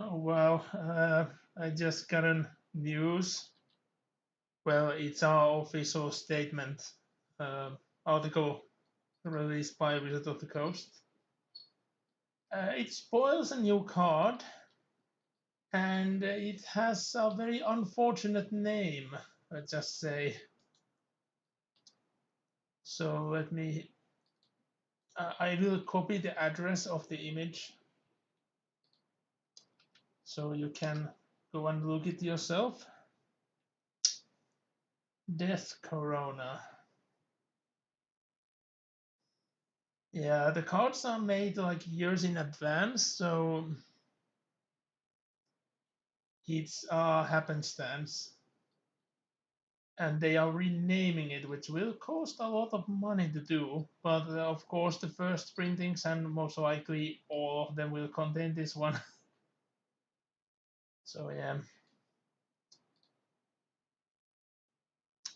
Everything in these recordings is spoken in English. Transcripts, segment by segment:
Oh, well, I just got a news. Well, it's our official statement uh, article released by Wizard of the Coast. It spoils a new card, and it has a very unfortunate name, let's just say. So let me. I will copy the address of the image so you can go and look it yourself. Death Corona. Yeah, the cards are made like years in advance, so it's happenstance. And they are renaming it, which will cost a lot of money to do. But of course, the first printings and most likely all of them will contain this one. So yeah.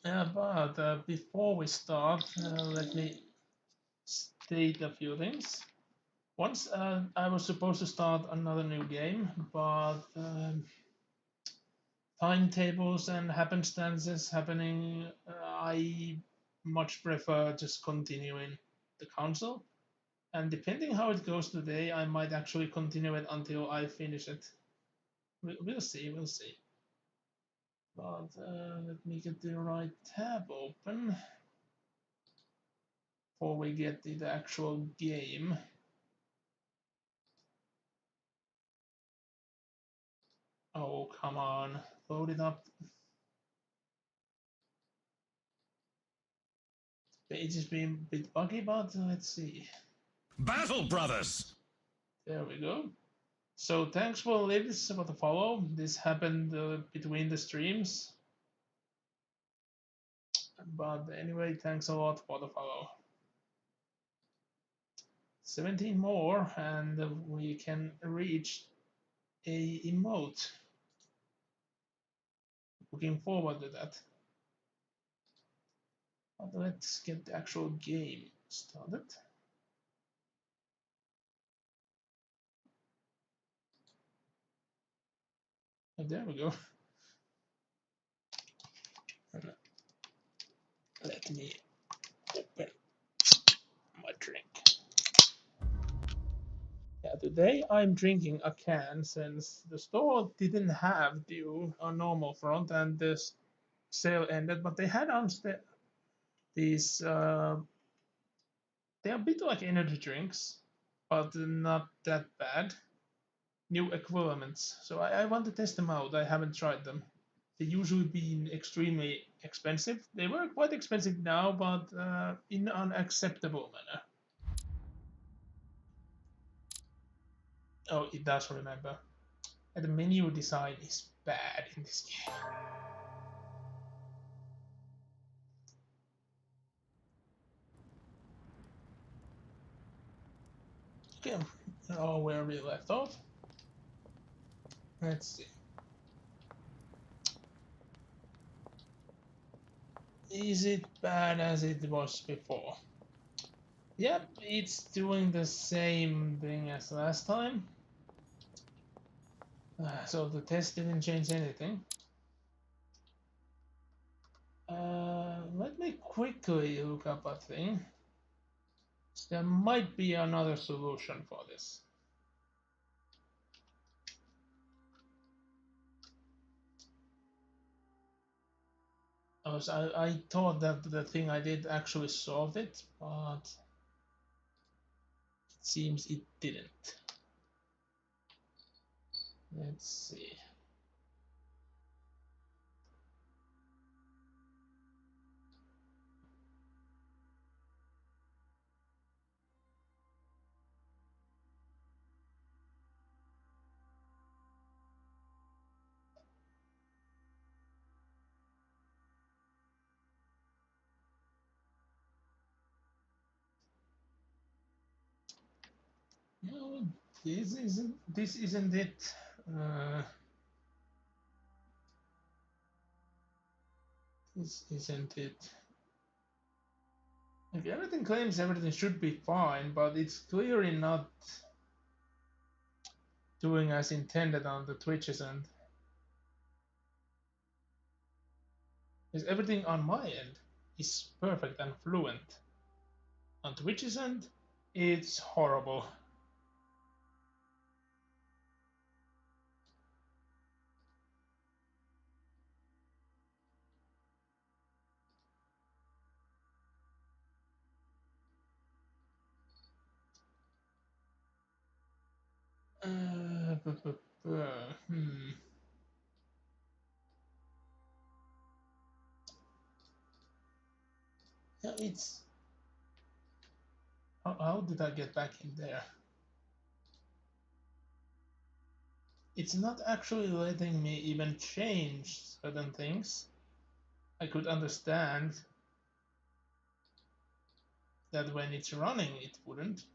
But before we start, let me state a few things. Once I was supposed to start another new game, but timetables and happenstances happening, I much prefer just continuing the council. And depending how it goes today, I might actually continue it until I finish it. We'll see, we'll see. But let me get the right tab open before we get to the actual game. Oh, come on. Load it up. Page is being a bit buggy, but let's see. Battle Brothers! There we go. So thanks for Livis for the follow. This happened between the streams. But anyway, thanks a lot for the follow. 17 more and we can reach a emote. Looking forward to that. But let's get the actual game started. And there we go. Let me open my drink. Yeah, today I'm drinking a can since the store didn't have the normal front and this sale ended, but they had on these they're a bit like energy drinks, but not that bad. New equivalents. So I want to test them out. I haven't tried them. They usually been extremely expensive. They were quite expensive now, but in an acceptable manner. Oh, it does remember. And the menu design is bad in this game. Okay, oh, where we left off. Let's see. Is it bad as it was before? Yep, it's doing the same thing as last time. So the test didn't change anything. Let me quickly look up a thing. There might be another solution for this. I thought that the thing I did actually solved it, but it seems it didn't. Let's see. No, this isn't it. Uh, this isn't it. Like everything claims everything should be fine, but it's clearly not. doing as intended on the Twitch's end. Because everything on my end is perfect and fluent. On Twitch's end, it's horrible. Hmm. Yeah, it's how did I get back in there? It's not actually letting me even change certain things. I could understand that when it's running, it wouldn't.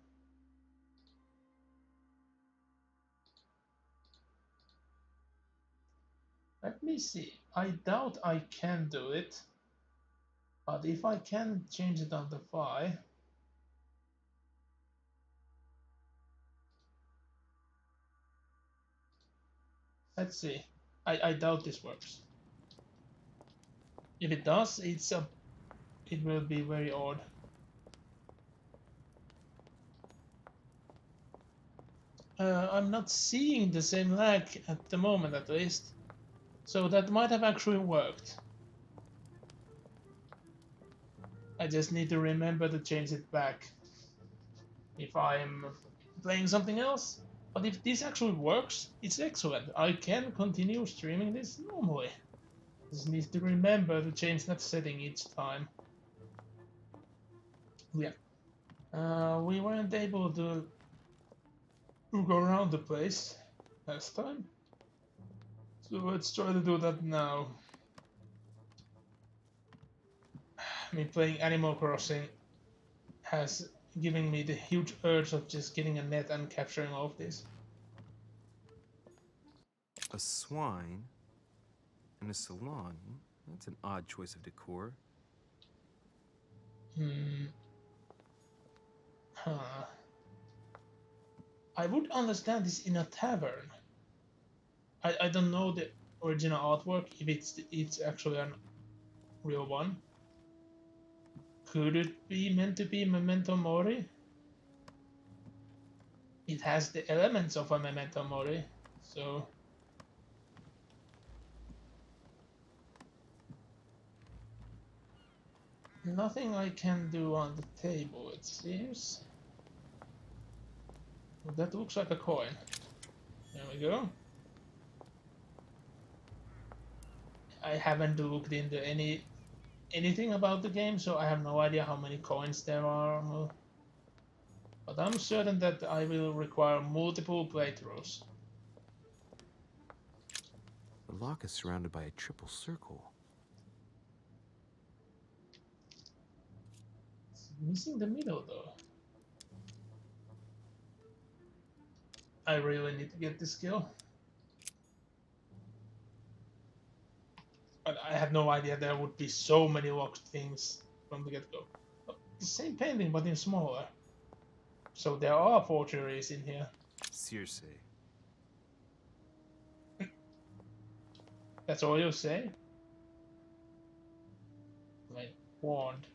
Let me see. I doubt I can do it, but if I can change it on the fly, let's see. I doubt this works. If it does, it will be very odd. I'm not seeing the same lag at the moment, at least. So that might have actually worked. I just need to remember to change it back if I'm playing something else. But if this actually works, it's excellent. I can continue streaming this normally. Just need to remember to change that setting each time. Yeah. We weren't able to go around the place last time. So let's try to do that now. I mean, playing Animal Crossing has given me the huge urge of just getting a net and capturing all of this. A swine and a salon. That's an odd choice of decor. Huh. I would understand this in a tavern. I don't know the original artwork, if it's actually a real one. Could it be meant to be Memento Mori? It has the elements of a Memento Mori, so nothing I can do on the table, it seems. Well, that looks like a coin. There we go. I haven't looked into anything about the game, so I have no idea how many coins there are. But I'm certain that I will require multiple playthroughs. The lock is surrounded by a triple circle. It's missing the middle though. I really need to get this skill. But I had no idea there would be so many locked things from the get-go. The same painting, but in smaller. So there are forgeries in here. Circe. That's all you say? Like, wand.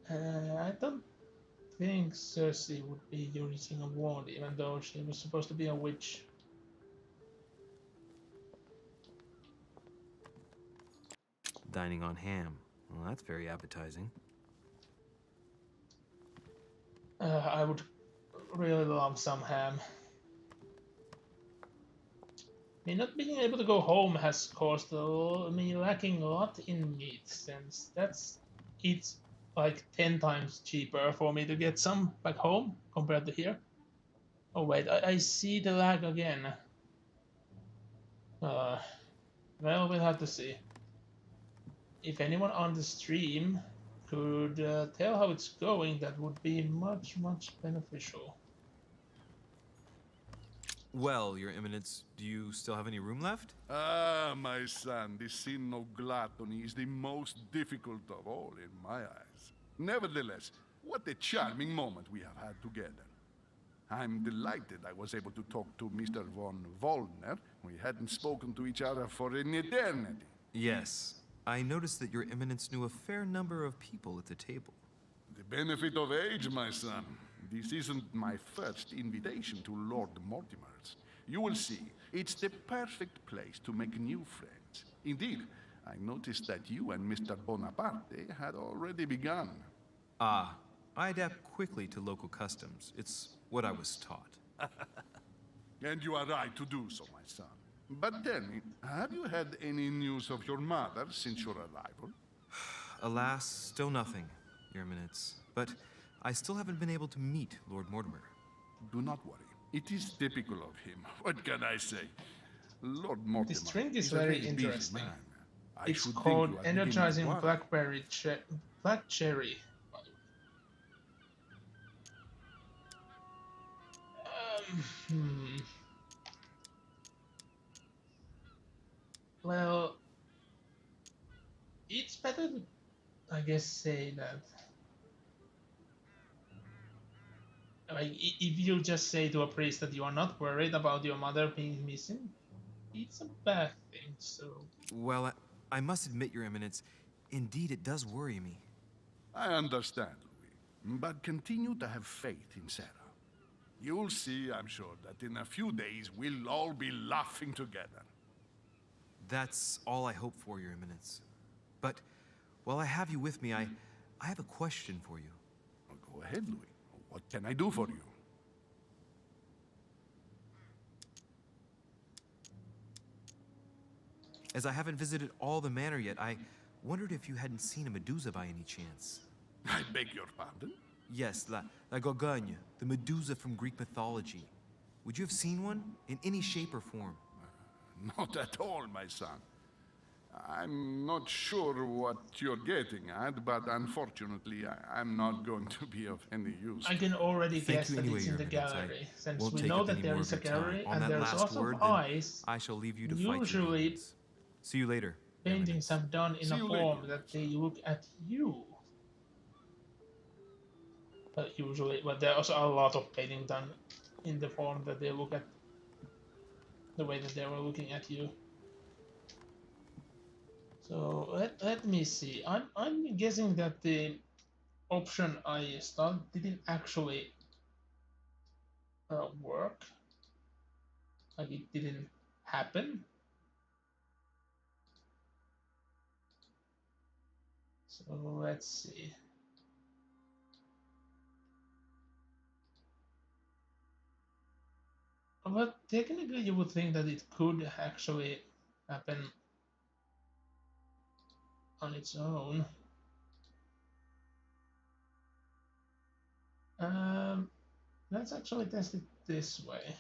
I don't think Circe would be using a wand, even though she was supposed to be a witch. Dining on ham. Well, that's very appetizing. I would really love some ham. Me not being able to go home has caused me lacking a lot in meat, since it's like 10 times cheaper for me to get some back home compared to here. Oh wait, I see the lag again. Well, we'll have to see. If anyone on the stream could tell how it's going, that would be much beneficial. Well, Your Eminence, do you still have any room left? Ah, my son, the sin of gluttony is the most difficult of all in my eyes. Nevertheless, what a charming moment we have had together. I'm delighted I was able to talk to Mr. von Wollner. We hadn't spoken to each other for an eternity. Yes. I noticed that Your Eminence knew a fair number of people at the table. The benefit of age, my son. This isn't my first invitation to Lord Mortimer's. You will see, it's the perfect place to make new friends. Indeed, I noticed that you and Mr. Bonaparte had already begun. Ah, I adapt quickly to local customs. It's what I was taught. And you are right to do so, my son. But tell me, have you had any news of your mother since your arrival? Alas, still nothing, Your Eminence. But I still haven't been able to meet Lord Mortimer. Do not worry. It is typical of him. What can I say? Lord Mortimer This drink is a very busy interesting. man. I It's should think called you are beginning Energizing to worry. Black Cherry. Hmm. Well, it's better to, I guess, say that. Like, if you just say to a priest that you are not worried about your mother being missing, it's a bad thing. So, Well, I must admit, Your Eminence, indeed it does worry me. I understand, Louis. But continue to have faith in Sarah. You'll see, I'm sure, that in a few days we'll all be laughing together. That's all I hope for, Your Eminence. But while I have you with me, I have a question for you. Well, go ahead, Louis. What can I do for you? As I haven't visited all the manor yet, I wondered if you hadn't seen a Medusa by any chance. I beg your pardon? Yes, La Gorgogne, the Medusa from Greek mythology. Would you have seen one in any shape or form? Not at all, my son. I'm not sure what you're getting at, but unfortunately, I'm not going to be of any use. I can already Thank guess you that anyway, it's in Your the Eminence. gallery, since Won't we take know up that any there more is of a your time. gallery On and that there's last also word, then eyes. I shall leave you to fight your Usually, demons. See you later, Your paintings Eminence. have done in See a you form later. that they look at you. Usually, but there are also a lot of painting done in the form that they look at the way that they were looking at you. So let me see. I'm guessing that the option I started didn't actually work. Like it didn't happen. So let's see. But technically, you would think that it could actually happen on its own. Let's actually test it this way.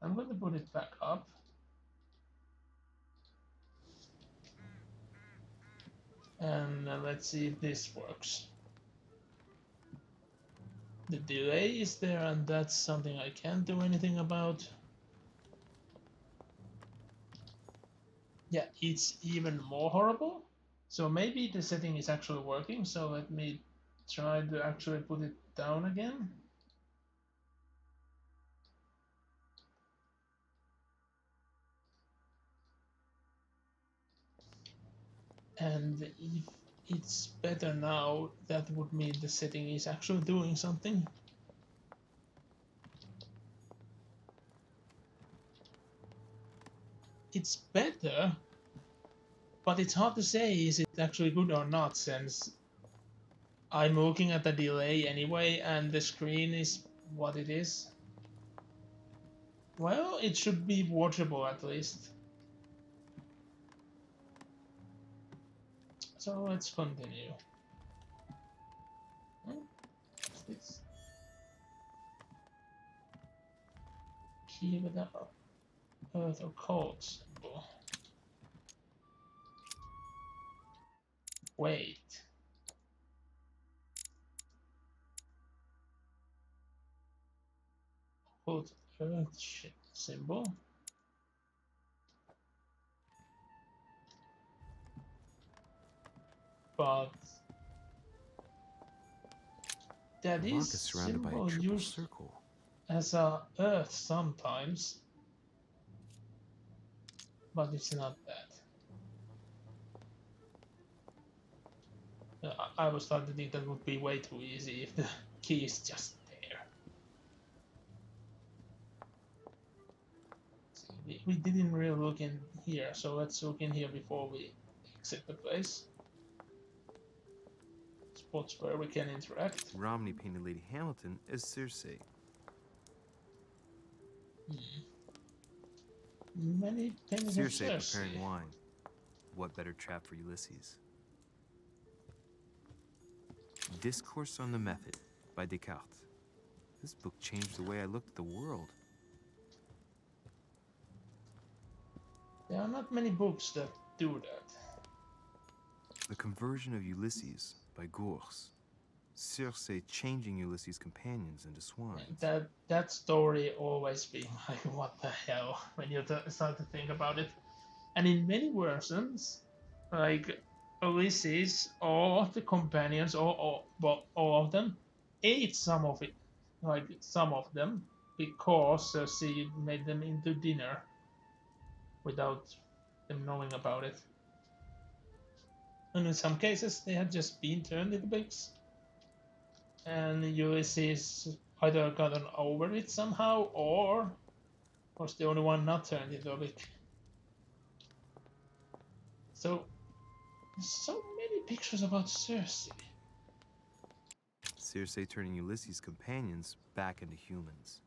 I'm going to put it back up. And let's see if this works. The delay is there, and that's something I can't do anything about. Yeah, it's even more horrible. So maybe the setting is actually working. So let me try to actually put it down again. And if it's better now, that would mean the setting is actually doing something. It's better, but it's hard to say is it actually good or not, since I'm looking at the delay anyway and the screen is what it is. Well, it should be watchable at least. So let's continue. What's this? Key with the Earth Occult symbol. Wait. Occult Earth symbol. But that The mark is is surrounded by a symbol triple used. circle. as a Earth sometimes, but it's not that. I was starting to think that would be way too easy if the key is just there. We didn't really look in here, so let's look in here before we exit the place. Spots where we can interact. Romney painted Lady Hamilton as Circe. Many paintings of Circe Circe. preparing wine. What better trap for Ulysses? Discourse on the Method by Descartes. This book changed the way I looked at the world. There are not many books that do that. The Conversion of Ulysses by Gours. Circe changing Ulysses' companions into swines. That story always being like, what the hell, when you start to think about it. And in many versions, like Ulysses or the companions or all of them ate some of it, like some of them, because Circe made them into dinner without them knowing about it. And in some cases, they had just been turned into pigs. And Ulysses either gotten over it somehow or was the only one not turned into a pig. So many pictures about Circe. Circe turning Ulysses' companions back into humans.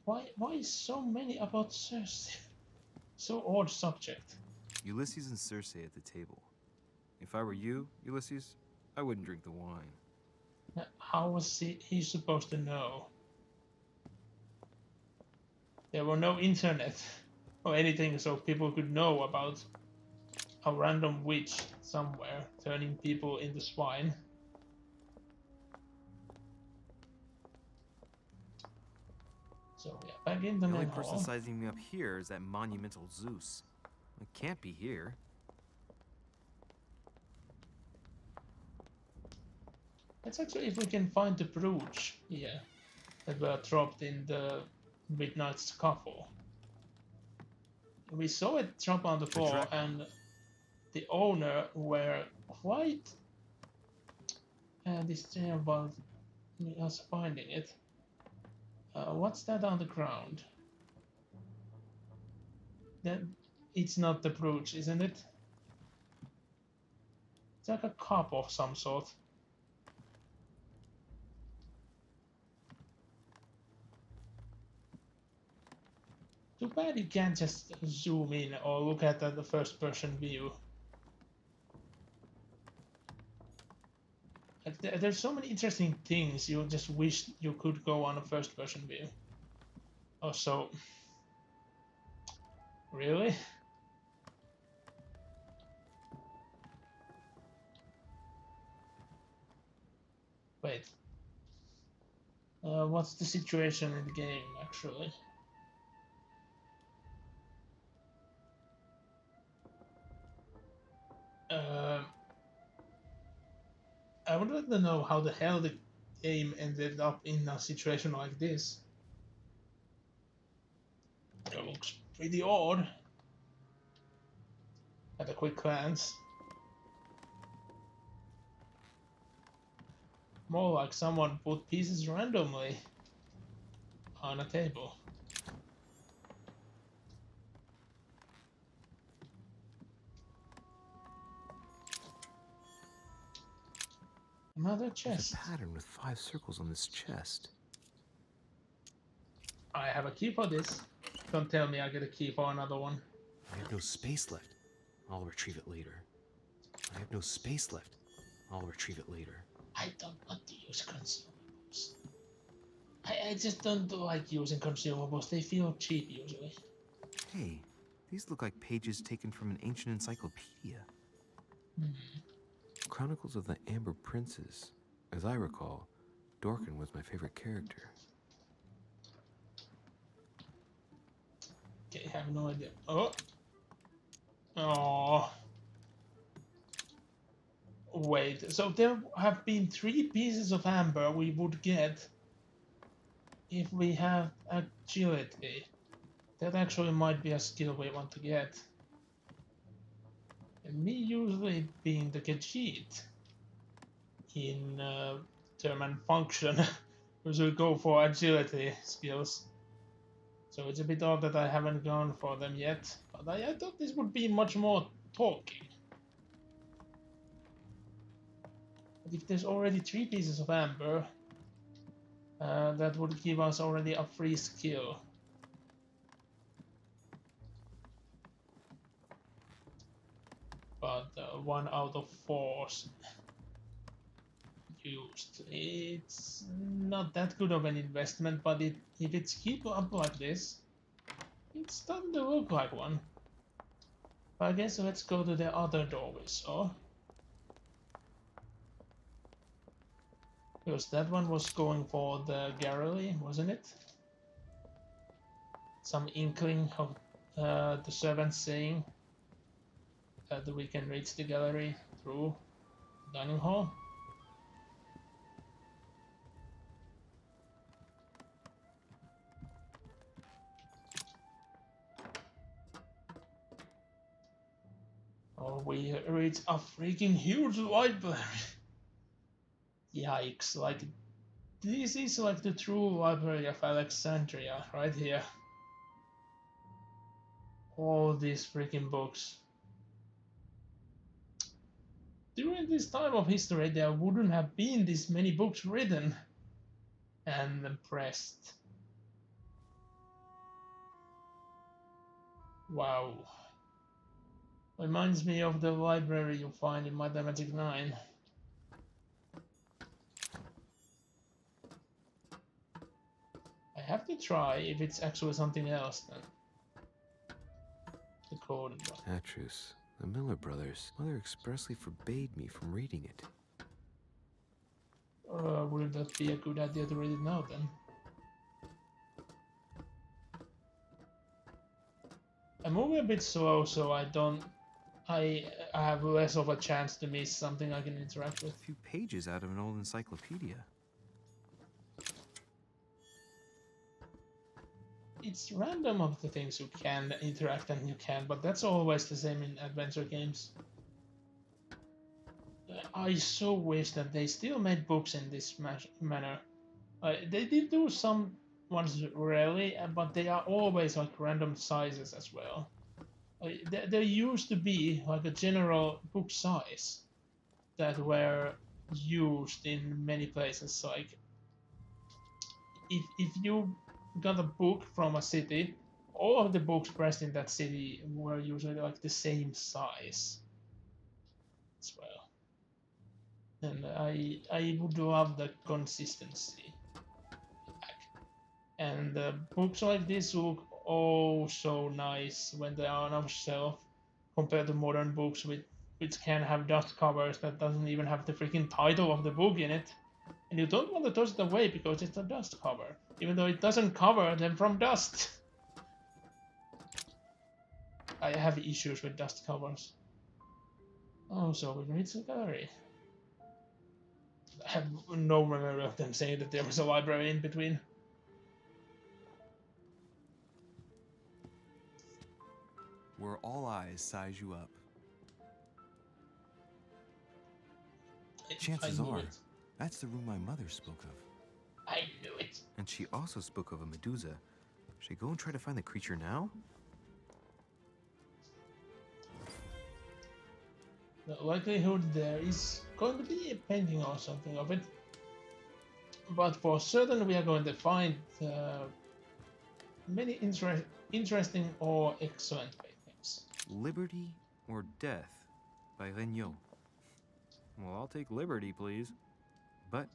Why so many about Circe? So odd subject. Ulysses and Circe at the table. If I were you, Ulysses, I wouldn't drink the wine. Now, how was he supposed to know? There were no internet or anything so people could know about a random witch somewhere turning people into swine. So yeah, back in the The only main person hall. sizing me up here is that monumental Zeus. It can't be here. Let's actually, if we can find the brooch here that were dropped in the midnight scuffle. We saw it drop on the floor, and the owner were quite distraught about us finding it. What's that on the ground? That it's not the brooch, isn't it? It's like a cup of some sort. Too bad you can't just zoom in or look at the first person view. Like there's so many interesting things you just wish you could go on a first person view. Also, really? Wait. What's the situation in the game actually? I would like to know how the hell the game ended up in a situation like this. It looks pretty odd at a quick glance. More like someone put pieces randomly on a table. Another There's chest. a pattern with 5 circles on this chest. I have a key for this. Don't tell me I get a key for another one. I have no space left. I'll retrieve it later. I have no space left. I'll retrieve it later. I don't want to use consumables. I just don't like using consumables. They feel cheap usually. Hey, these look like pages taken from an ancient encyclopedia. Chronicles of the Amber Princes. As I recall, Dorkin was my favorite character. Okay, I have no idea. Oh. Wait, so there have been 3 pieces of amber we would get if we have agility, that actually might be a skill we want to get. And me usually being the Khajiit in term and function, usually go for agility skills. So it's a bit odd that I haven't gone for them yet, but I thought this would be much more talking. But if there's already 3 pieces of amber, that would give us already a free skill. But 1 out of 4 used. It's not that good of an investment, but if it's keep up like this, it's starting to look like one. I guess let's go to the other door we saw. Because that one was going for the gallery, wasn't it? Some inkling of the servant saying that we can reach the gallery through dining hall. Oh, we reach a freaking huge library. Yikes, like this is like the true library of Alexandria right here. All these freaking books. During this time of history, there wouldn't have been this many books written and pressed. Wow. Reminds me of the library you find in Might and Magic 9. I have to try if it's actually something else then. The code. Atrus, the Miller brothers. Mother expressly forbade me from reading it. Would that be a good idea to read it now then? I'm moving a bit slow, so I have less of a chance to miss something I can interact with. A few pages out of an old encyclopedia. It's random of the things you can interact and you can, but that's always the same in adventure games. I so wish that they still made books in this manner. They did do some ones rarely, but they are always like random sizes as well. There used to be like a general book size that were used in many places. Like if you got a book from a city, all of the books pressed in that city were usually like the same size as well. And I would love the consistency. And books like this look oh so nice when they are on a shelf compared to modern books which can have dust covers that doesn't even have the freaking title of the book in it. And you don't want to toss it away because it's a dust cover, even though it doesn't cover them from dust. I have issues with dust covers. Oh, so we reached the gallery. I have no memory of them saying that there was a library in between. Where all eyes size you up. Chances are, that's the room my mother spoke of. I knew it. And she also spoke of a Medusa. Should I go and try to find the creature now? The likelihood there is going to be a painting or something of it. But for certain we are going to find many interesting or excellent paintings. Liberty or Death by Regnault. Well, I'll take liberty, please. But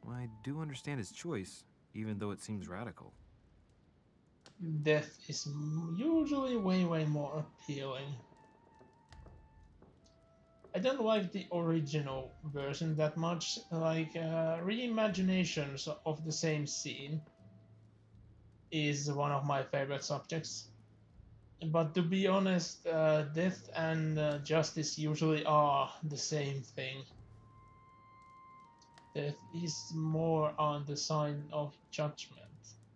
I do understand his choice, even though it seems radical. Death is usually way more appealing. I don't like the original version that much, like reimaginations of the same scene is one of my favorite subjects. But to be honest, death and justice usually are the same thing. Death is more on the sign of judgment,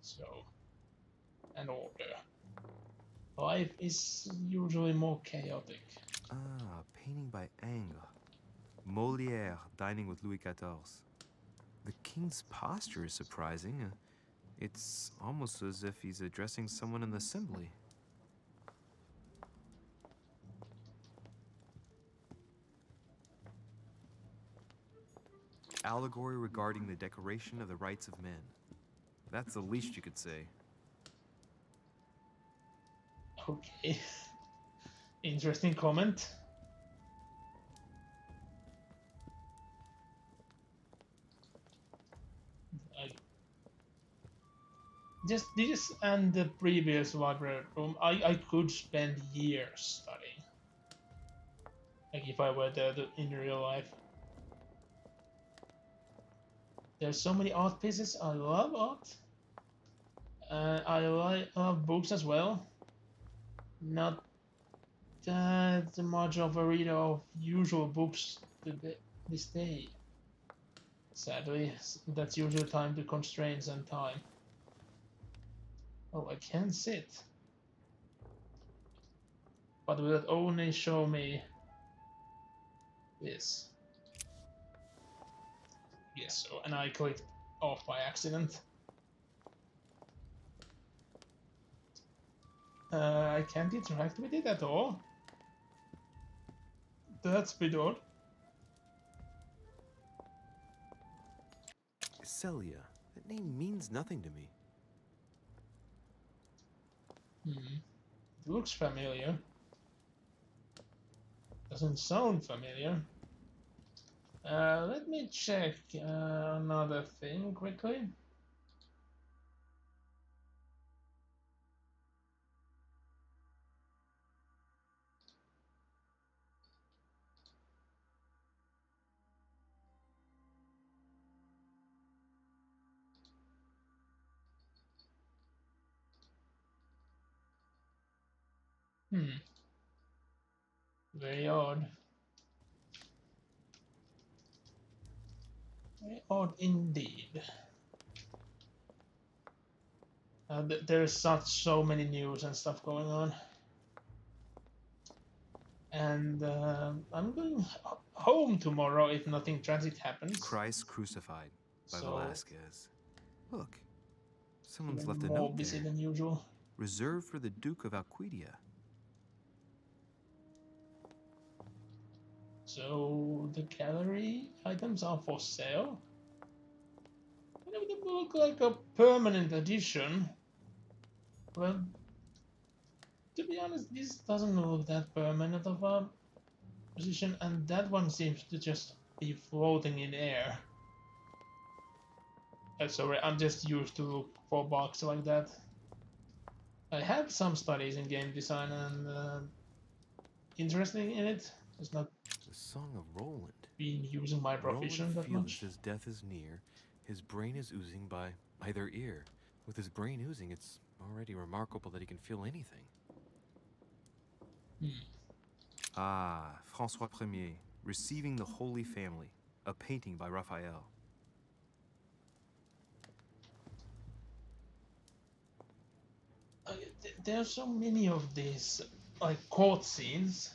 So, and order. Life is usually more chaotic. Ah, painting by Ingres. Molière dining with Louis XIV. The king's posture is surprising. It's almost as if he's addressing someone in the assembly. Allegory regarding the decoration of the rights of men. That's the least you could say. Okay. Interesting comment. I just this and the previous library room, I could spend years studying. Like if I were there in real life. There's so many art pieces. I love art. I love books as well. Not that much of a reader of usual books to this day. Sadly, that's usually time to constraints and time. Oh, I can sit. But will it only show me this? Yes, so, and I clicked off by accident. I can't interact with it at all. That's a bit odd. Celia. That name means nothing to me. It looks familiar. Doesn't sound familiar. Let me check another thing quickly. Very odd. Very odd indeed. There's so many news and stuff going on. And I'm going home tomorrow if nothing tragic happens. Christ Crucified by So, Velasquez. Look, someone's even left a more note busy there. than usual. Reserved for the Duke of Alquidia. So the gallery items are for sale. But it would look like a permanent edition. Well, to be honest, this doesn't look that permanent of a position, and that one seems to just be floating in air. Sorry, I'm just used to look for bugs like that. I have some studies in game design and interesting in it. It's not The Song of Roland. been using my profession Roland that feels much. his death is near. His brain is oozing by either ear. With his brain oozing, it's already remarkable that he can feel anything. Ah, François Ier, Receiving the Holy Family, a painting by Raphael. There are so many of these like court scenes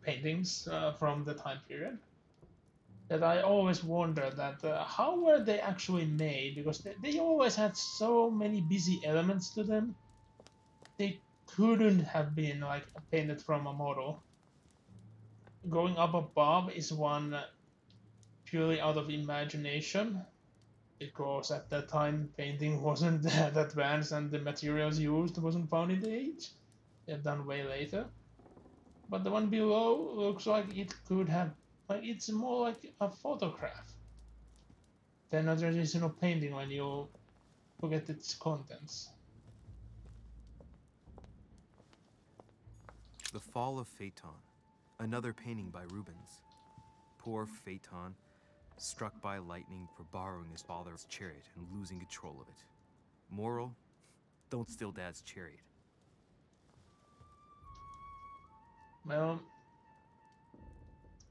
paintings from the time period that I always wonder that how were they actually made, because they always had so many busy elements to them. They couldn't have been like painted from a model. Going up above is one purely out of imagination, because at that time painting wasn't that advanced and the materials used wasn't found in the age. They're done way later. But the one below looks like it could have, like it's more like a photograph than a traditional painting when you look at its contents. The Fall of Phaeton, another painting by Rubens. Poor Phaeton, struck by lightning for borrowing his father's chariot and losing control of it. Moral, don't steal Dad's chariot. Well,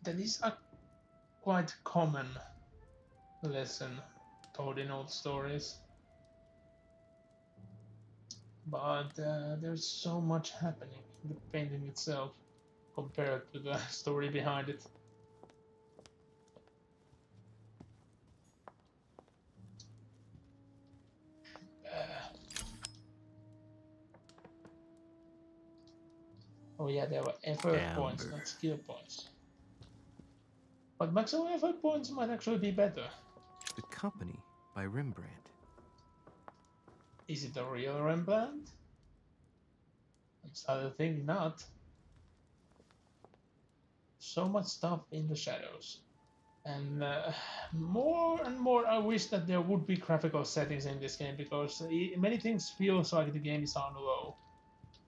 that is a quite common lesson told in old stories. but there's so much happening in the painting itself compared to the story behind it. Oh yeah, there were effort points, Amber. not skill points. But maximum effort points might actually be better. The Company by Rembrandt. Is it a real Rembrandt? I'm starting to think not. So much stuff in the shadows. And more and more I wish that there would be graphical settings in this game, because many things feels like the game is on low.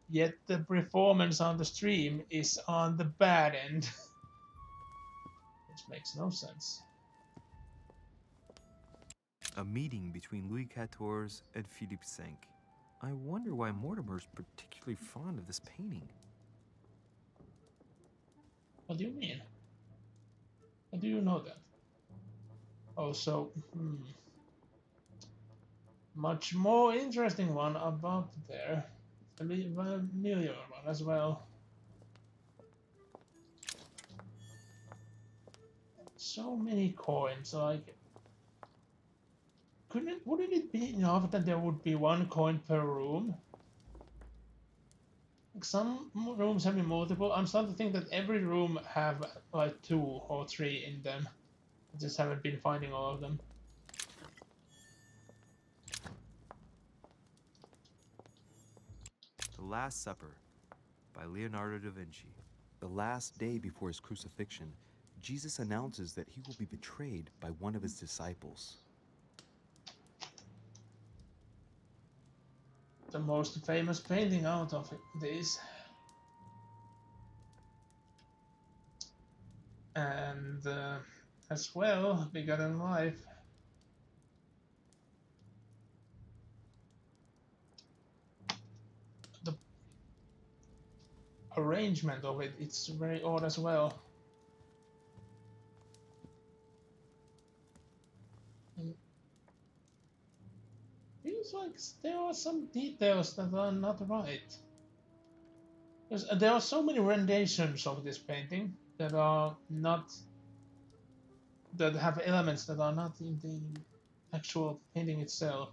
Yet the performance on the stream is on the bad end. Which makes no sense. A meeting between Louis XIV and Philippe V. I wonder why Mortimer's particularly fond of this painting. What do you mean? How do you know that? Also, much more interesting one about there. A familiar one as well. So many coins, like wouldn't it be enough that there would be one coin per room? Like some rooms having multiple. I'm starting to think that every room have like 2 or 3 in them. I just haven't been finding all of them. The Last Supper by Leonardo da Vinci. The last day before his crucifixion, Jesus announces that he will be betrayed by one of his disciples. The most famous painting out of this. And as well, Bigger Than Life. The arrangement of it, it's very odd as well. And feels like there are some details that are not right. There are so many renditions of this painting that are not, that have elements that are not in the actual painting itself.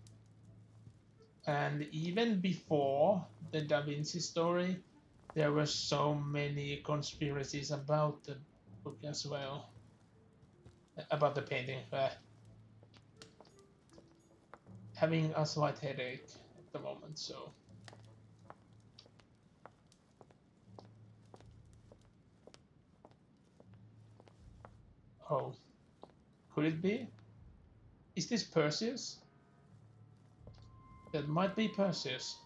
And even before the Da Vinci story, there were so many conspiracies about the book as well, about the painting. Having a slight headache at the moment, so. Oh, could it be? Is this Perseus? That might be Perseus.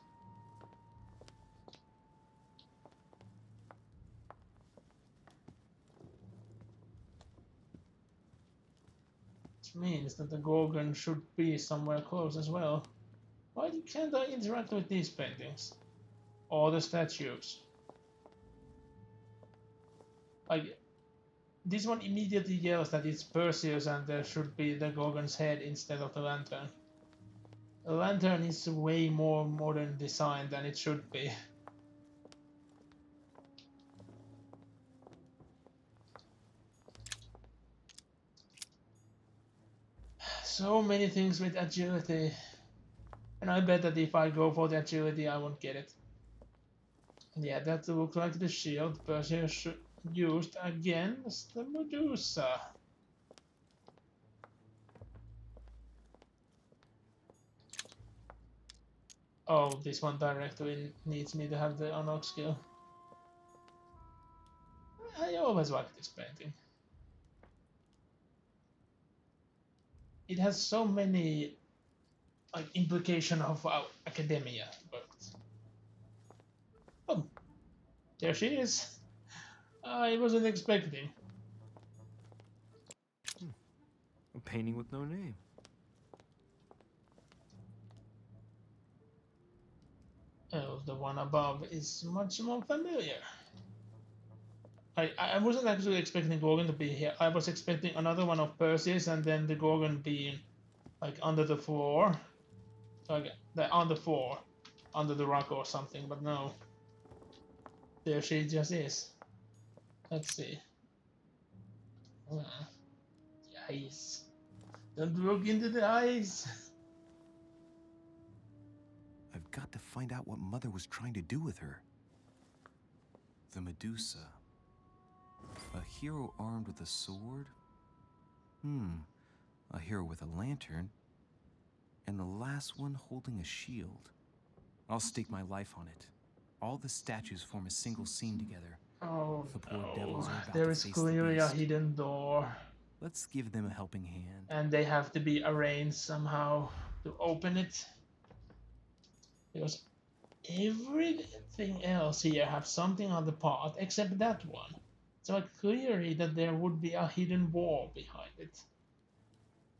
Which means that the Gorgon should be somewhere close as well. Why can't I interact with these paintings? Or the statues? Like, this one immediately yells that it's Perseus and there should be the Gorgon's head instead of the lantern. The lantern is way more modern design than it should be. So many things with agility. And I bet that if I go for the agility, I won't get it. And yeah, that looks like the shield Perseus used against the Medusa. Oh, this one directly needs me to have the unlock skill. I always like this painting. It has so many like implication of how academia works. Oh, there she is. I wasn't expecting. A painting with no name. Oh, the one above is much more familiar. I wasn't actually expecting Gorgon to be here. I was expecting another one of Perseus and then the Gorgon being like under the floor. Like on the floor. under the rock or something, but no. There she just is. Let's see. The eyes. Don't look into the eyes. I've got to find out what Mother was trying to do with her. The Medusa. A hero armed with a sword? A hero with a lantern? And the last one holding a shield. I'll stake my life on it. All the statues form a single scene together. Oh The poor no. devils are about There to is face the clearly a beast. hidden door. Let's give them a helping hand. And they have to be arranged somehow to open it. Because everything else here have something on the part except that one. So clearly that there would be a hidden wall behind it.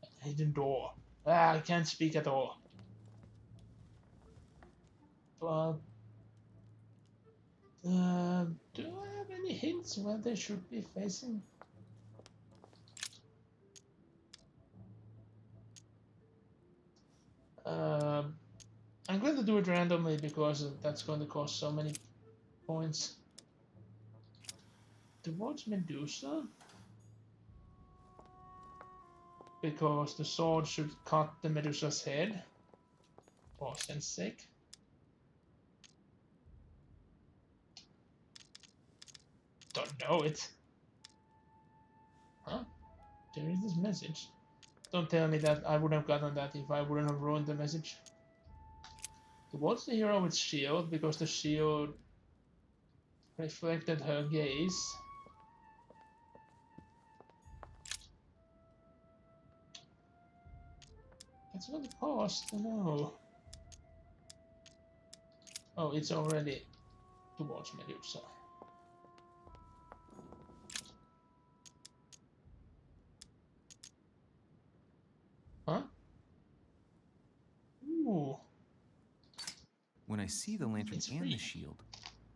A hidden door. I can't speak at all. But do I have any hints where they should be facing? I'm going to do it randomly because that's going to cost so many points. Towards Medusa? Because the sword should cut the Medusa's head. For sense sake. Don't know it. Huh? There is this message. Don't tell me that I would have gotten that if I wouldn't have ruined the message. Towards the hero with shield, because the shield reflected her gaze. That's what it cost to know. Oh, it's already towards Medusa. Huh? Ooh. When I see the lantern It's and free. the shield,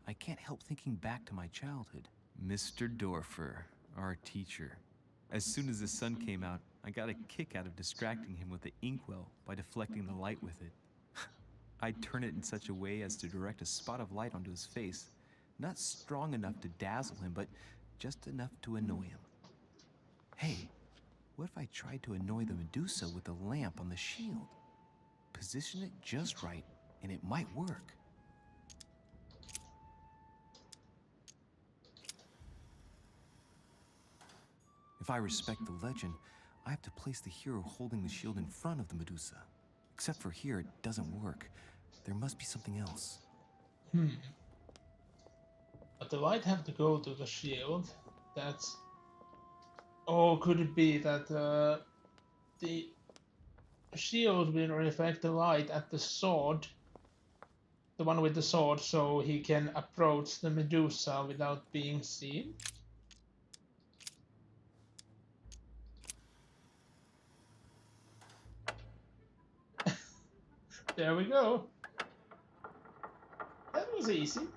I can't help thinking back to my childhood. Mr. Dorfer, our teacher. As soon as the sun came out, I got a kick out of distracting him with the inkwell by deflecting the light with it. I'd turn it in such a way as to direct a spot of light onto his face, not strong enough to dazzle him, but just enough to annoy him. Hey, what if I tried to annoy the Medusa with the lamp on the shield? Position it just right, and it might work. If I respect the legend, I have to place the hero holding the shield in front of the Medusa. Except for here, it doesn't work. There must be something else. But the light have to go to the shield. That's... Oh, could it be that the shield will reflect the light at the sword, the one with the sword, so he can approach the Medusa without being seen? There we go. That was easy.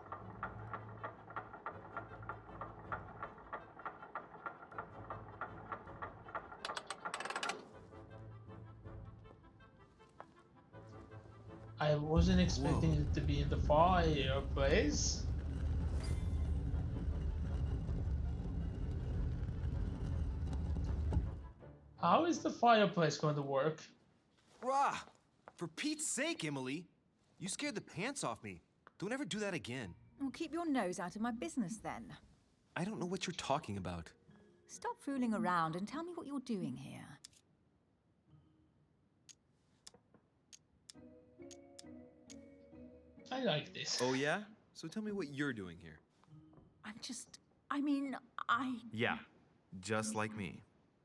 I wasn't expecting it to be in the fireplace. How is the fireplace going to work? Rah! For Pete's sake, Emily! You scared the pants off me. Don't ever do that again. Well, keep your nose out of my business then. I don't know what you're talking about. Stop fooling around and tell me what you're doing here. I like this. Oh yeah? So tell me what you're doing here. Yeah, just like me.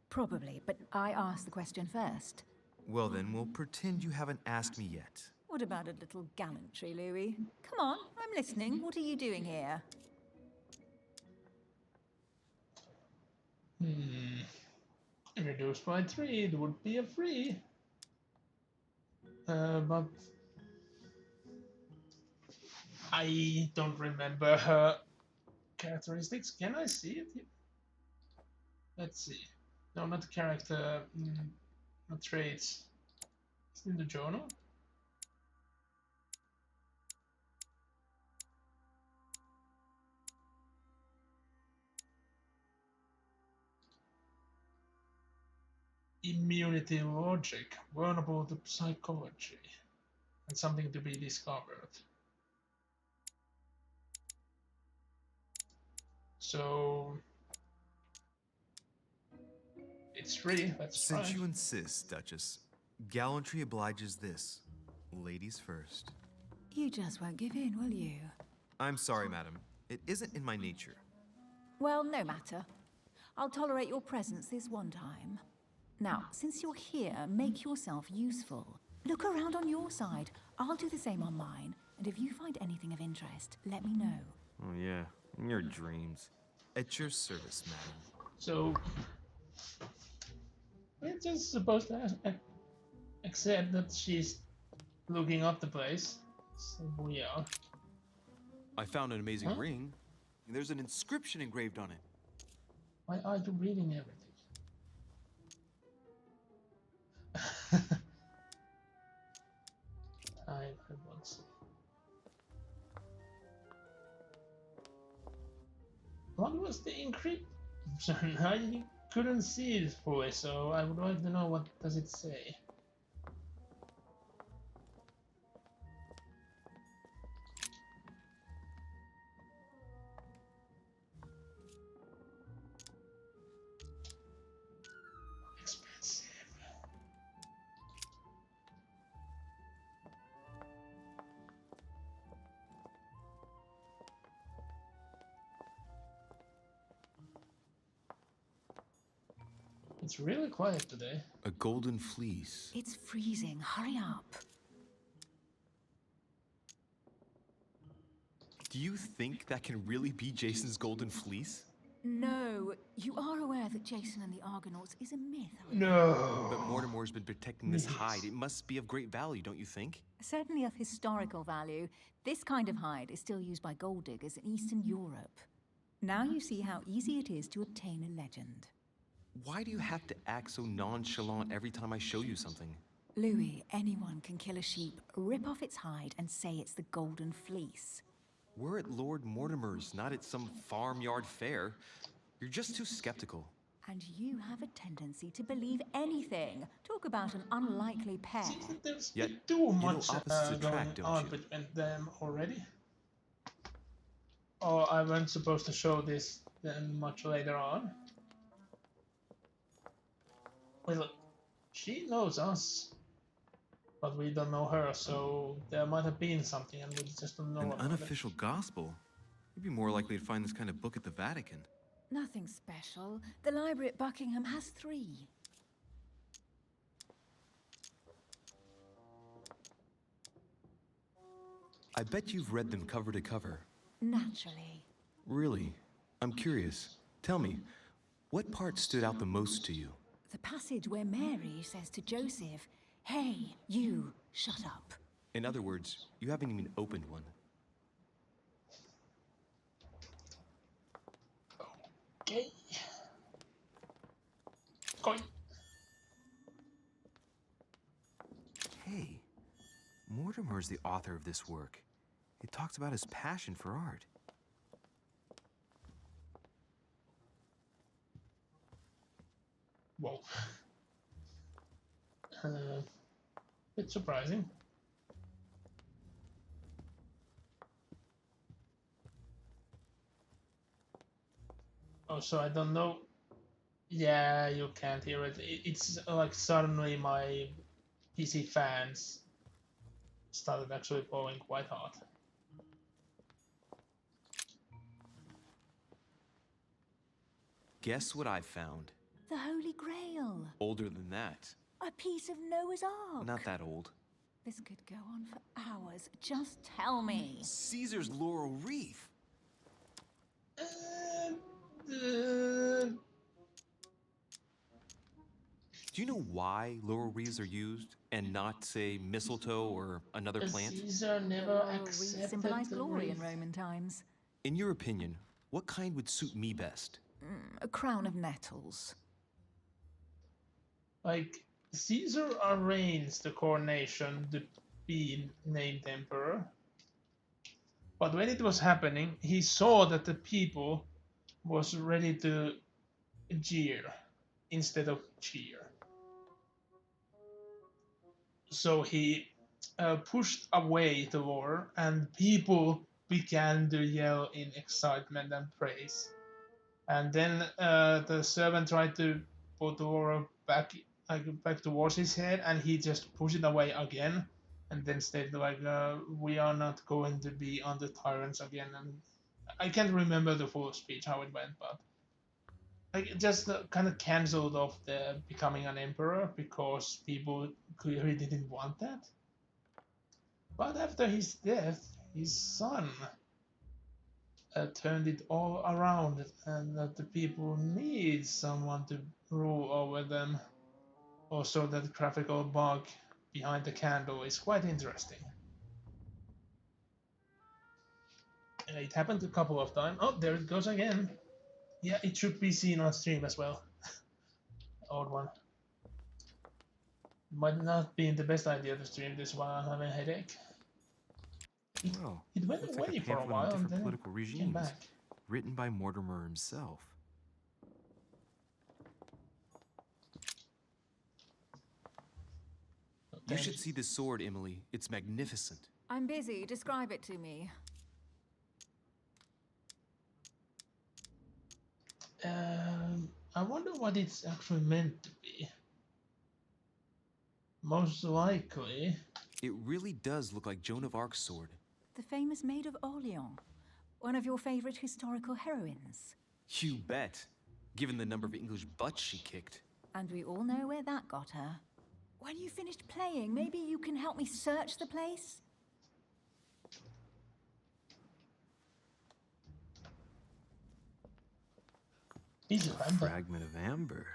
Probably, but I asked the question first. Well then, we'll pretend you haven't asked me yet. What about a little gallantry, Louis? Come on, I'm listening. What are you doing here? Reduced by 3, it would be a free. But I don't remember her characteristics. Can I see it? Let's see. No, not the character, not traits. It's in the journal. immunity logic, vulnerable to psychology, and something to be discovered. So it's free, that's Since right. you insist, Duchess, gallantry obliges this. Ladies first. You just won't give in, will you? I'm sorry, madam. It isn't in my nature. Well, no matter. I'll tolerate your presence this one time. Now, since you're here, make yourself useful. Look around on your side. I'll do the same on mine. And if you find anything of interest, let me know. Oh, yeah. In your dreams. At your service, madam. So we're just supposed to accept that she's looking up the place. So we are. I found an amazing Huh? ring. There's an inscription engraved on it. Why are you reading everything? I want to see. What was the encryption? I couldn't see it fully, so I would like to know what does it say. Expensive. It's really quiet today. A golden fleece. It's freezing. Hurry up. Do you think that can really be Jason's golden fleece? No, you are aware that Jason and the Argonauts is a myth, aren't you? No. But Mortimer's been protecting this Yes. hide. It must be of great value, don't you think? Certainly of historical value. This kind of hide is still used by gold diggers in Eastern Europe. Now you see how easy it is to obtain a legend. Why do you have to act so nonchalant every time I show you something? Louis, anyone can kill a sheep, rip off its hide, and say it's the Golden Fleece. We're at Lord Mortimer's, not at some farmyard fair. You're just too skeptical. And you have a tendency to believe anything. Talk about an unlikely pair. Seems that there's Yet, too you know much opposites going attract, don't on you? between them already. Or I wasn't supposed to show this then much later on. Well, she knows us, but we don't know her, so there might have been something and we just don't know An about it. unofficial gospel? You'd be more likely to find this kind of book at the Vatican. Nothing special. The library at Buckingham has 3. I bet you've read them cover to cover. Naturally. Really? I'm curious. Tell me, what part stood out the most to you? The passage where Mary says to Joseph, "Hey, you, shut up." In other words, you haven't even opened one. Okay. Coin. Hey, Mortimer's the author of this work. It talks about his passion for art. Whoa. Bit surprising. Oh, so I don't know. Yeah, you can't hear it. It's like suddenly my PC fans started actually blowing quite hard. Guess what I found? The Holy Grail. Older than that. A piece of Noah's Ark. Not that old. This could go on for hours. Just tell me. Caesar's laurel wreath. Do you know why laurel wreaths are used and not, say, mistletoe or another plant? Caesar never Laurel wreath accepted symbolized the glory in wreath. Roman times. In your opinion, what kind would suit me best? A crown of nettles. Like, Caesar arranged the coronation to be named emperor. But when it was happening, he saw that the people was ready to jeer instead of cheer. So he pushed away the war, and people began to yell in excitement and praise. And then the servant tried to put the war back, back towards his head, and he just pushed it away again, and then stated like, "We are not going to be under tyrants again." And I can't remember the full speech how it went, but like just kind of cancelled off the becoming an emperor because people clearly didn't want that. But after his death, his son turned it all around, and that the people need someone to rule over them. Also, that graphical bug behind the candle is quite interesting. It happened a couple of times. Oh, there it goes again. Yeah, it should be seen on stream as well. Old one. Might not be the best idea to stream this while I'm having a headache. Oh, It went looks like away a for a pamphlet on while and different then political it came regimes, back. written by Mortimer himself. You should see this sword, Emily. It's magnificent. I'm busy. Describe it to me. I wonder what it's actually meant to be. Most likely. It really does look like Joan of Arc's sword. The famous Maid of Orleans. One of your favorite historical heroines. You bet. Given the number of English butts she kicked. And we all know where that got her. When you finished playing, maybe you can help me search the place? Piece of amber. Fragment of amber.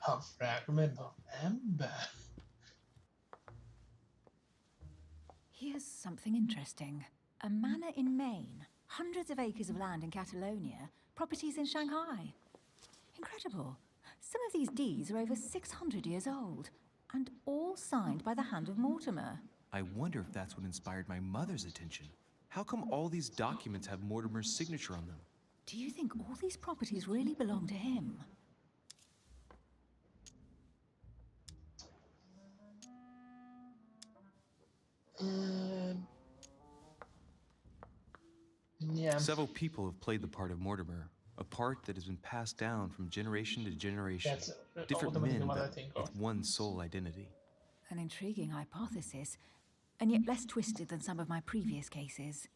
A fragment of amber. Here's something interesting. A manor in Maine, hundreds of acres of land in Catalonia, properties in Shanghai. Incredible. Some of these deeds are over 600 years old, and all signed by the hand of Mortimer. I wonder if that's what inspired my mother's attention. How come all these documents have Mortimer's signature on them? Do you think all these properties really belong to him? Yeah. Several people have played the part of Mortimer, a part that has been passed down from generation to generation. That's Different ultimately men, what I but think of. with one sole identity. An intriguing hypothesis, and yet less twisted than some of my previous cases.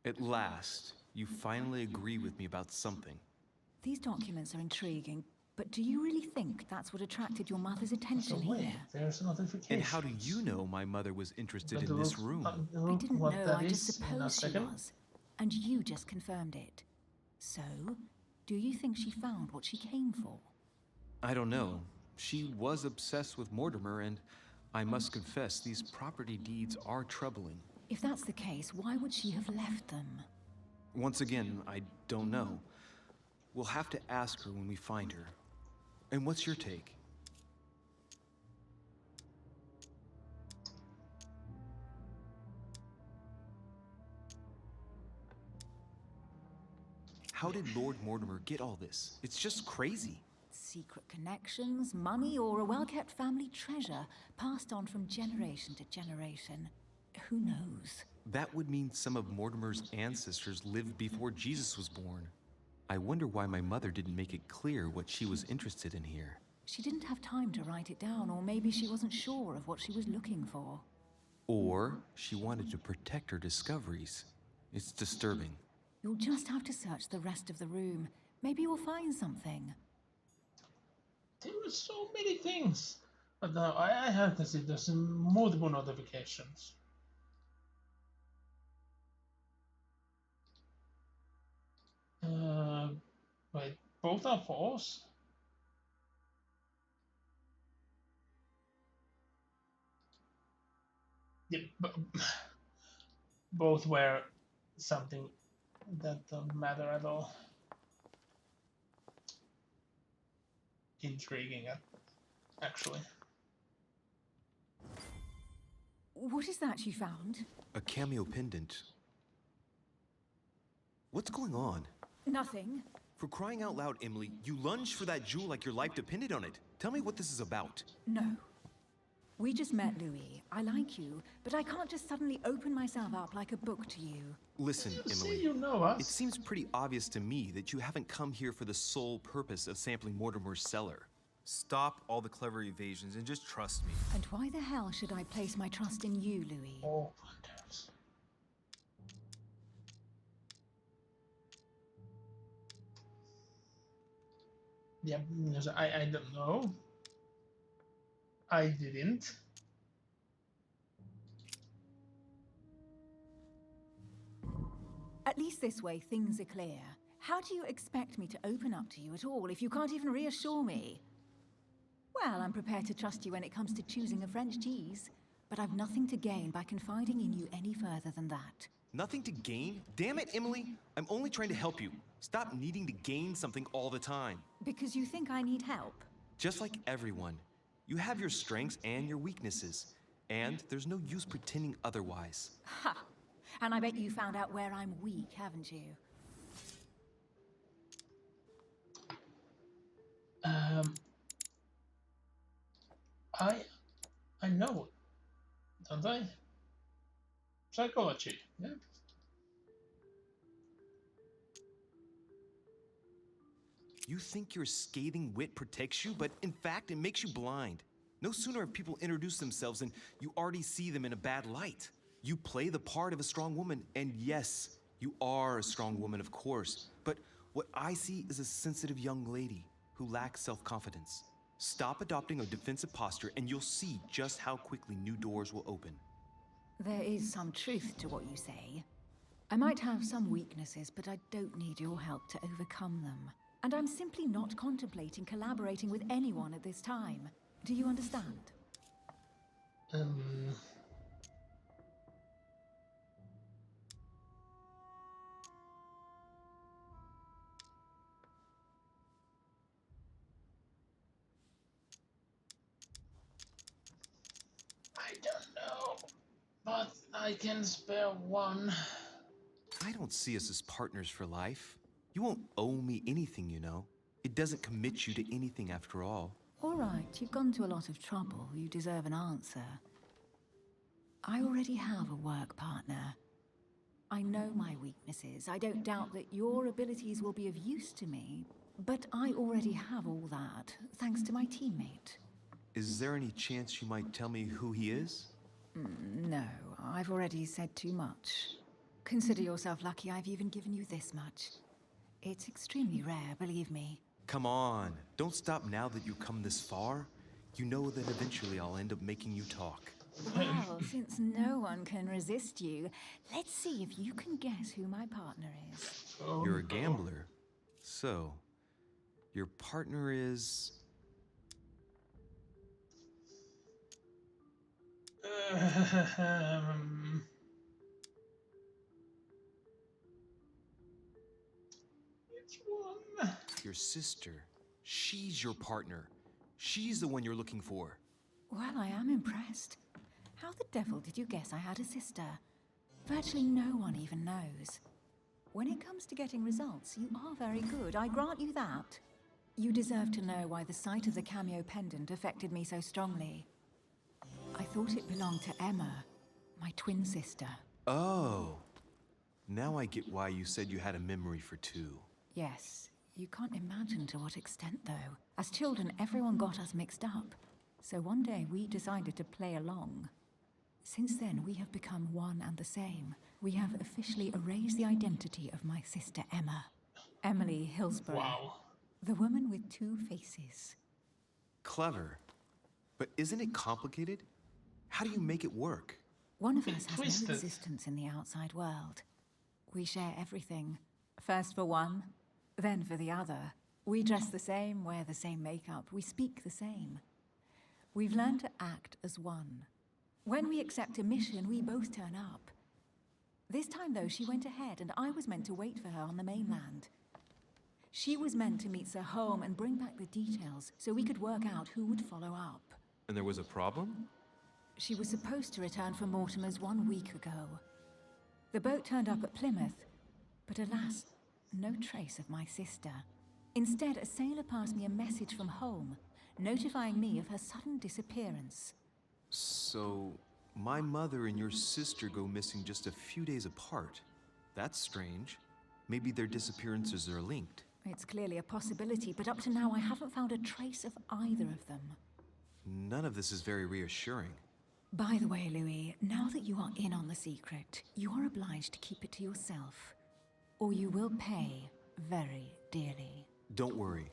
At last, you finally agree with me about something. These documents are intriguing, but do you really think that's what attracted your mother's So attention wait, here? there's a notification. And how do you know my mother was interested in this room? I didn't what know, that I just is in a supposed she second. was. And you just confirmed it. So, do you think she found what she came for? I don't know. She was obsessed with Mortimer, and I must confess, these property deeds are troubling. If that's the case, why would she have left them? Once again, I don't know. We'll have to ask her when we find her. And what's your take? How did Lord Mortimer get all this? It's just crazy. Secret connections, money, or a well-kept family treasure passed on from generation to generation. Who knows? That would mean some of Mortimer's ancestors lived before Jesus was born. I wonder why my mother didn't make it clear what she was interested in here. She didn't have time to write it down, or maybe she wasn't sure of what she was looking for. Or she wanted to protect her discoveries. It's disturbing. You'll just have to search the rest of the room. Maybe you'll find something. There were so many things. But now I have to see there's multiple notifications. Wait, both are false? Yeah, both were something that don't matter at all. Intriguing, actually. What is that you found? A cameo pendant. What's going on? Nothing. For crying out loud, Emily, you lunged for that jewel like your life depended on it. Tell me what this is about. No. We just met, Louis. I like you, but I can't just suddenly open myself up like a book to you. Listen, See, Emily. you know us. It seems pretty obvious to me that you haven't come here for the sole purpose of sampling Mortimer's cellar. Stop all the clever evasions and just trust me. And why the hell should I place my trust in you, Louis? Oh my goodness. Yeah, because I don't know. I didn't. At least this way, things are clear. How do you expect me to open up to you at all if you can't even reassure me? Well, I'm prepared to trust you when it comes to choosing a French cheese, but I've nothing to gain by confiding in you any further than that. Nothing to gain? Damn it, Emily! I'm only trying to help you. Stop needing to gain something all the time. Because you think I need help? Just like everyone. You have your strengths and your weaknesses. And there's no use pretending otherwise. Ha! And I bet you found out where I'm weak, haven't you? I know, don't I? Psychology, yeah. You think your scathing wit protects you, but in fact, it makes you blind. No sooner have people introduced themselves than you already see them in a bad light. You play the part of a strong woman, and yes, you are a strong woman, of course. But what I see is a sensitive young lady who lacks self-confidence. Stop adopting a defensive posture, and you'll see just how quickly new doors will open. There is some truth to what you say. I might have some weaknesses, but I don't need your help to overcome them. And I'm simply not contemplating collaborating with anyone at this time. Do you understand? I don't know, but I can spare one. I don't see us as partners for life. You won't owe me anything, you know. It doesn't commit you to anything after all. All right, you've gone to a lot of trouble. You deserve an answer. I already have a work partner. I know my weaknesses. I don't doubt that your abilities will be of use to me, but I already have all that, thanks to my teammate. Is there any chance you might tell me who he is? No, I've already said too much. Consider yourself lucky I've even given you this much. It's extremely rare, believe me. Come on, don't stop now that you've come this far. You know that eventually I'll end up making you talk. Well, since no one can resist you, let's see if you can guess who my partner is. You're a gambler. So, your partner is... Which one? your sister. She's your partner. She's the one you're looking for. Well, I am impressed. How the devil did you guess I had a sister? Virtually no one even knows. When it comes to getting results, you are very good, I grant you that. You deserve to know why the sight of the cameo pendant affected me so strongly. I thought it belonged to Emma, my twin sister. Oh. Now I get why you said you had a memory for two. Yes, you can't imagine to what extent, though. As children, everyone got us mixed up. So one day we decided to play along. Since then, we have become one and the same. We have officially erased the identity of my sister Emma. Emily Hillsborough. Wow. The woman with two faces. Clever. But isn't it complicated? How do you make it work? One of us has Twisted. no existence in the outside world. We share everything. First for one, then for the other. We dress the same, wear the same makeup, we speak the same. We've learned to act as one. When we accept a mission, we both turn up. This time, though, she went ahead, and I was meant to wait for her on the mainland. She was meant to meet Sir Home and bring back the details so we could work out who would follow up. And there was a problem? She was supposed to return from Mortimer's 1 week ago. The boat turned up at Plymouth, but alas, no trace of my sister. Instead, a sailor passed me a message from home, notifying me of her sudden disappearance. So, my mother and your sister go missing just a few days apart. That's strange. Maybe their disappearances are linked. It's clearly a possibility, but up to now I haven't found a trace of either of them. None of this is very reassuring. By the way, Louis, now that you are in on the secret, you are obliged to keep it to yourself, or you will pay very dearly. Don't worry.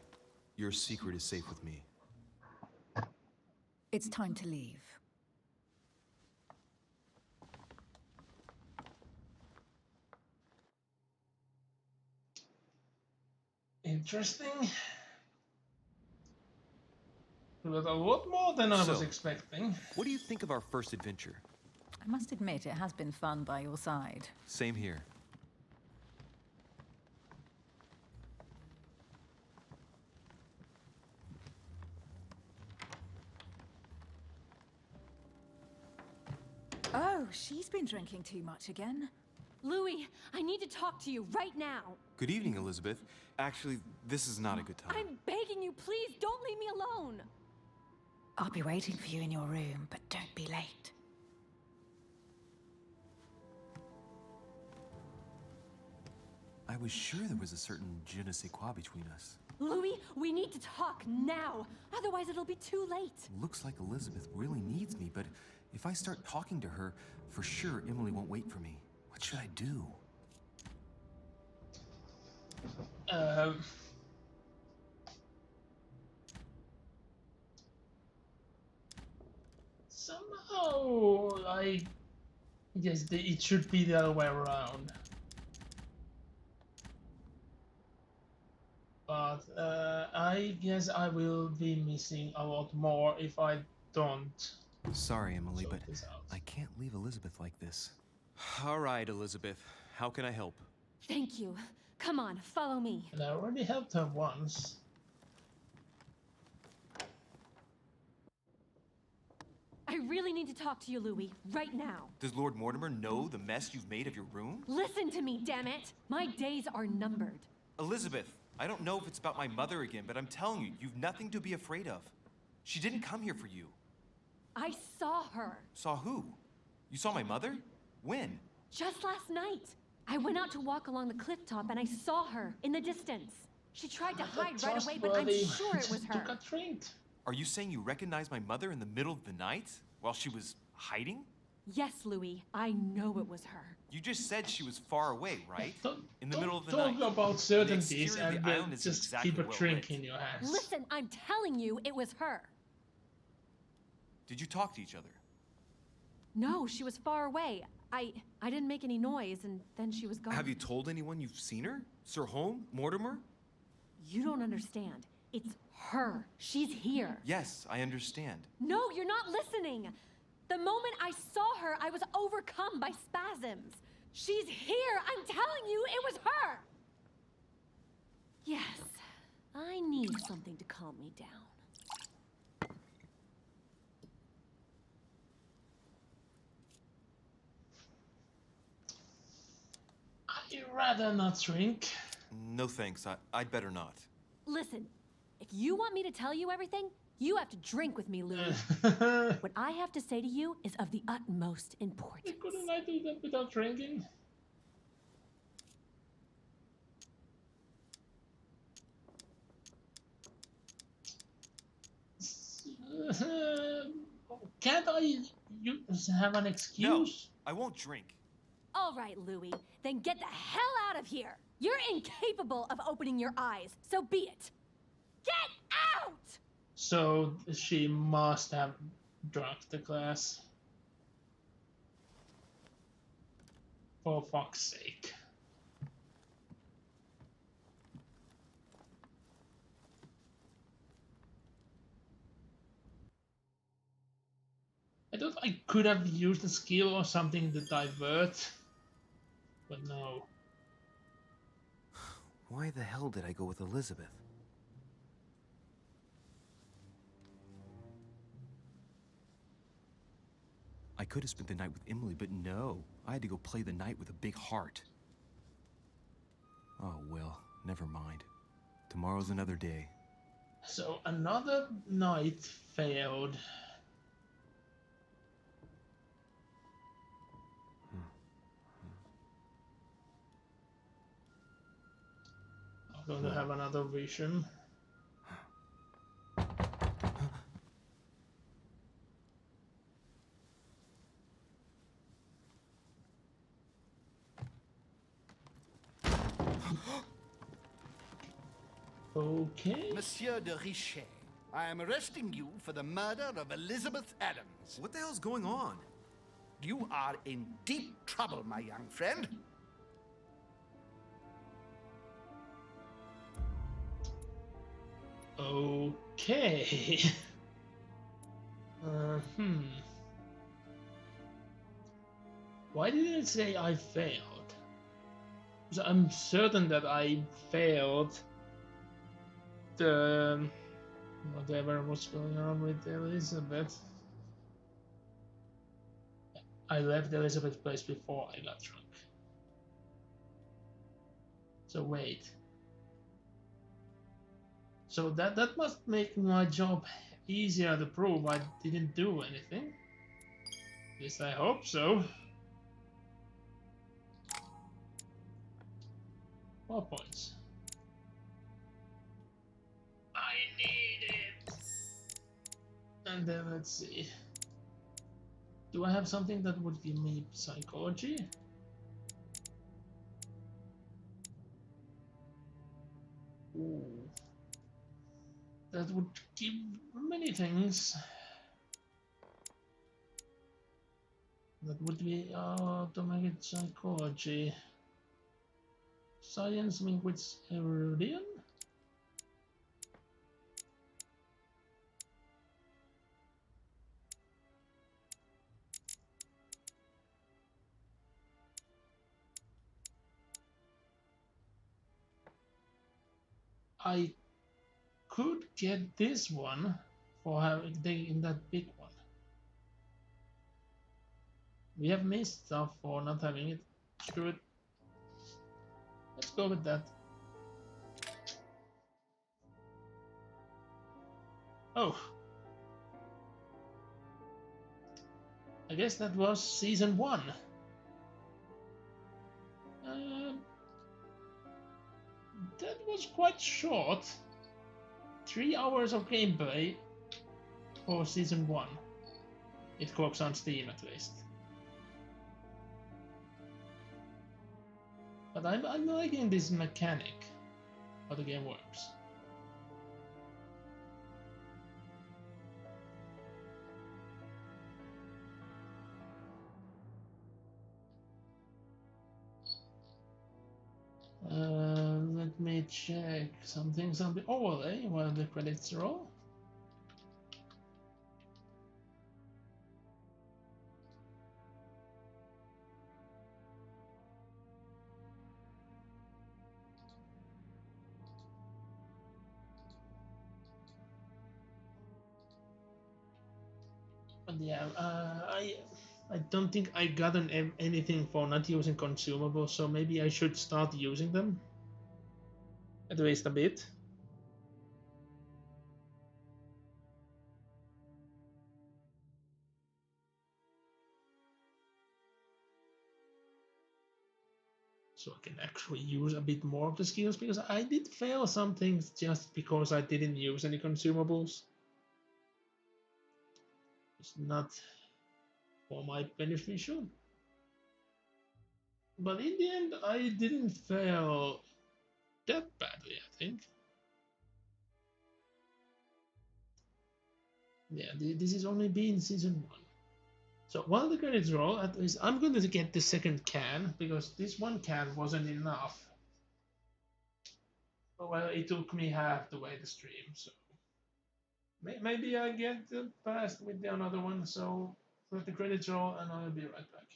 Your secret is safe with me. It's time to leave. Interesting. But a lot more than I was So, expecting. What do you think of our first adventure? I must admit, it has been fun by your side. Same here. Oh, she's been drinking too much again. Louis, I need to talk to you right now. Good evening, Elizabeth. Actually, this is not a good time. I'm begging you, please don't leave me alone. I'll be waiting for you in your room, but don't be late. I was sure there was a certain je ne sais quoi between us. Louis, we need to talk now. Otherwise, it'll be too late. Looks like Elizabeth really needs me, but if I start talking to her, for sure Emily won't wait for me. What should I do? Somehow, I guess it should be the other way around. But I guess I will be missing a lot more if I don't. Sorry, Emily, sort but this out. I can't leave Elizabeth like this. All right, Elizabeth. How can I help? Thank you. Come on, follow me. And I already helped her once. I really need to talk to you, Louis, right now. Does Lord Mortimer know the mess you've made of your room? Listen to me, damn it. My days are numbered. Elizabeth, I don't know if it's about my mother again, but I'm telling you, you've nothing to be afraid of. She didn't come here for you. I saw her Saw who? You saw my mother? When? just last night. I went out to walk along the cliff top and I saw her in the distance. She tried to hide right away, but I'm sure it was her. Took a drink. Are you saying you recognized my mother in the middle of the night while she was hiding? Yes, Louis, I know it was her. You just said she was far away, right? In the middle of the Talk night. about The certainties exterior of and the island is just exactly keep a well drink lit. in your hands. Listen, I'm telling you, it was her. Did you talk to each other? No, she was far away. I didn't make any noise, and then she was gone. Have you told anyone you've seen her? Sir Holm? Mortimer? You don't understand. It's her. She's here. Yes, I understand. No, you're not listening. The moment I saw her, I was overcome by spasms. She's here. I'm telling you, it was her. Yes, I need something to calm me down. I'd rather not drink. No thanks, I'd better not. Listen, if you want me to tell you everything, you have to drink with me, Louis. What I have to say to you is of the utmost importance. Couldn't I do that without drinking? Can't I have an excuse? No, I won't drink. All right, Louis, then get the hell out of here. You're incapable of opening your eyes, so be it. Get out! So she must have drunk the glass. For fuck's sake. I thought I could have used a skill or something to divert. But no. Why the hell did I go with Elizabeth? I could have spent the night with Emily, but no. I had to go play the night with a big heart. Oh well, never mind. Tomorrow's another day. So another night failed. I'm going to have another vision. Okay. Monsieur de Richet, I am arresting you for the murder of Elizabeth Adams. What the hell's going on? You are in deep trouble, my young friend. Okay. Why did it say I failed? So I'm certain that I failed the whatever was going on with Elizabeth. I left Elizabeth's place before I got drunk. So wait. So that must make my job easier to prove I didn't do anything. At least I hope so. 4 points. I need it. And then let's see. Do I have something that would give me psychology? Ooh. That would give many things. That would be automatic psychology. Science, language, erudition? I could get this one for having taken that big one. We have missed stuff for not having it. Screw it. Let's go with that. Oh. I guess that was season 1. That was quite short. 3 hours of gameplay for season 1. It clocks on Steam at least. But I'm liking this mechanic, how the game works. Let me check something overlay while the credits roll. But yeah, I don't think I gotten anything for not using consumables, so maybe I should start using them. At least a bit. So I can actually use a bit more of the skills, because I did fail some things just because I didn't use any consumables. It's not for my beneficial. But in the end, I didn't fail that badly, I think. Yeah, this has only been season 1. So while the credits roll, at least I'm going to get the second can, because this one can wasn't enough. Well, it took me half the way to stream, so maybe I get past with the another one. So let the credits roll, and I'll be right back.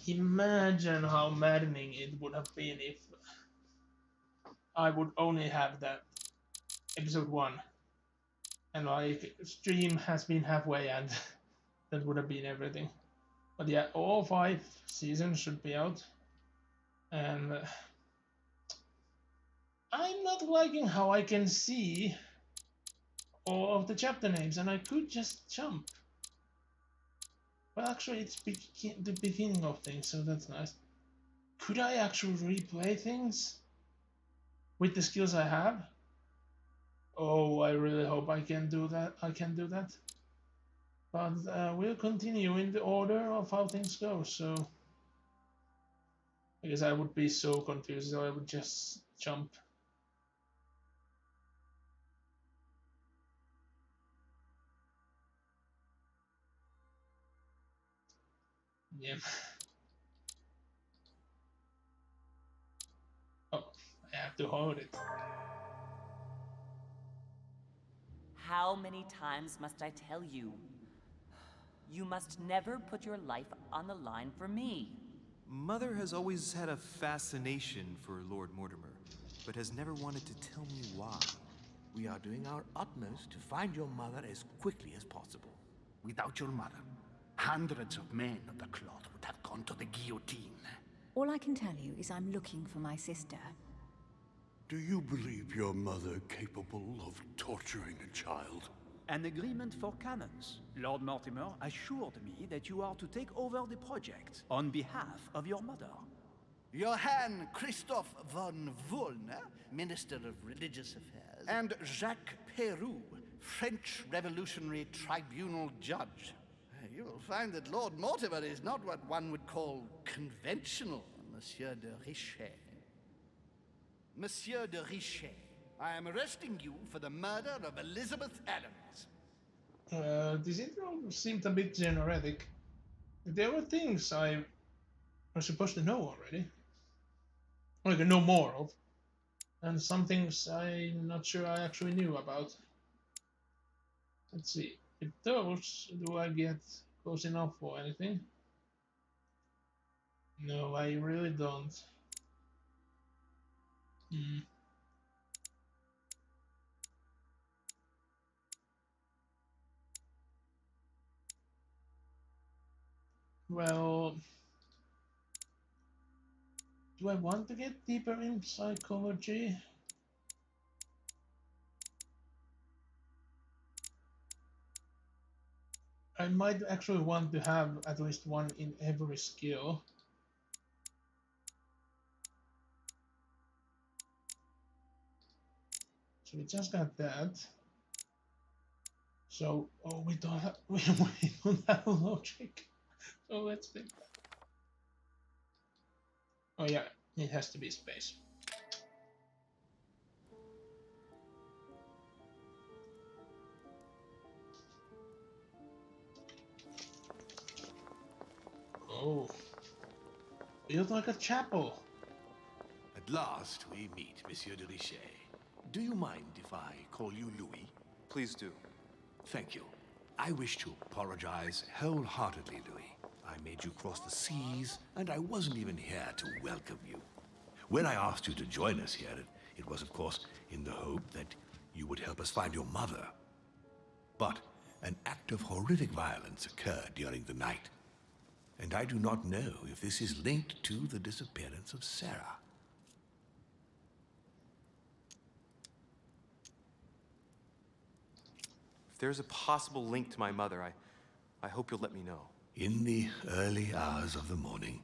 Imagine how maddening it would have been if I would only have that episode 1. And like stream has been halfway, and that would have been everything. But yeah, all 5 seasons should be out. And I'm not liking how I can see all of the chapter names, and I could just jump. Well, actually, it's the beginning of things, so that's nice. Could I actually replay things with the skills I have? Oh, I really hope I can do that. But we'll continue in the order of how things go. So I guess I would be so confused, so I would just jump. Yeah. Oh, I have to hold it. How many times must I tell you? You must never put your life on the line for me. Mother has always had a fascination for Lord Mortimer, but has never wanted to tell me why. We are doing our utmost to find your mother as quickly as possible. Without your mother, hundreds of men of the cloth would have gone to the guillotine. All I can tell you is I'm looking for my sister. Do you believe your mother capable of torturing a child? An agreement for cannons. Lord Mortimer assured me that you are to take over the project on behalf of your mother. Johann Christoph von Wollner, Minister of Religious Affairs, and Jacques Peroux, French Revolutionary Tribunal Judge. You will find that Lord Mortimer is not what one would call conventional, Monsieur de Richet. Monsieur de Richet, I am arresting you for the murder of Elizabeth Adams. This intro seemed a bit generic. There were things I was supposed to know already. Like I know more of. And some things I'm not sure I actually knew about. Let's see. With those, do I get close enough for anything? No, I really don't. Well, do I want to get deeper in psychology? I might actually want to have at least one in every skill. So we just got that. So, oh, we don't have we don't have logic. So let's think that. Oh yeah, it has to be space. Oh, built like a chapel. At last we meet, Monsieur de Richet. Do you mind if I call you Louis? Please do. Thank you. I wish to apologize wholeheartedly, Louis. I made you cross the seas, and I wasn't even here to welcome you. When I asked you to join us here, it was, of course, in the hope that you would help us find your mother. But an act of horrific violence occurred during the night, and I do not know if this is linked to the disappearance of Sarah. If there's a possible link to my mother, I hope you'll let me know. In the early hours of the morning,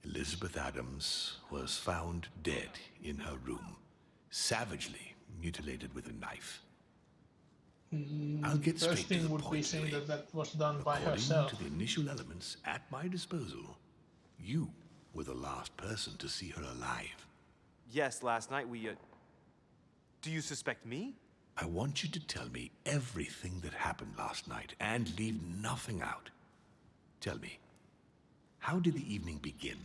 Elizabeth Adams was found dead in her room, savagely mutilated with a knife. I'll get First straight to thing the would be point, saying Louis. that was done by According herself. to the initial elements at my disposal, you were the last person to see her alive. Yes, last night we, Do you suspect me? I want you to tell me everything that happened last night and leave nothing out. Tell me, how did the evening begin?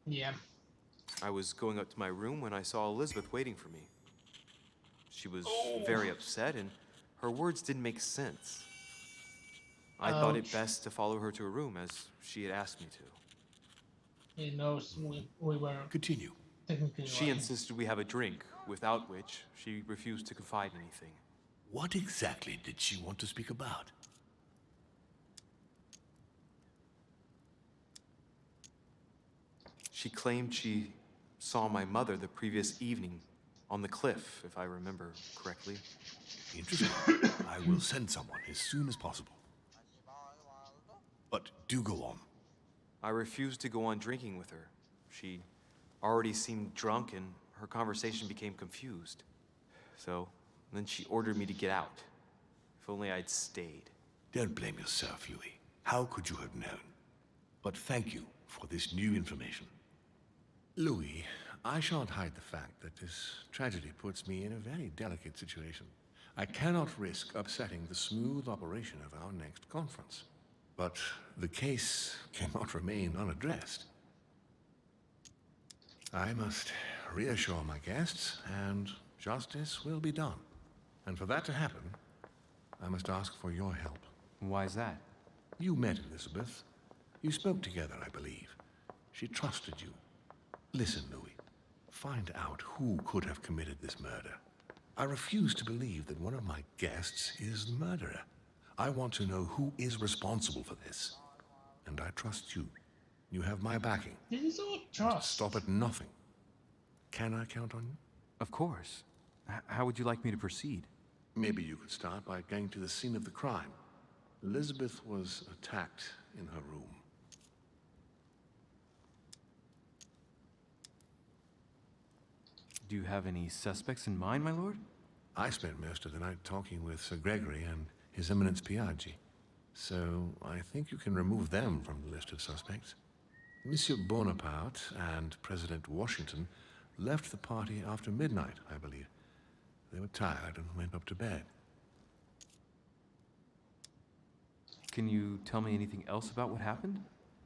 Yeah. I was going up to my room when I saw Elizabeth waiting for me. She was very upset, and her words didn't make sense. I thought it Ouch. best to follow her to her room as she had asked me to. He knows we were Continue. technically She lying. insisted we have a drink, without which she refused to confide anything. What exactly did she want to speak about? She claimed she saw my mother the previous evening on the cliff, if I remember correctly. Interesting. I will send someone as soon as possible. But do go on. I refused to go on drinking with her. She already seemed drunk and her conversation became confused. So, then she ordered me to get out. If only I'd stayed. Don't blame yourself, Louis. How could you have known? But thank you for this new information. Louis, I shan't hide the fact that this tragedy puts me in a very delicate situation. I cannot risk upsetting the smooth operation of our next conference. But the case cannot remain unaddressed. I must reassure my guests, and justice will be done. And for that to happen, I must ask for your help. Why is that? You met Elizabeth. You spoke together, I believe. She trusted you. Listen, Louis. Find out who could have committed this murder. I refuse to believe that one of my guests is the murderer. I want to know who is responsible for this. And I trust you. You have my backing. This is all trust. Stop at nothing. Can I count on you? Of course. How would you like me to proceed? Maybe you could start by going to the scene of the crime. Elizabeth was attacked in her room. Do you have any suspects in mind, my lord? I spent most of the night talking with Sir Gregory and His Eminence Piaggi, so I think you can remove them from the list of suspects. Monsieur Bonaparte and President Washington left the party after midnight, I believe. They were tired and went up to bed. Can you tell me anything else about what happened?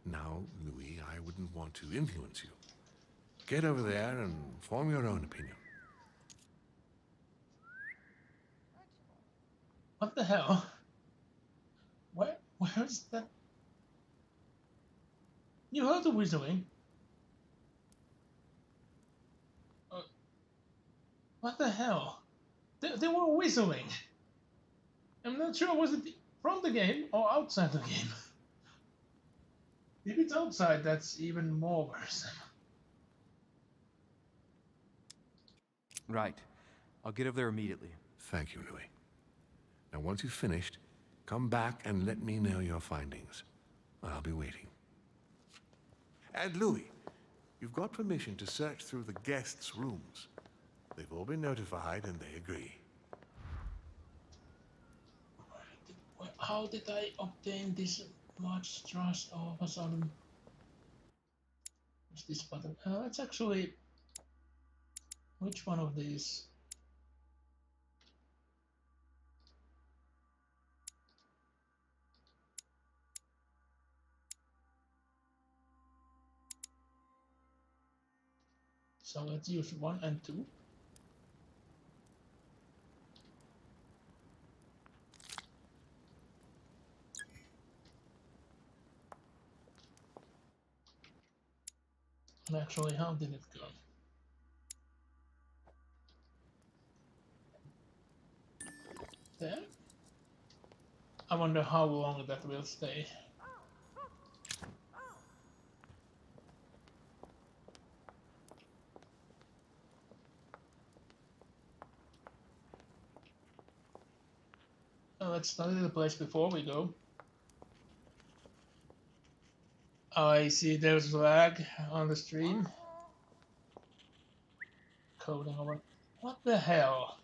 Now, Louis, I wouldn't want to influence you. Get over there and form your own opinion. What the hell? Where's that? You heard the whistling? What the hell? They were whistling. I'm not sure, was it from the game or outside the game? If it's outside, that's even more worrisome. Right. I'll get over there immediately. Thank you, Louis. Now, once you've finished, come back and let me know your findings. I'll be waiting. And Louis, you've got permission to search through the guests' rooms. They've all been notified and they agree. How did I obtain this much trust all of a sudden? What's this button? It's actually... Which one of these? So let's use 1 and 2. And actually, how did it go? There? I wonder how long that will stay. Let's study the place before we go. I see there's lag on the stream. Coding over. What the hell?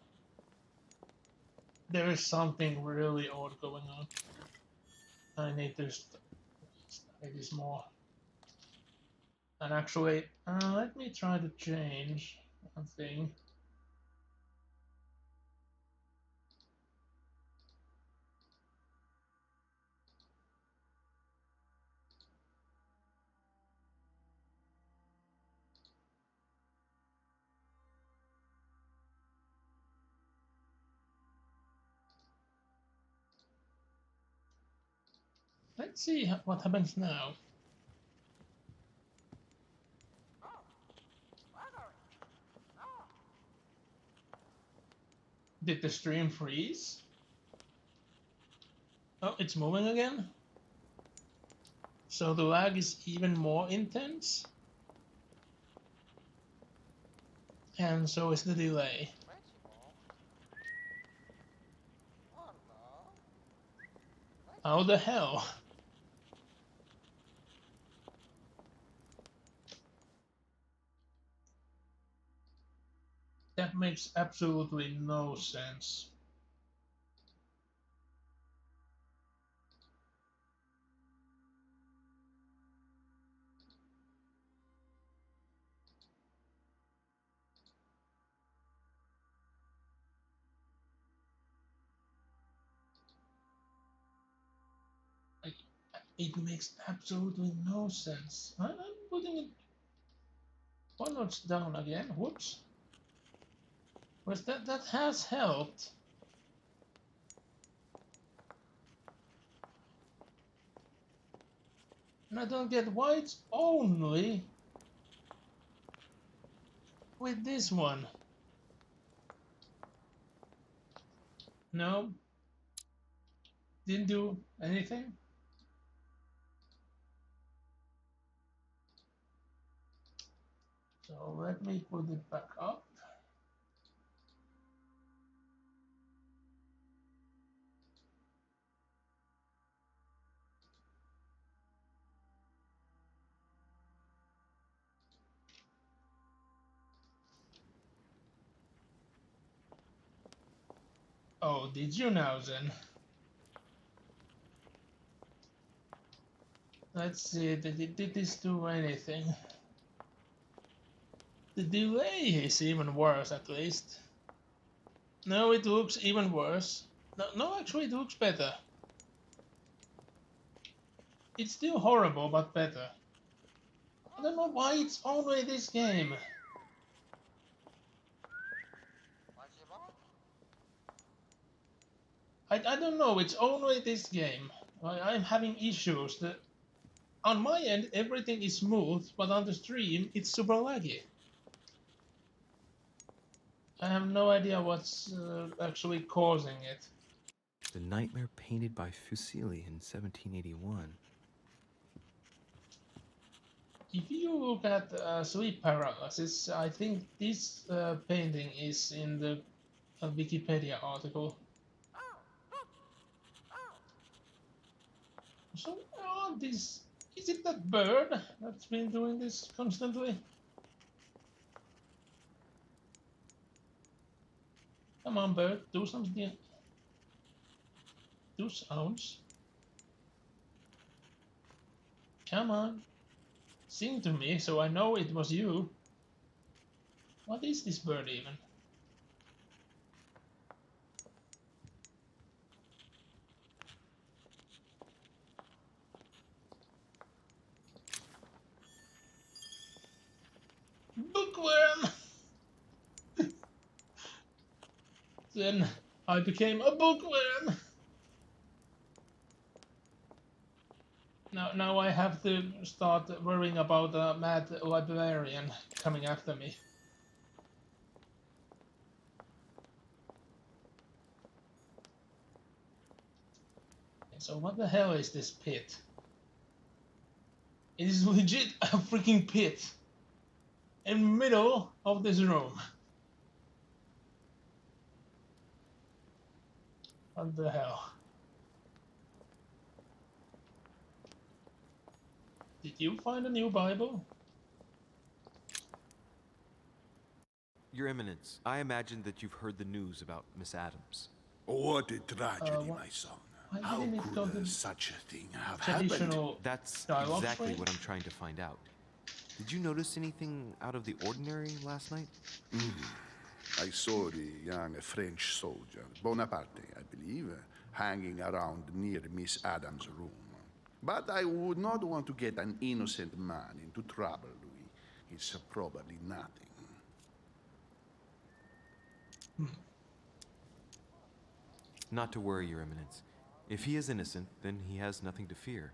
There is something really odd going on. I need to study this more. And actually, let me try to change one thing. Let's see what happens now. Did the stream freeze? Oh, it's moving again? So the lag is even more intense? And so is the delay. How the hell? That makes absolutely no sense. It makes absolutely no sense. I'm putting it one notch down again. Whoops. Was that has helped? And I don't get why it's only with this one. No. Didn't do anything. So let me put it back up. Oh, did you now then? Let's see, did this do anything? The delay is even worse, at least. No, it looks even worse. No, actually it looks better. It's still horrible, but better. I don't know why it's only this game. I don't know, it's only this game. I'm having issues. On my end, everything is smooth, but on the stream, it's super laggy. I have no idea what's actually causing it. The nightmare painted by Fuseli in 1781. If you look at sleep paralysis, I think this painting is in the Wikipedia article. So, is it that bird that's been doing this constantly? Come on, bird, do something. Do sounds. Come on. Sing to me so I know it was you. What is this bird even? Bookworm! Then I became a bookworm! Now I have to start worrying about a mad librarian coming after me. So what the hell is this pit? It is legit a freaking pit in the middle of this room. What the hell? Did you find a new Bible? Your Eminence, I imagine that you've heard the news about Miss Adams. What a tragedy, my son. How didn't it go could to such a thing have happened? traditional That's dialogue exactly frame? what I'm trying to find out. Did you notice anything out of the ordinary last night? I saw the young French soldier, Bonaparte, I believe, hanging around near Miss Adams' room. But I would not want to get an innocent man into trouble, Louis. It's probably nothing. Not to worry, Your Eminence. If he is innocent, then he has nothing to fear.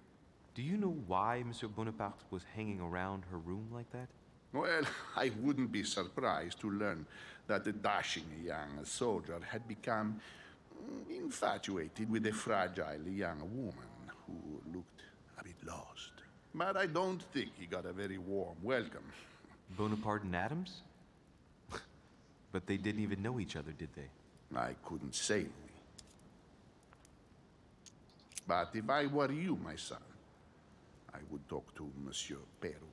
Do you know why Monsieur Bonaparte was hanging around her room like that? Well, I wouldn't be surprised to learn that the dashing young soldier had become infatuated with a fragile young woman who looked a bit lost. But I don't think he got a very warm welcome. Bonaparte and Adams? But they didn't even know each other, did they? I couldn't say, Louis. But if I were you, my son, I would talk to Monsieur Peru.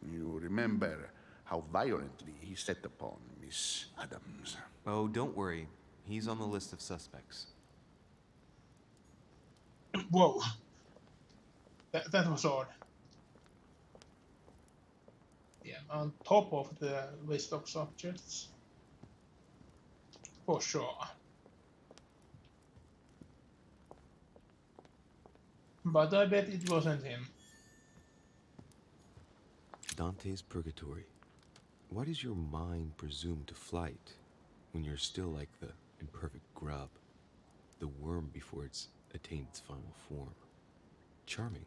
You remember how violently he set upon Miss Adams. Oh, don't worry. He's on the list of suspects. Whoa. That was odd. Yeah, on top of the list of subjects. For sure. But I bet it wasn't him. Dante's Purgatory. Why does your mind presume to flight when you're still like the imperfect grub, the worm before it's attained its final form? Charming.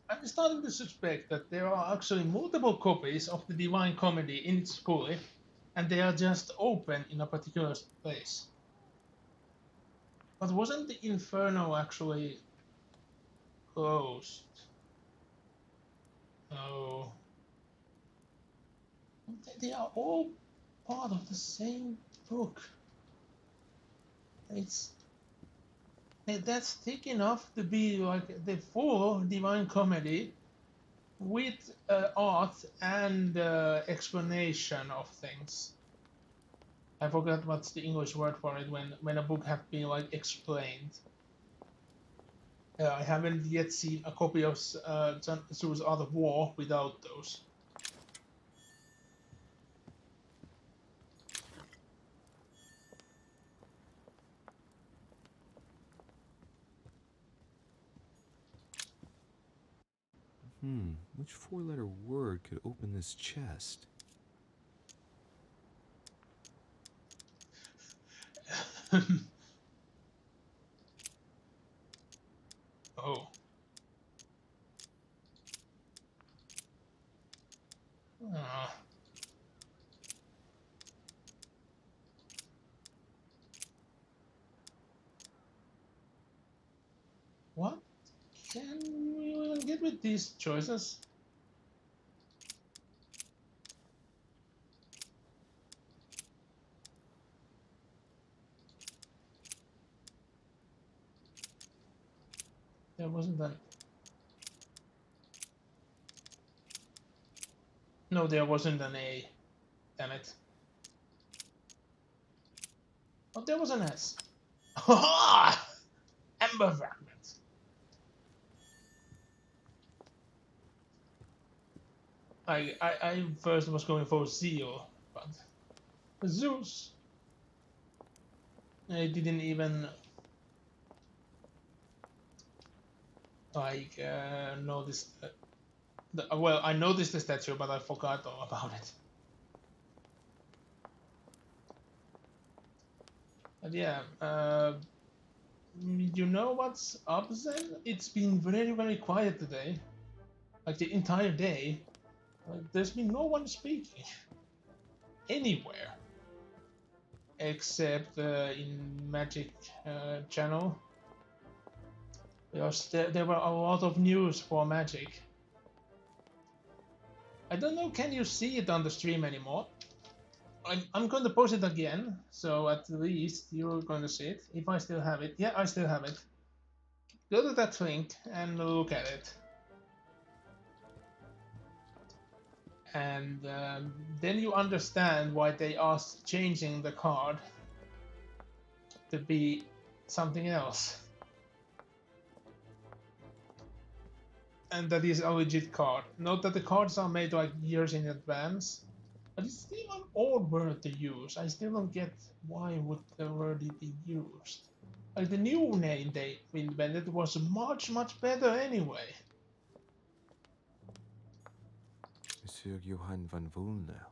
I'm starting to suspect that there are actually multiple copies of the Divine Comedy in school, and they are just open in a particular place. But wasn't the Inferno actually closed? Oh. They are all part of the same book. That's thick enough to be like the full Divine Comedy with art and explanation of things. I forgot what's the English word for it when a book has been like explained. I haven't yet seen a copy of Sun Tzu's Art of War without those. Which four-letter word could open this chest? Oh. What can we even get with these choices? There wasn't an... No, there wasn't an A. Damn it. Oh, there was an S. Ha! Ember fragments. I first was going for Zeal, but Zeus. I didn't even like notice. Well, I noticed the statue, but I forgot all about it. But yeah, you know what's up, Zen? It's been very, very quiet today. Like the entire day. Like, there's been no one speaking. Anywhere. Except in Magic channel. There were a lot of news for Magic. I don't know, can you see it on the stream anymore? I'm going to post it again, so at least you're going to see it. If I still have it. Yeah, I still have it. Go to that link and look at it. And then you understand why they are changing the card to be something else. And that is a legit card. Note that the cards are made like years in advance, but it's still an old word to use. I still don't get why would the word be used. Like the new name they invented was much, much better anyway. Monsieur Johann van Volner.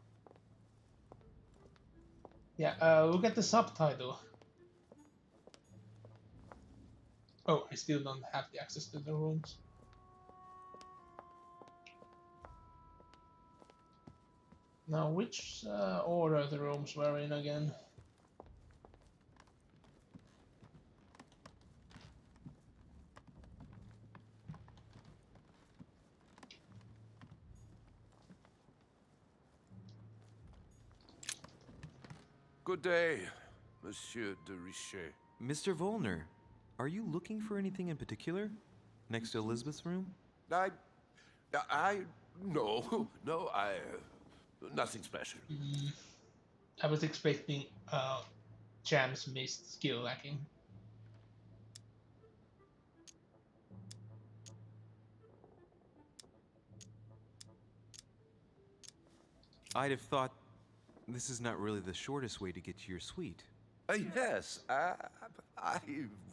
Yeah, look at the subtitle. Oh, I still don't have the access to the rooms. Now, which order the rooms were in again? Good day, Monsieur de Richet. Mr. Volner, are you looking for anything in particular? Next to Elizabeth's room? No, nothing special. I was expecting Jam's missed skill lacking. I'd have thought this is not really the shortest way to get to your suite. Yes, I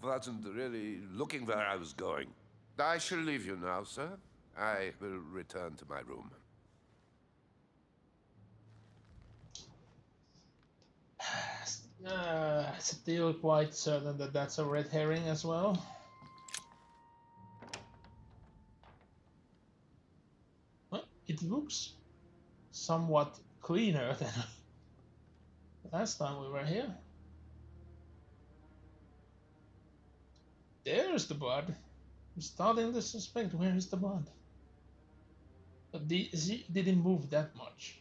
wasn't really looking where I was going. I shall leave you now, sir. I will return to my room. Still quite certain that that's a red herring as well. Well, it looks somewhat cleaner than last time we were here. There's the blood. I'm starting to suspect where is the blood. But she didn't move that much.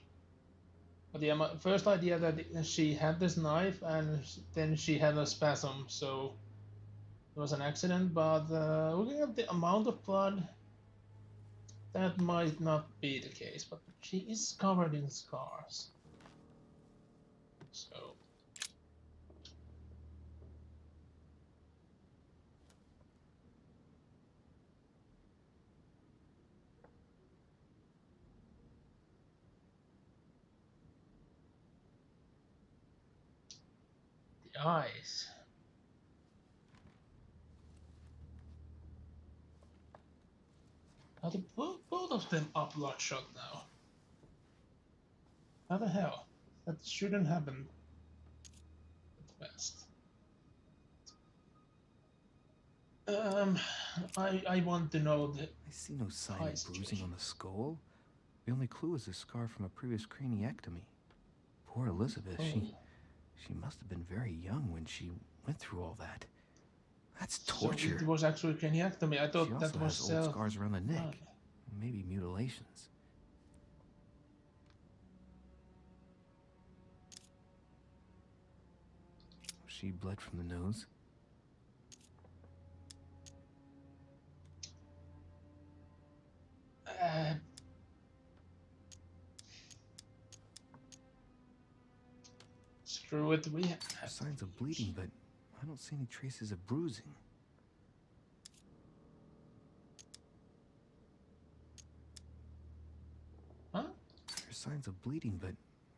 But yeah, my first idea that she had this knife and then she had a spasm, so it was an accident. But looking at the amount of blood, that might not be the case. But she is covered in scars. So. The eyes. Are both of them are bloodshot now? How the hell? That shouldn't happen at best. I want to know the. I see no sign of bruising on the skull. The only clue is a scar from a previous craniectomy. Poor Elizabeth, she must have been very young when she went through all that. That's torture. So it was actually craniectomy. I thought she that was has old scars around the neck. Maybe mutilations. She bled from the nose. Screw it, we have signs of bleeding, but I don't see any traces of bruising. Huh? There's signs of bleeding, but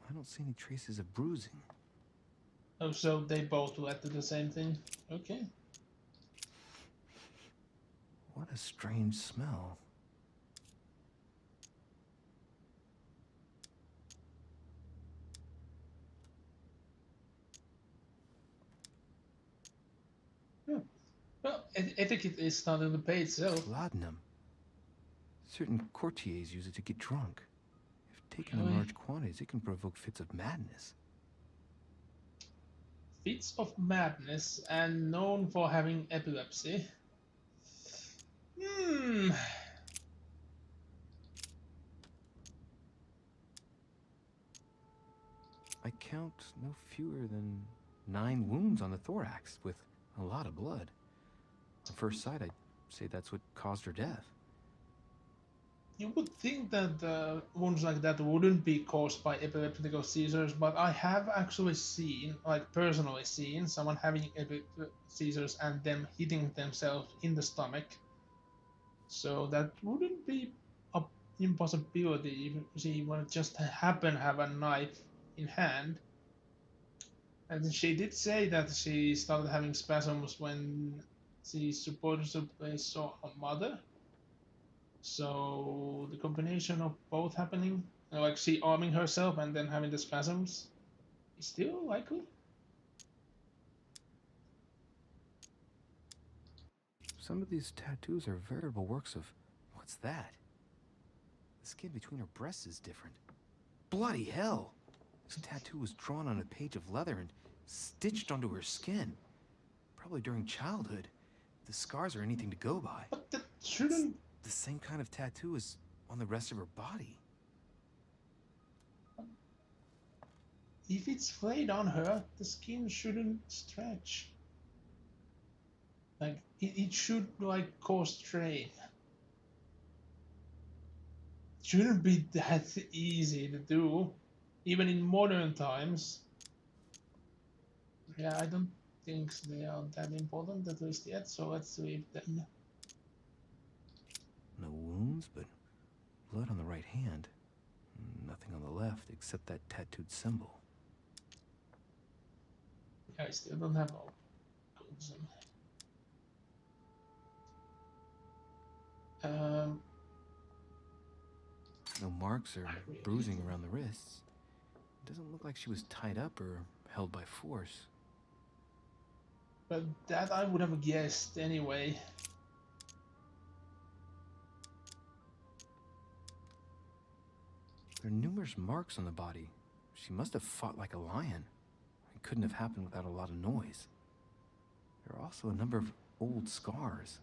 I don't see any traces of bruising. Oh, so they both led to the same thing? Okay. What a strange smell. Well, etiquette is not in the page itself. Laudanum. Certain courtiers use it to get drunk. If taken in large quantities, it can provoke fits of madness. Fits of madness and known for having epilepsy. I count no fewer than 9 wounds on the thorax with a lot of blood. On first sight, I'd say that's what caused her death. You would think that wounds like that wouldn't be caused by epileptical seizures, but I have actually seen, like personally seen, someone having epileptic seizures and them hitting themselves in the stomach. So that wouldn't be an impossibility if she would just happen to have a knife in hand. And she did say that she started having spasms when she supposedly saw her mother. So the combination of both happening, like she arming herself and then having the spasms, is still likely. Some of these tattoos are veritable works of... What's that? The skin between her breasts is different. Bloody hell! This tattoo was drawn on a page of leather and stitched onto her skin. Probably during childhood. If the scars are anything to go by. But that shouldn't... The same kind of tattoo as on the rest of her body. If it's flayed on her, the skin shouldn't stretch. Like, it should, like, cause strain. It shouldn't be that easy to do, even in modern times. Yeah, I don't think they are that important, at least yet, so let's leave them. No wounds, but blood on the right hand. Nothing on the left except that tattooed symbol. Yeah, I still don't have all goods. No marks or bruising around the wrists. It doesn't look like she was tied up or held by force. But that I would have guessed anyway. There are numerous marks on the body. She must have fought like a lion. It couldn't have happened without a lot of noise. There are also a number of old scars.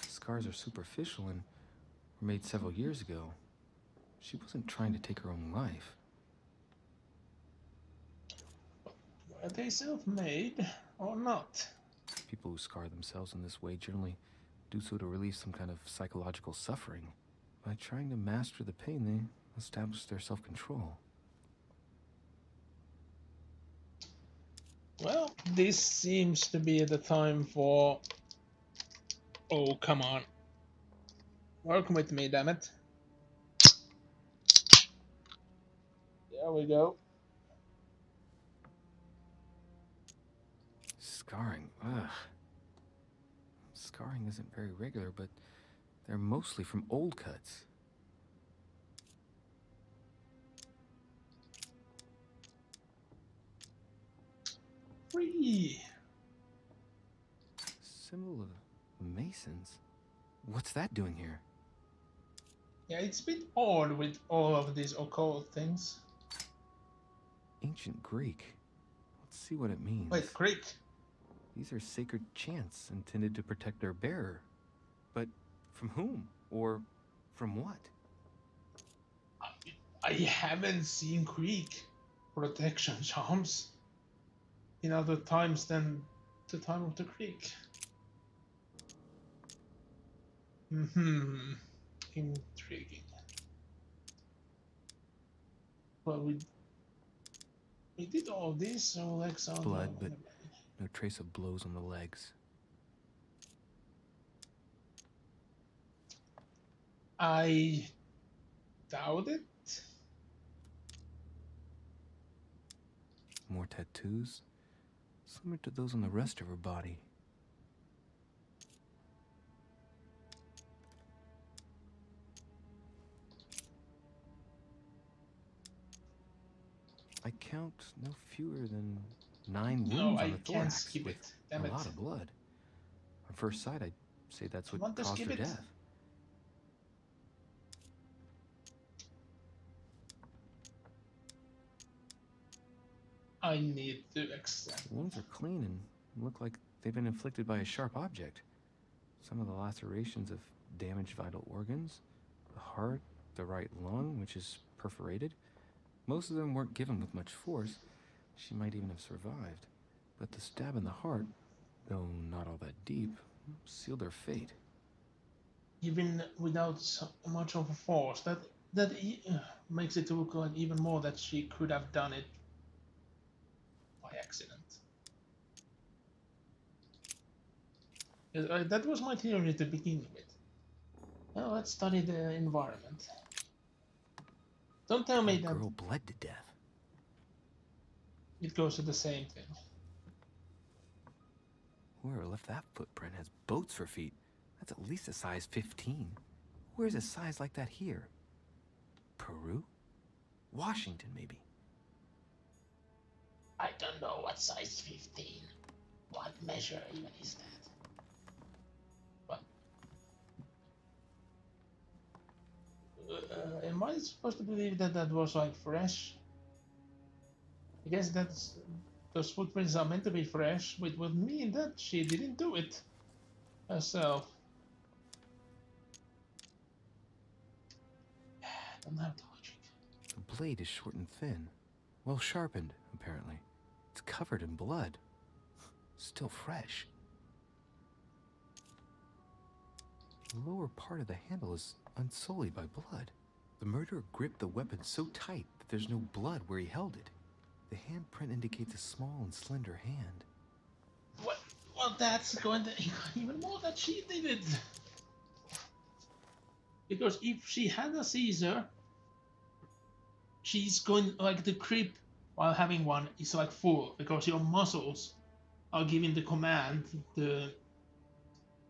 The scars are superficial and were made several years ago. She wasn't trying to take her own life. Are they self-made or not? People who scar themselves in this way generally do so to relieve some kind of psychological suffering. By trying to master the pain, they establish their self-control. Well, this seems to be the time for... Oh, come on. Work with me, damn it. There we go. Scarring, ugh. Scarring isn't very regular, but they're mostly from old cuts. Free. Symbol of Masons? What's that doing here? Yeah, it's a bit odd with all of these occult things. Ancient Greek. Let's see what it means. Wait, Greek? These are sacred chants intended to protect their bearer. But from whom? Or from what? I haven't seen Greek protection charms in other times than the time of the Greek. Intriguing. Well, we did all this, so legs on blood, but no trace of blows on the legs. I doubt it. More tattoos, similar to those on the rest of her body. I count no fewer than 9 wounds No, on I the can't thorax skip with it. Damn a it. lot of blood. On first sight, I'd say that's what Want to caused skip her it? death. I need to accept. The wounds are clean and look like they've been inflicted by a sharp object. Some of the lacerations have damaged vital organs, the heart, the right lung, which is perforated. Most of them weren't given with much force. She might even have survived. But the stab in the heart, though not all that deep, sealed her fate. Even without so much of a force, that makes it look like even more that she could have done it by accident. That was my theory to begin with. Now let's study the environment. Don't tell me The that girl bled to death. it goes to the same thing. Whoever left that footprint has boats for feet. That's at least a size 15. Where's a size like that here? Peru? Washington, maybe. I don't know what size 15. What measure even is that? But am I supposed to believe that that was like fresh? I guess that's those footprints are meant to be fresh, which would mean that she didn't do it herself. Don't have the logic. The blade is short and thin. Well sharpened, apparently. It's covered in blood. Still fresh. The lower part of the handle is unsullied by blood. The murderer gripped the weapon so tight that there's no blood where he held it. The handprint indicates a small and slender hand. What? Well, that's going to even more that she did it. Because if she had a Caesar, she's going like the grip while having one is like full because your muscles are giving the command to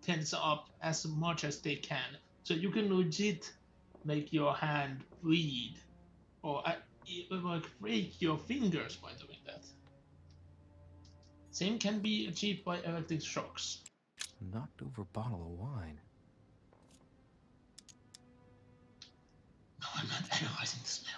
tense up as much as they can. So you can legit make your hand bleed or like break your fingers by doing that. Same can be achieved by electric shocks. Knocked over bottle of wine. No, I'm not analyzing the smell.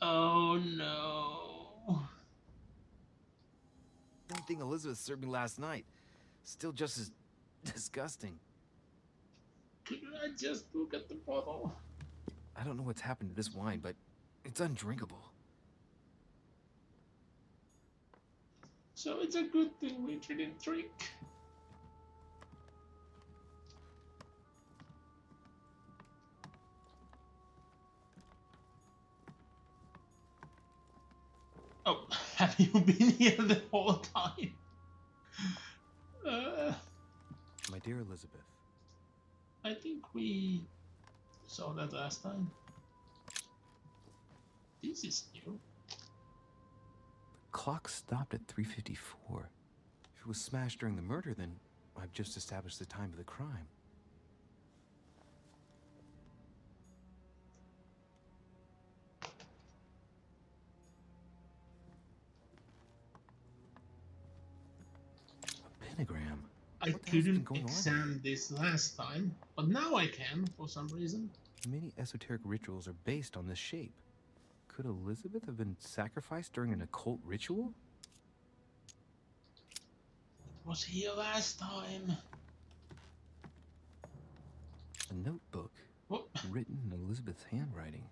Oh no. Same thing Elizabeth served me last night. Still just as disgusting. Could I just look at the bottle? I don't know what's happened to this wine, but it's undrinkable. So it's a good thing we didn't drink. Oh, have you been here the whole time? My dear Elizabeth. I think we saw that last time. This is new. The clock stopped at 3:54. If it was smashed during the murder, then I've just established the time of the crime. Pentagram. I couldn't examine this last time, but now I can for some reason. Many esoteric rituals are based on this shape. Could Elizabeth have been sacrificed during an occult ritual? It was here last time. A notebook. Written in Elizabeth's handwriting.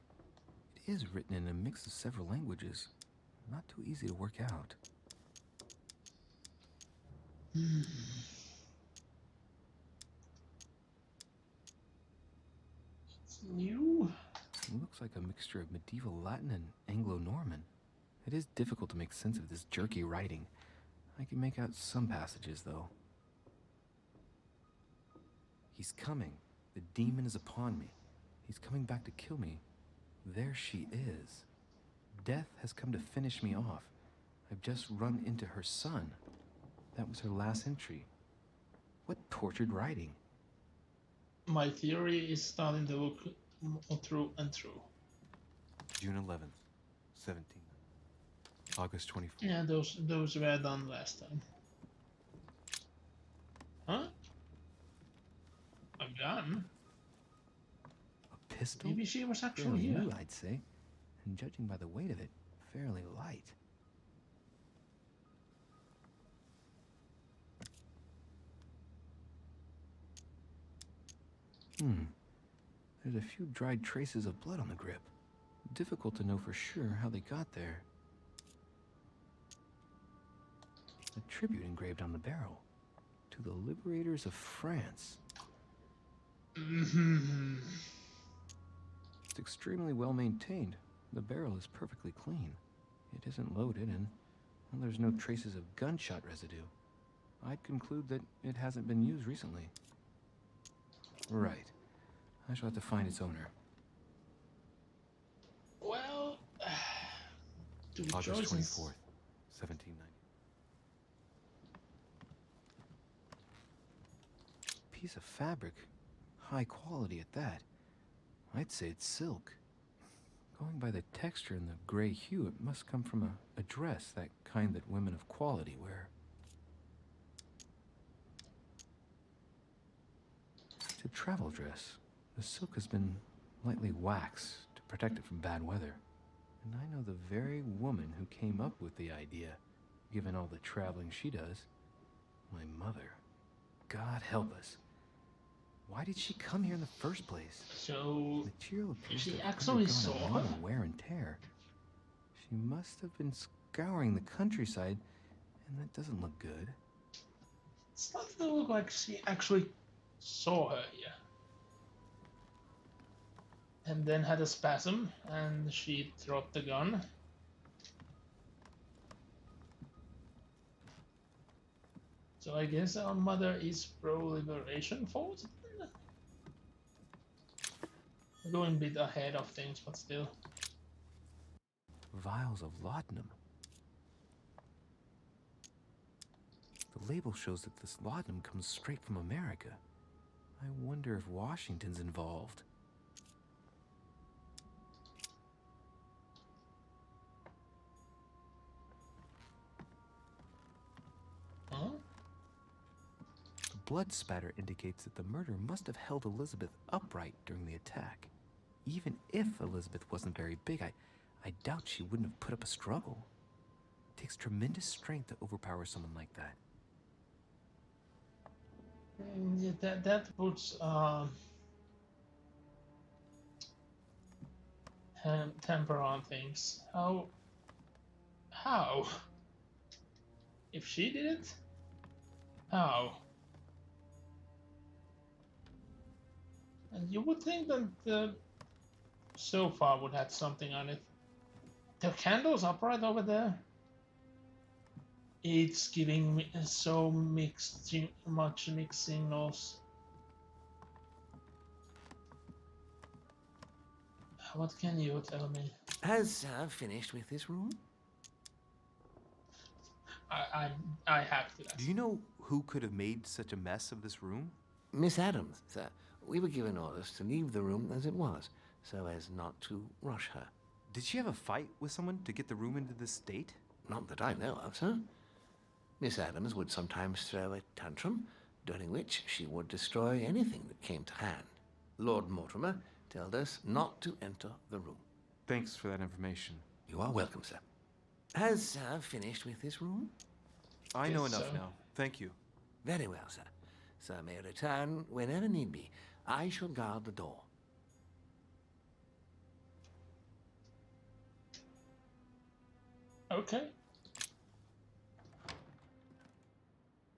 It is written in a mix of several languages. Not too easy to work out. It's new. It looks like a mixture of medieval Latin and Anglo-Norman. It is difficult to make sense of this jerky writing. I can make out some passages, though. He's coming. The demon is upon me. He's coming back to kill me. There she is. Death has come to finish me off. I've just run into her son. That was her last entry. What tortured writing. My theory is starting to look through and through. June 11th, 17th, August 24th. Yeah, those were done last time. Huh? A gun? A pistol? Maybe she was actually Fairly here. new, I'd say. And judging by the weight of it, fairly light. There's a few dried traces of blood on the grip. Difficult to know for sure how they got there. A tribute engraved on the barrel. To the liberators of France. It's extremely well maintained. The barrel is perfectly clean. It isn't loaded and well, there's no traces of gunshot residue. I'd conclude that it hasn't been used recently. Right. I shall have to find its owner. Two August choices. 24th, 1790. Piece of fabric. High quality at that. I'd say it's silk. Going by the texture and the gray hue, it must come from a dress, that kind that women of quality wear. It's a travel dress. The silk has been lightly waxed to protect it from bad weather. And I know the very woman who came up with the idea, given all the traveling she does. My mother. God help us. Why did she come here in the first place? So Material appears she to have actually undergone saw a her? lot of wear and tear. She must have been scouring the countryside, and that doesn't look good. it's not to look like she actually saw her here. And then had a spasm, and she dropped the gun. So I guess our mother is pro-liberation force. Going a bit ahead of things, but still. Vials of laudanum. The label shows that this laudanum comes straight from America. I wonder if Washington's involved. Huh? The blood spatter indicates that the murderer must have held Elizabeth upright during the attack. Even if Elizabeth wasn't very big, I doubt she wouldn't have put up a struggle. It takes tremendous strength to overpower someone like that. Yeah, that puts temper on things. How? If she did it? How? And you would think that the sofa would have something on it. The candles upright over there. It's giving me so much mixed signals. What can you tell me? Has Sir finished with this room? I have to ask. Do you know who could have made such a mess of this room? Miss Adams, sir. We were given orders to leave the room as it was, so as not to rush her. Did she have a fight with someone to get the room into this state? Not that I know of, sir. Miss Adams would sometimes throw a tantrum, during which she would destroy anything that came to hand. Lord Mortimer told us not to enter the room. Thanks for that information. You are welcome, sir. Has Sir finished with this room? I know Yes, enough sir. now. Thank you. Very well, sir. Sir may return whenever need be. I shall guard the door. Okay.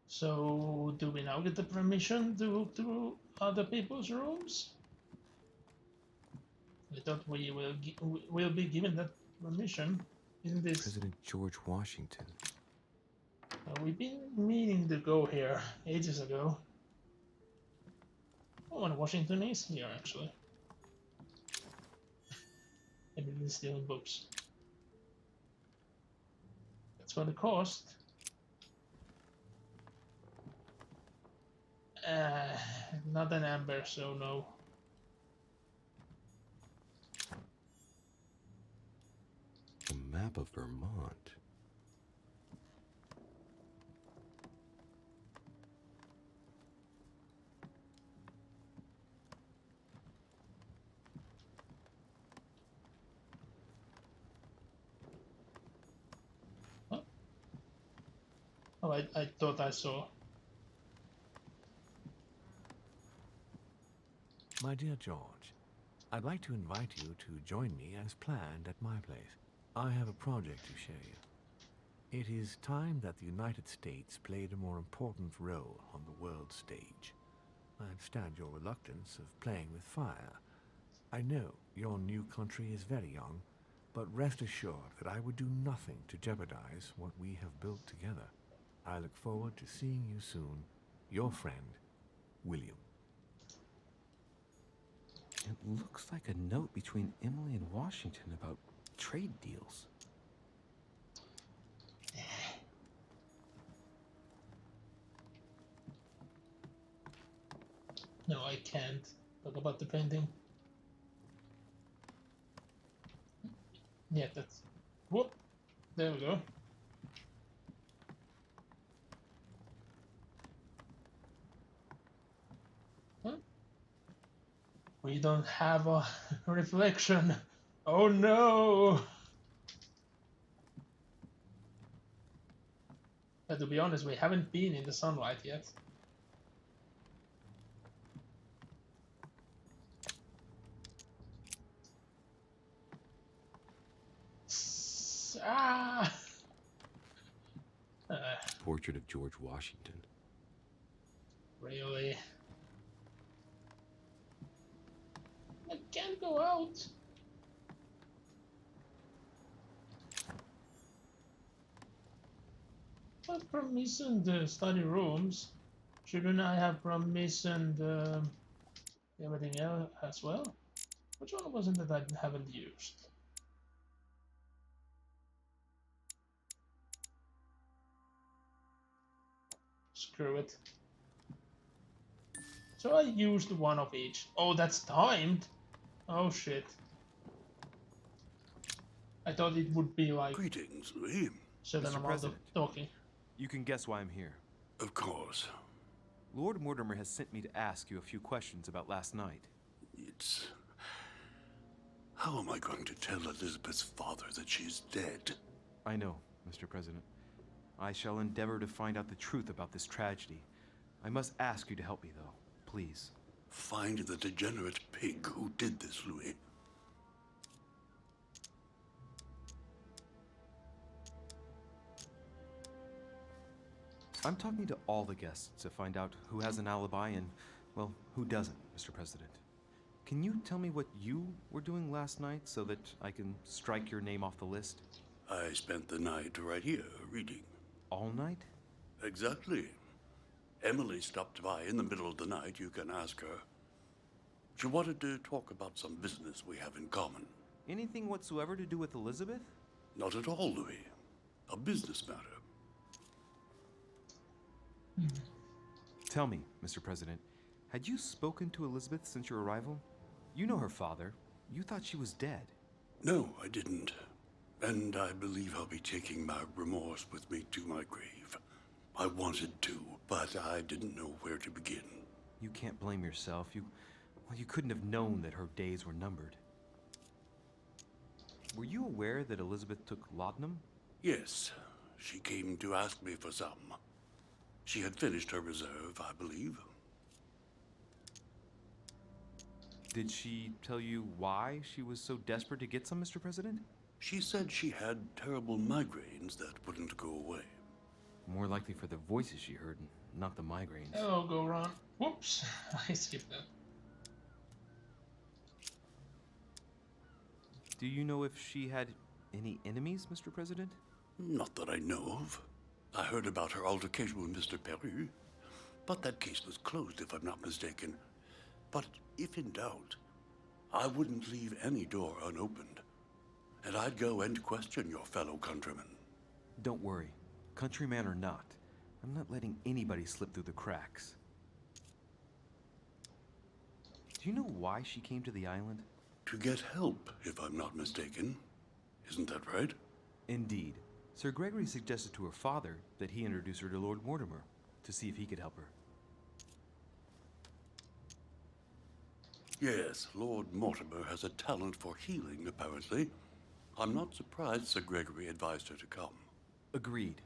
So, do we now get the permission to go through other people's rooms? I thought we will be given that permission in this. President George Washington. We've been meaning to go here ages ago. Oh, and Washington is here actually. I've been stealing books. That's for the cost. Not an amber, so no. A map of Vermont. Oh, I thought I saw. My dear George, I'd like to invite you to join me as planned at my place. I have a project to show you. It is time that the United States played a more important role on the world stage. I understand your reluctance of playing with fire. I know your new country is very young, but rest assured that I would do nothing to jeopardize what we have built together. I look forward to seeing you soon. Your friend, William. It looks like a note between Emily and Washington about trade deals. No, I can't talk about the painting. Yeah, that's... Whoop! There we go. Huh? We don't have a reflection. Oh no! But to be honest, we haven't been in the sunlight yet. Ah! Portrait of George Washington. Really? I can't go out. I've permissioned the study rooms. Shouldn't I have permissioned everything else as well? Which one was it that I haven't used? Screw it. So I used one of each. Oh, that's timed? Oh shit. I thought it would be like... Greetings, Louis. certain Mr. amount President. of talking. You can guess why I'm here. Of course. Lord Mortimer has sent me to ask you a few questions about last night. It's... How am I going to tell Elizabeth's father that she's dead? I know, Mr. President. I shall endeavor to find out the truth about this tragedy. I must ask you to help me, though. Please. Find the degenerate pig who did this, Louis. I'm talking to all the guests to find out who has an alibi and, well, who doesn't, Mr. President. Can you tell me what you were doing last night so that I can strike your name off the list? I spent the night right here, reading. All night? Exactly. Emily stopped by in the middle of the night, you can ask her. She wanted to talk about some business we have in common. Anything whatsoever to do with Elizabeth? Not at all, Louis. A business matter. Tell me, Mr. President, had you spoken to Elizabeth since your arrival? You know her father. You thought she was dead. No, I didn't. And I believe I'll be taking my remorse with me to my grave. I wanted to, but I didn't know where to begin. You can't blame yourself. You couldn't have known that her days were numbered. Were you aware that Elizabeth took laudanum? Yes, she came to ask me for some. She had finished her reserve, I believe. Did she tell you why she was so desperate to get some, Mr. President? She said she had terrible migraines that wouldn't go away. More likely for the voices she heard, not the migraines. Hello, Goron. Whoops, I skipped that. Do you know if she had any enemies, Mr. President? Not that I know of. I heard about her altercation with Mr. Peru, but that case was closed if I'm not mistaken. But if in doubt, I wouldn't leave any door unopened. And I'd go and question your fellow countrymen. Don't worry. Countryman or not, I'm not letting anybody slip through the cracks. Do you know why she came to the island? To get help, if I'm not mistaken. Isn't that right? Indeed. Sir Gregory suggested to her father that he introduce her to Lord Mortimer to see if he could help her. Yes, Lord Mortimer has a talent for healing, apparently. I'm not surprised Sir Gregory advised her to come. Agreed.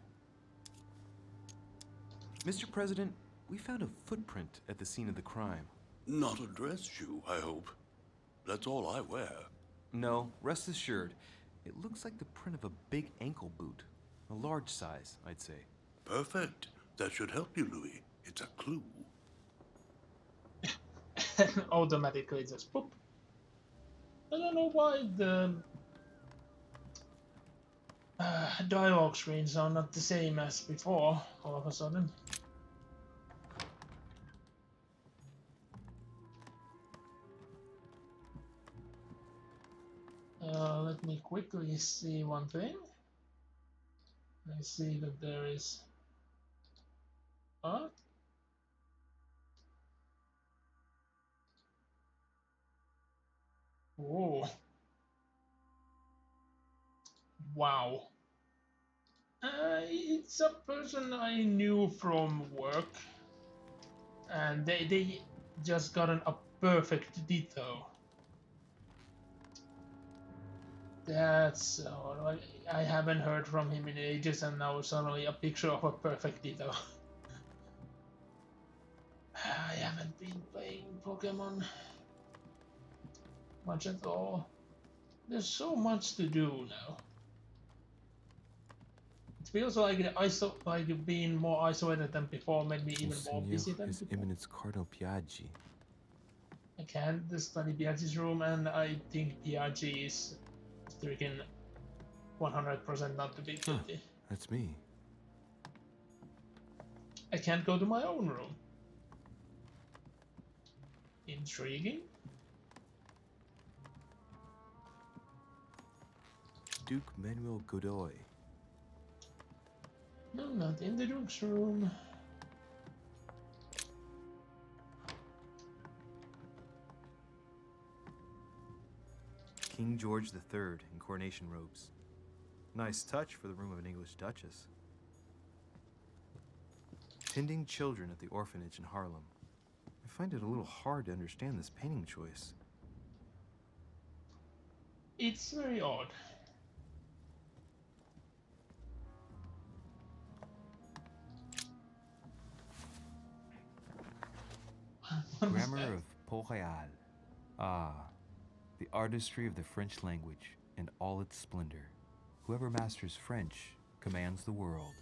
Mr. President, we found a footprint at the scene of the crime. Not a dress shoe, I hope. That's all I wear. No, rest assured. It looks like the print of a big ankle boot. A large size, I'd say. Perfect. That should help you, Louis. It's a clue. Automatically just boop. I don't know why the dialogue screens are not the same as before, all of a sudden. Let me quickly see one thing. I see that there is... Wow. It's a person I knew from work, and they just gotten a perfect ditto. That's I haven't heard from him in ages, and now suddenly a picture of a perfect ditto. I haven't been playing Pokemon much at all. There's so much to do now. It feels like being more isolated than before made me even more busy than His before. Eminence Cardinal Piaggi. I can't study Piaggi's room, and I think Piaggi is stricken 100% not to be guilty. That's me. I can't go to my own room. Intriguing. Duke Manuel Godoy. No, not in the Duke's room. King George III in coronation robes. Nice touch for the room of an English duchess. Tending children at the orphanage in Harlem. I find it a little hard to understand this painting choice. It's very odd. Grammar of Port-Royal. Ah, the artistry of the French language in all its splendor. Whoever masters French commands the world.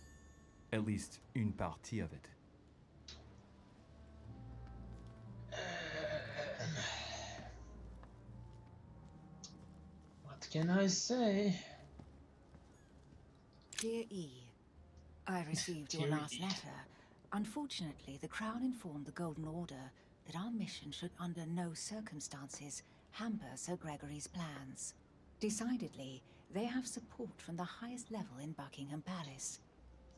At least une partie of it. What can I say? Dear E, I received your Dear last E. letter. Unfortunately, the Crown informed the Golden Order that our mission should under no circumstances hamper Sir Gregory's plans. Decidedly, they have support from the highest level in Buckingham Palace.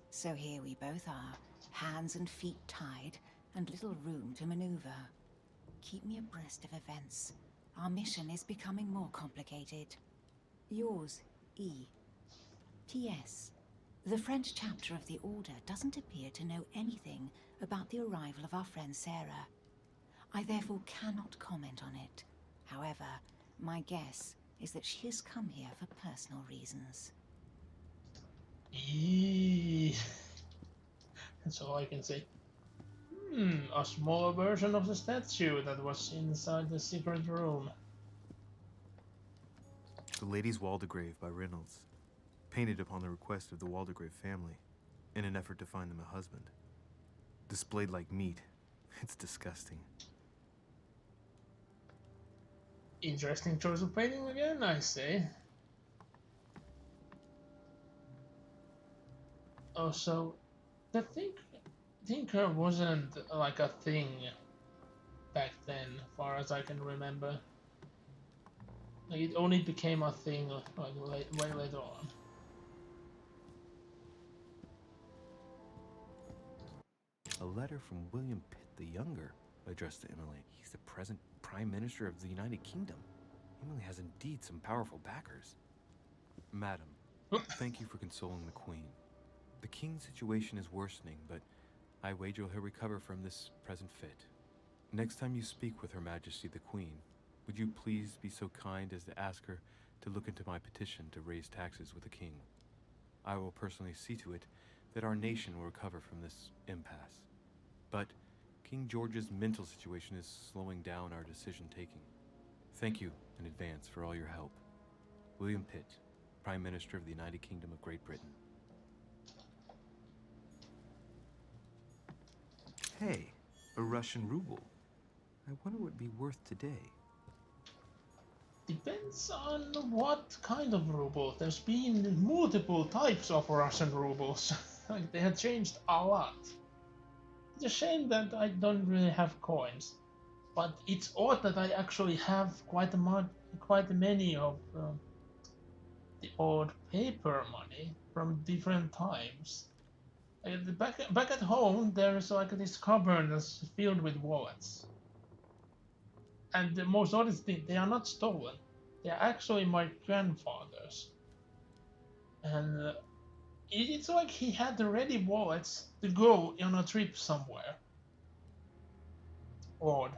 So here we both are, hands and feet tied, and little room to maneuver. Keep me abreast of events. Our mission is becoming more complicated. Yours, E. P.S. The French chapter of the Order doesn't appear to know anything about the arrival of our friend Sarah. I therefore cannot comment on it. However, my guess is that she has come here for personal reasons. Eee. That's all I can say. A smaller version of the statue that was inside the secret room. The Lady's Waldegrave by Reynolds, painted upon the request of the Waldegrave family, in an effort to find them a husband. Displayed like meat. It's disgusting. Interesting choice of painting again, I say. Also, the Tinker wasn't like a thing back then, as far as I can remember. Like, it only became a thing like way later on. A letter from William Pitt the Younger, addressed to Emily. He's the present Prime Minister of the United Kingdom. Emily has indeed some powerful backers. Madam, thank you for consoling the Queen. The King's situation is worsening, but I wager he'll recover from this present fit. Next time you speak with Her Majesty the Queen, would you please be so kind as to ask her to look into my petition to raise taxes with the King? I will personally see to it that our nation will recover from this impasse. But King George's mental situation is slowing down our decision-taking. Thank you in advance for all your help. William Pitt, Prime Minister of the United Kingdom of Great Britain. Hey, a Russian ruble. I wonder what it'd be worth today. Depends on what kind of ruble. There's been multiple types of Russian rubles. Like, they have changed a lot. It's a shame that I don't really have coins, but it's odd that I actually have quite many of the old paper money from different times. Back at home, there's like this cupboard that's filled with wallets. And the most oddest thing, they are not stolen. They are actually my grandfather's. And it's like he had the ready wallets to go on a trip somewhere. Odd.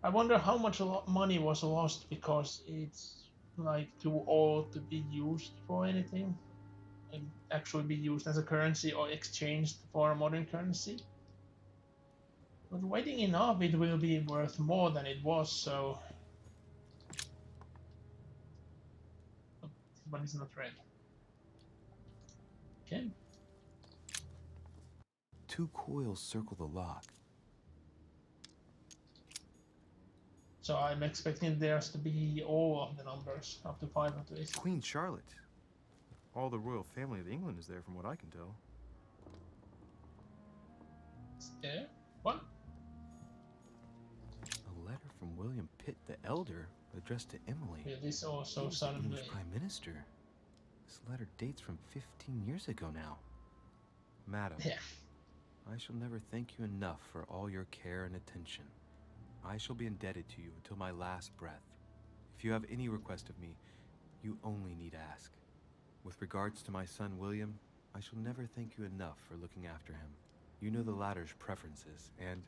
I wonder how much money was lost because it's like too old to be used for anything and actually be used as a currency or exchanged for a modern currency. But waiting enough, it will be worth more than it was, so... But it's not red. Okay. 2 coils circle the lock. So I'm expecting theirs to be all of the numbers, up to 5 at least. Queen Charlotte. All the royal family of England is there from what I can tell. Yeah? What? A letter from William Pitt the Elder addressed to Emily. Yeah, this also He was the suddenly... English Prime Minister. This letter dates from 15 years ago now. Madam, yeah. I shall never thank you enough for all your care and attention. I shall be indebted to you until my last breath. If you have any request of me, you only need ask. With regards to my son William, I shall never thank you enough for looking after him. You know the latter's preferences, and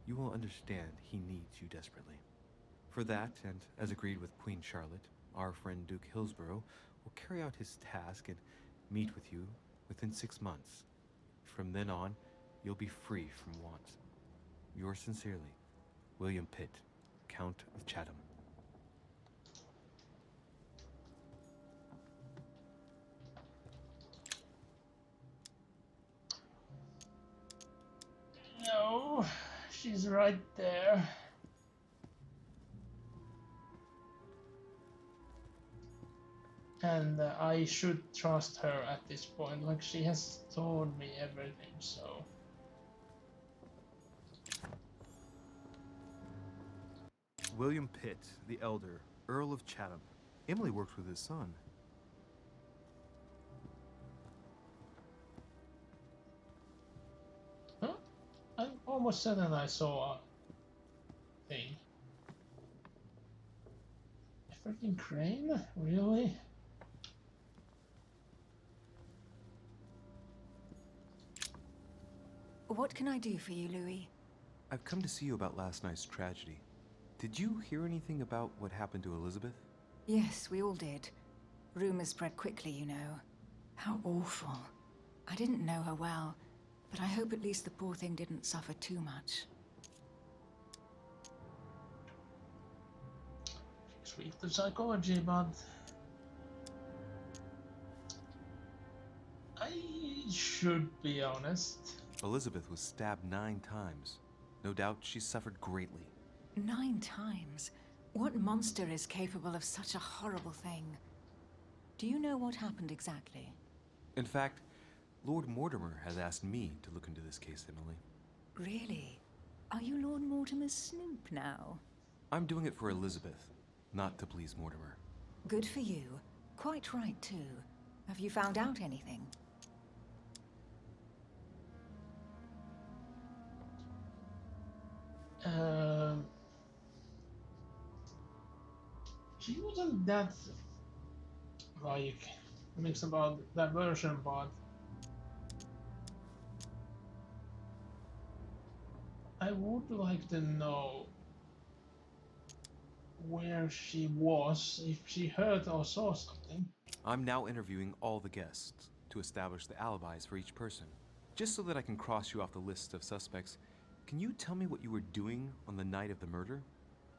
you will understand he needs you desperately. For that, and as agreed with Queen Charlotte, our friend Duke Hillsborough will carry out his task and meet with you within 6 months. From then on, you'll be free from want. Yours sincerely, William Pitt, Count of Chatham. No, she's right there. And I should trust her at this point, like she has told me everything, so... William Pitt, the Elder, Earl of Chatham. Emily works with his son. Huh? I'm almost certain I saw a thing. A freaking crane? Really? What can I do for you, Louis? I've come to see you about last night's tragedy. Did you hear anything about what happened to Elizabeth? Yes, we all did. Rumors spread quickly, you know. How awful. I didn't know her well, but I hope at least the poor thing didn't suffer too much. Sweet the psychology, but... I should be honest. Elizabeth was stabbed 9 times. No doubt she suffered greatly. 9 times? What monster is capable of such a horrible thing? Do you know what happened exactly? In fact, Lord Mortimer has asked me to look into this case, Emily. Really? Are you Lord Mortimer's snoop now? I'm doing it for Elizabeth, not to please Mortimer. Good for you. Quite right, too. Have you found out anything? She wasn't that like mixed about that version, but I would like to know where she was, if she heard or saw something. I'm now interviewing all the guests to establish the alibis for each person. Just so that I can cross you off the list of suspects, can you tell me what you were doing on the night of the murder?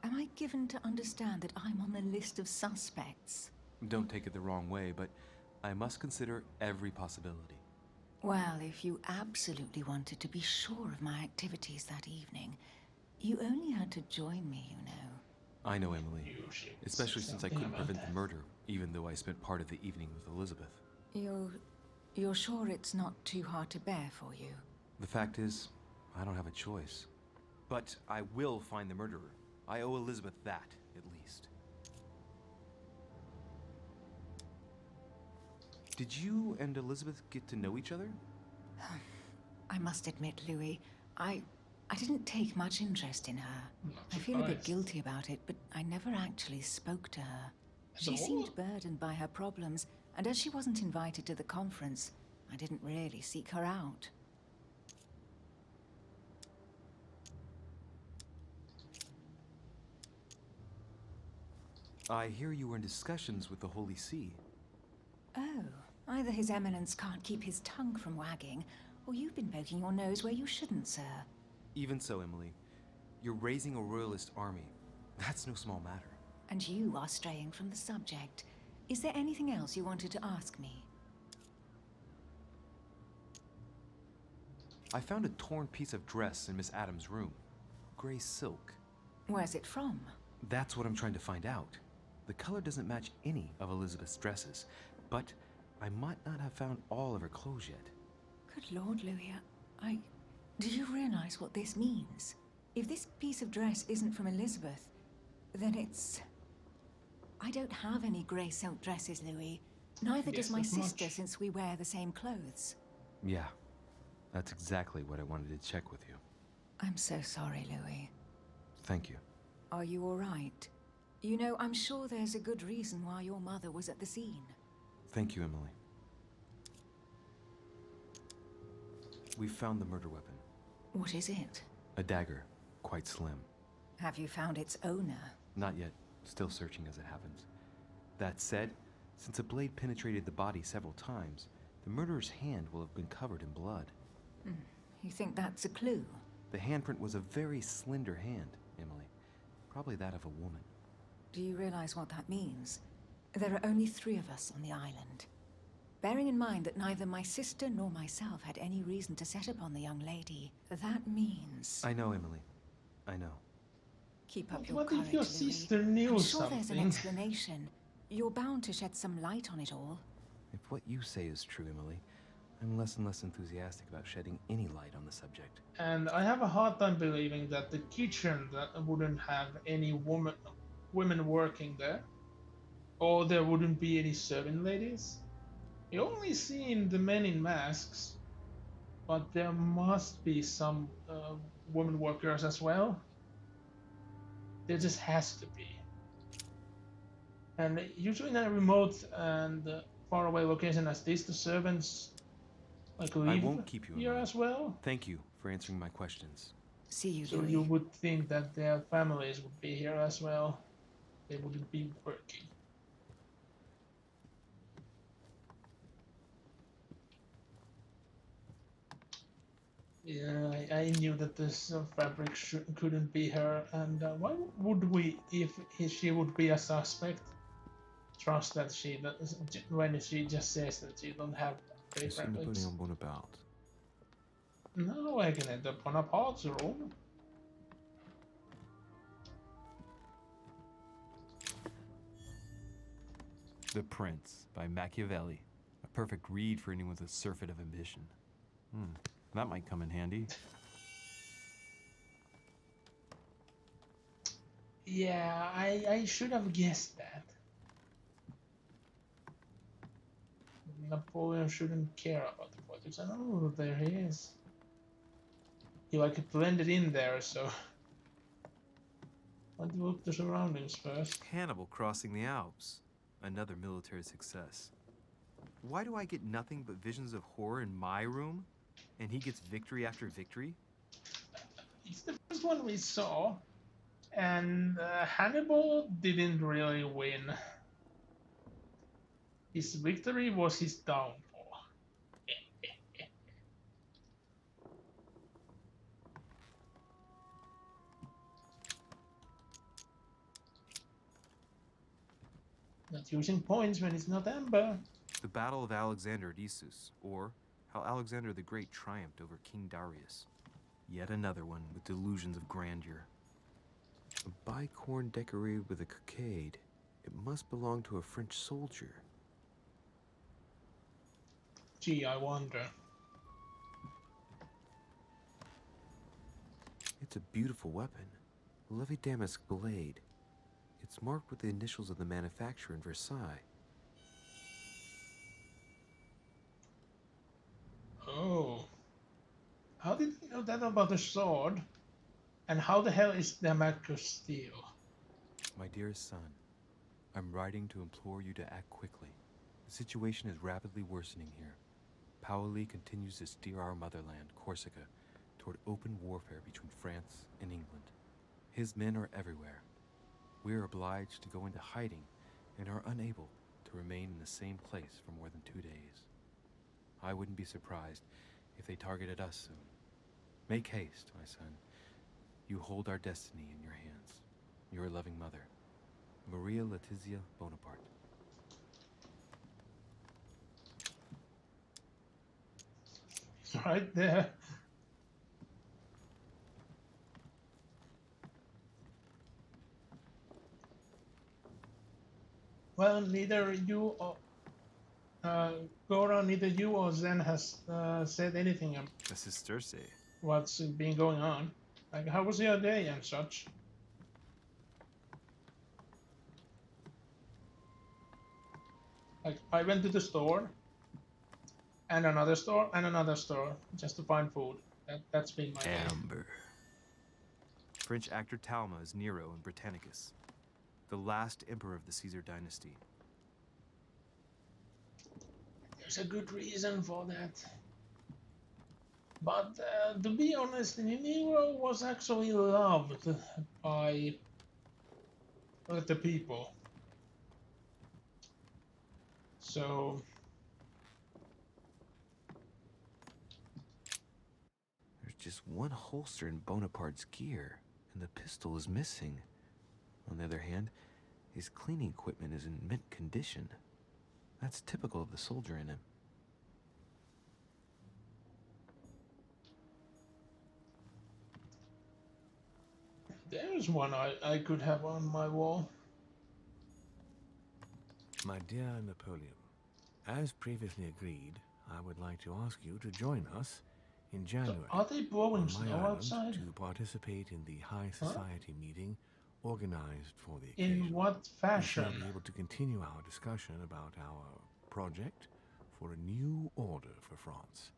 Am I given to understand that I'm on the list of suspects? Don't take it the wrong way, but I must consider every possibility. Well, if you absolutely wanted to be sure of my activities that evening, you only had to join me, you know. I know, Emily. Especially since I couldn't prevent the murder, even though I spent part of the evening with Elizabeth. You're sure it's not too hard to bear for you? The fact is, I don't have a choice. But I will find the murderer. I owe Elizabeth that, at least. Did you and Elizabeth get to know each other? I must admit, Louis, I didn't take much interest in her. I feel a bit guilty about it, but I never actually spoke to her. She seemed burdened by her problems, and as she wasn't invited to the conference, I didn't really seek her out. I hear you were in discussions with the Holy See. Oh, either His Eminence can't keep his tongue from wagging, or you've been poking your nose where you shouldn't, sir. Even so, Emily, you're raising a royalist army. That's no small matter. And you are straying from the subject. Is there anything else you wanted to ask me? I found a torn piece of dress in Miss Adams' room. Gray silk. Where's it from? That's what I'm trying to find out. The color doesn't match any of Elizabeth's dresses, but I might not have found all of her clothes yet. Good Lord, Louis, do you realize what this means? If this piece of dress isn't from Elizabeth, then it's... I don't have any grey silk dresses, Louis. Neither does my sister, since we wear the same clothes. Yeah, that's exactly what I wanted to check with you. I'm so sorry, Louis. Thank you. Are you all right? You know, I'm sure there's a good reason why your mother was at the scene. Thank you, Emily. We found the murder weapon. What is it? A dagger, quite slim. Have you found its owner? Not yet. Still searching as it happens. That said, since the blade penetrated the body several times, the murderer's hand will have been covered in blood. You think that's a clue? The handprint was a very slender hand, Emily. Probably that of a woman. Do you realize what that means? There are only 3 of us on the island. Bearing in mind that neither my sister nor myself had any reason to set upon the young lady, that means... I know, Emily. I know. Keep up your What courage, if your Louis. sister knew I'm sure there's an something? explanation. You're bound to shed some light on it all. If what you say is true, Emily, I'm less and less enthusiastic about shedding any light on the subject. And I have a hard time believing that the kitchen that wouldn't have any women working there, or there wouldn't be any serving ladies. You only seen the men in masks, but there must be some women workers as well. There just has to be. And usually in a remote and far away location as this, the servants like live I won't keep you in here mind. as well. Thank you for answering my questions. See you, So Louis. you would think that their families would be here as well. They wouldn't be working. Yeah, I knew that this fabric couldn't be her, and why would we, if she would be a suspect, trust that she does, when she just says that she don't have Je suis fabrics? Napoléon Bonaparte. No, I can end up on a Bonaparte's room. The Prince by Machiavelli. A perfect read for anyone with a surfeit of ambition. That might come in handy. Yeah, I should have guessed that. Napoleon shouldn't care about the politics. Oh, there he is. He like blended in there, so... Let's look the surroundings first. Hannibal crossing the Alps. Another military success. Why do I get nothing but visions of horror in my room? And he gets victory after victory? It's the first one we saw, and Hannibal didn't really win. His victory was his downfall. Not using points when it's not amber. The Battle of Alexander at Issus, or how Alexander the Great triumphed over King Darius. Yet another one with delusions of grandeur. A bicorn decorated with a cockade. It must belong to a French soldier. Gee, I wonder. It's a beautiful weapon. A lovely damask blade. It's marked with the initials of the manufacturer in Versailles. Oh. How did you know that about the sword? And how the hell is Damascus steel? My dearest son, I'm writing to implore you to act quickly. The situation is rapidly worsening here. Paoli continues to steer our motherland, Corsica, toward open warfare between France and England. His men are everywhere. We are obliged to go into hiding and are unable to remain in the same place for more than 2 days. I wouldn't be surprised if they targeted us soon. Make haste, my son. You hold our destiny in your hands. Your loving mother, Maria Letizia Bonaparte. Right there. Well, neither you or Gora, neither you or Zen has said anything about This is Circe. what's been going on. Like, how was your day and such? Like, I went to the store, and another store, and another store, just to find food. That's been my day. Amber. French actor Talma is Nero in Britannicus, the last emperor of the Caesar dynasty. There's a good reason for that. But to be honest, Nero was actually loved by the people. So There's just one holster in Bonaparte's gear, and the pistol is missing. On the other hand, his cleaning equipment is in mint condition. That's typical of the soldier in him. there's one I could have on my wall. My dear Napoleon, as previously agreed, I would like to ask you to join us in January Are they blowing on my snow island outside? to participate in the High Society meeting organized for the In occasion. what We shall fashion? be able to continue our discussion about our project for a new order for France.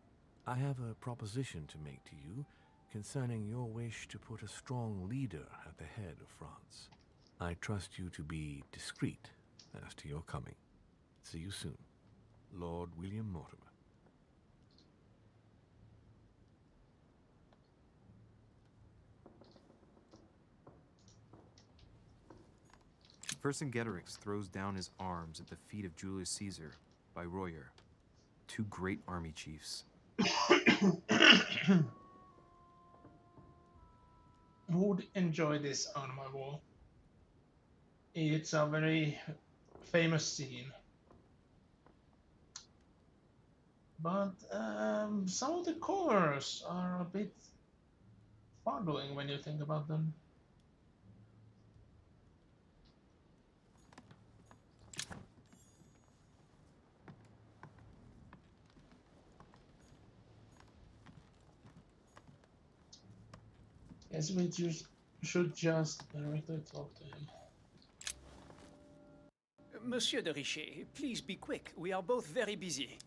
I have a proposition to make to you concerning your wish to put a strong leader at the head of France. I trust you to be discreet as to your coming. See you soon. Lord William Mortimer. Vercingetorix throws down his arms at the feet of Julius Caesar by Royer, two great army chiefs. Would enjoy this on my wall. It's a very famous scene. But some of the colors are a bit boggling when you think about them. Guess we should just directly talk to him. Monsieur de Richet, please be quick. We are both very busy.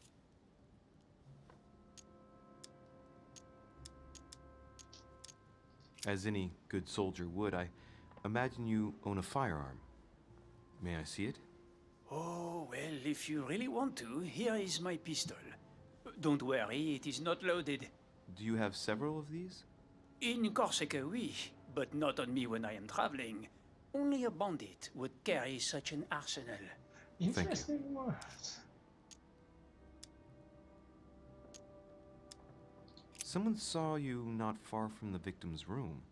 As any good soldier would, I imagine you own a firearm. May I see it? Oh, well, if you really want to, here is my pistol. Don't worry, it is not loaded. Do you have several of these? In Corsica, oui, but not on me when I am traveling. Only a bandit would carry such an arsenal. Interesting words. Someone saw you not far from the victim's room.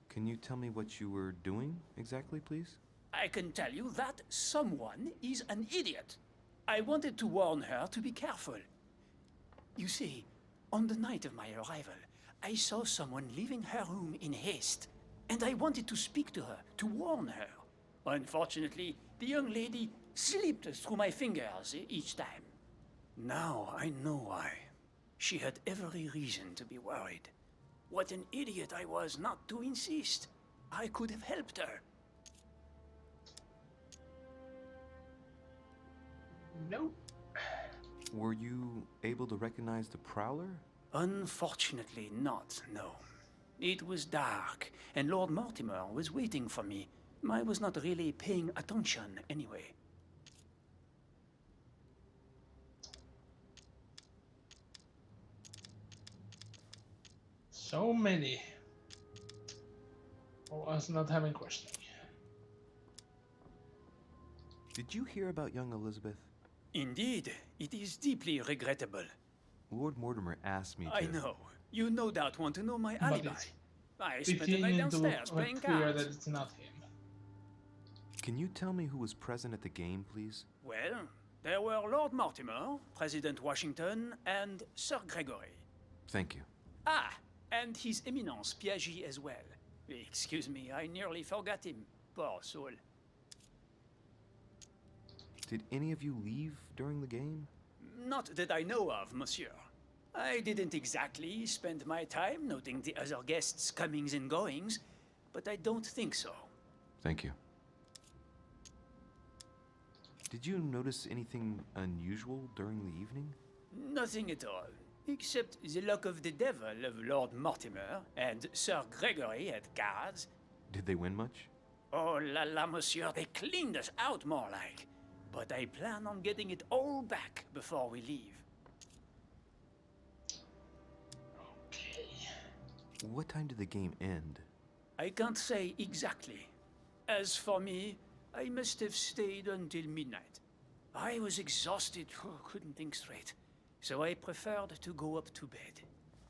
Can you tell me what you were doing exactly, please? I can tell you that someone is an idiot. I wanted to warn her to be careful. You see, on the night of my arrival, I saw someone leaving her room in haste, and I wanted to speak to her, to warn her. Unfortunately, the young lady slipped through my fingers each time. Now I know why. She had every reason to be worried. What an idiot I was not to insist. I could have helped her. Nope. Were you able to recognize the prowler? Unfortunately not, no. It was dark, and Lord Mortimer was waiting for me. I was not really paying attention anyway. So many. For us not having questioning. Did you hear about young Elizabeth? Indeed, it is deeply regrettable. Lord Mortimer asked me to... I know. You no doubt want to know my But alibi. it's I spent the night beginning to downstairs look playing clear cards. that it's not him. Can you tell me who was present at the game, please? Well, there were Lord Mortimer, President Washington, and Sir Gregory. Thank you. Ah, and His Eminence Piaget as well. Excuse me, I nearly forgot him. Poor soul. Did any of you leave during the game? Not that I know of, monsieur. I didn't exactly spend my time noting the other guests' comings and goings, but I don't think so. Thank you. Did you notice anything unusual during the evening? Nothing at all, except the luck of the devil of Lord Mortimer and Sir Gregory at cards. Did they win much? Oh la la, monsieur, they cleaned us out more like. But I plan on getting it all back before we leave. Okay. What time did the game end? I can't say exactly. As for me, I must have stayed until midnight. I was exhausted, couldn't think straight. So I preferred to go up to bed.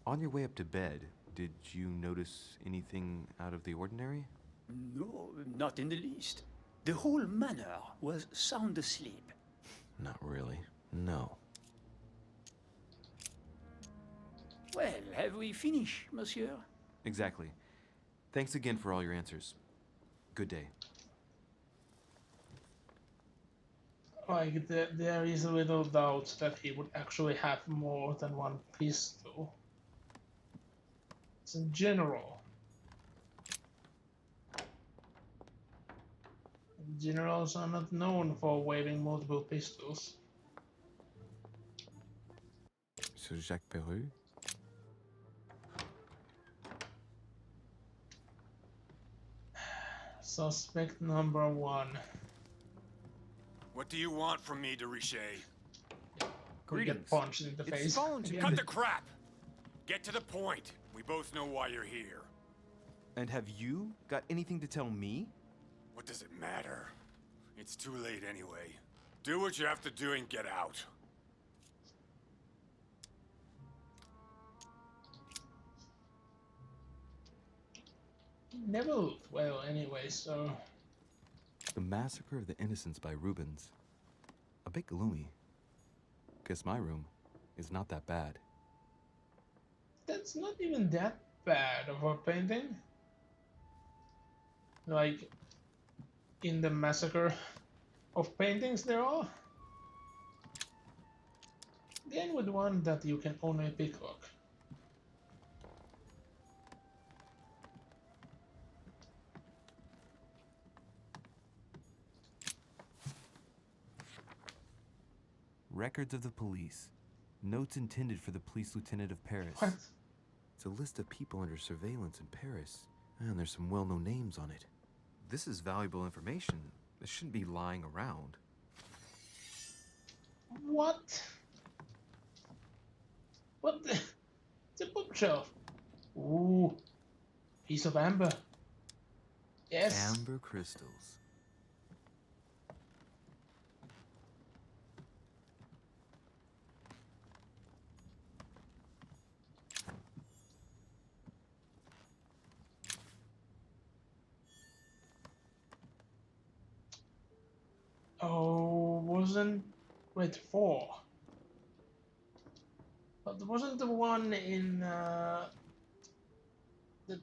On your way up to bed, did you notice anything out of the ordinary? No, not in the least. The whole manor was sound asleep. Not really. No. Well, have we finished, monsieur? Exactly. Thanks again for all your answers. Good day. Like, there is little doubt that he would actually have more than one pistol. It's in general. Generals are not known for waving multiple pistols. Sir Jacques Peru? Suspect number 1. What do you want from me, de Richet? Could get punched in the face. Cut the crap! Get to the point. We both know why you're here. And have you got anything to tell me? What does it matter? It's too late anyway. Do what you have to do and get out. Never looked well anyway, so... The Massacre of the Innocents by Rubens. A bit gloomy. Guess my room is not that bad. That's not even that bad of a painting. Like, in the Massacre of paintings there are. Again with one that you can only picklock. Records of the police. Notes intended for the police lieutenant of Paris. What? It's a list of people under surveillance in Paris. And there's some well-known names on it. This is valuable information. This shouldn't be lying around. What? What the? It's a bookshelf. Ooh. Piece of amber. Yes. Amber crystals. Oh, wait, 4. But wasn't the one in the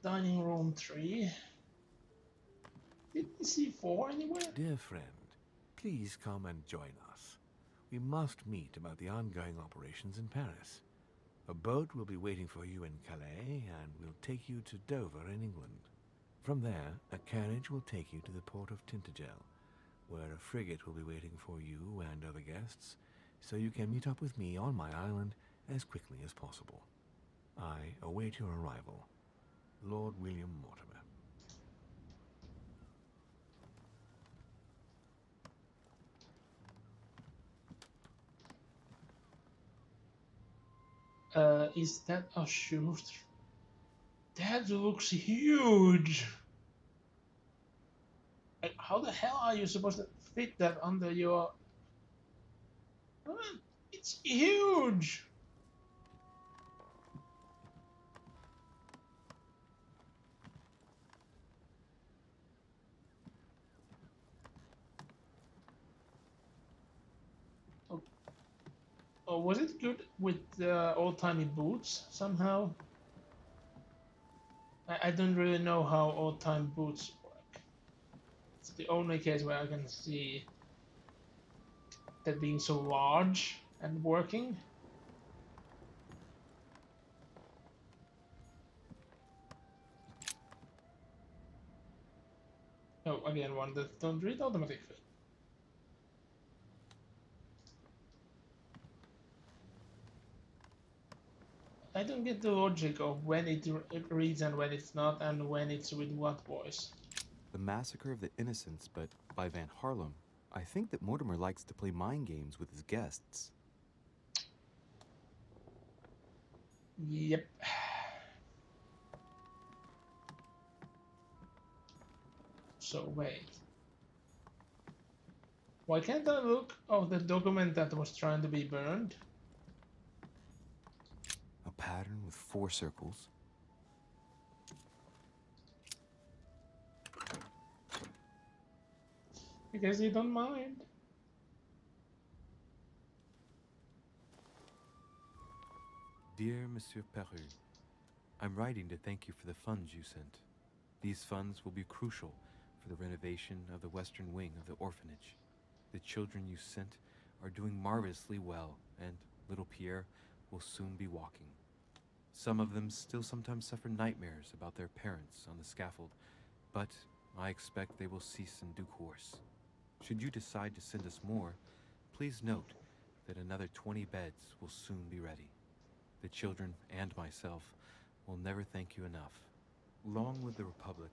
dining room 3? Did we see 4 anywhere? Dear friend, please come and join us. We must meet about the ongoing operations in Paris. A boat will be waiting for you in Calais and will take you to Dover in England. From there, a carriage will take you to the port of Tintagel, where a frigate will be waiting for you and other guests, so you can meet up with me on my island as quickly as possible. I await your arrival. Lord William Mortimer. Is that a shoot? That looks huge. Like, how the hell are you supposed to fit that under your... It's huge! Oh, was it good with old-timey boots somehow? I don't really know how old-time boots work. It's the only case where I can see that being so large and working. Oh, again, one that don't read automatically. I don't get the logic of when it reads and when it's not, and when it's with what voice. The Massacre of the Innocents, but by Van Harlem. I think that Mortimer likes to play mind games with his guests. Yep. So wait. Why can't I look of the document that was trying to be burned? A pattern with 4 circles. Because you don't mind. Dear Monsieur Peru, I'm writing to thank you for the funds you sent. These funds will be crucial for the renovation of the western wing of the orphanage. The children you sent are doing marvelously well, and little Pierre will soon be walking. Some of them still sometimes suffer nightmares about their parents on the scaffold, but I expect they will cease in due course. Should you decide to send us more, please note that another 20 beds will soon be ready. The children and myself will never thank you enough. Long live the Republic.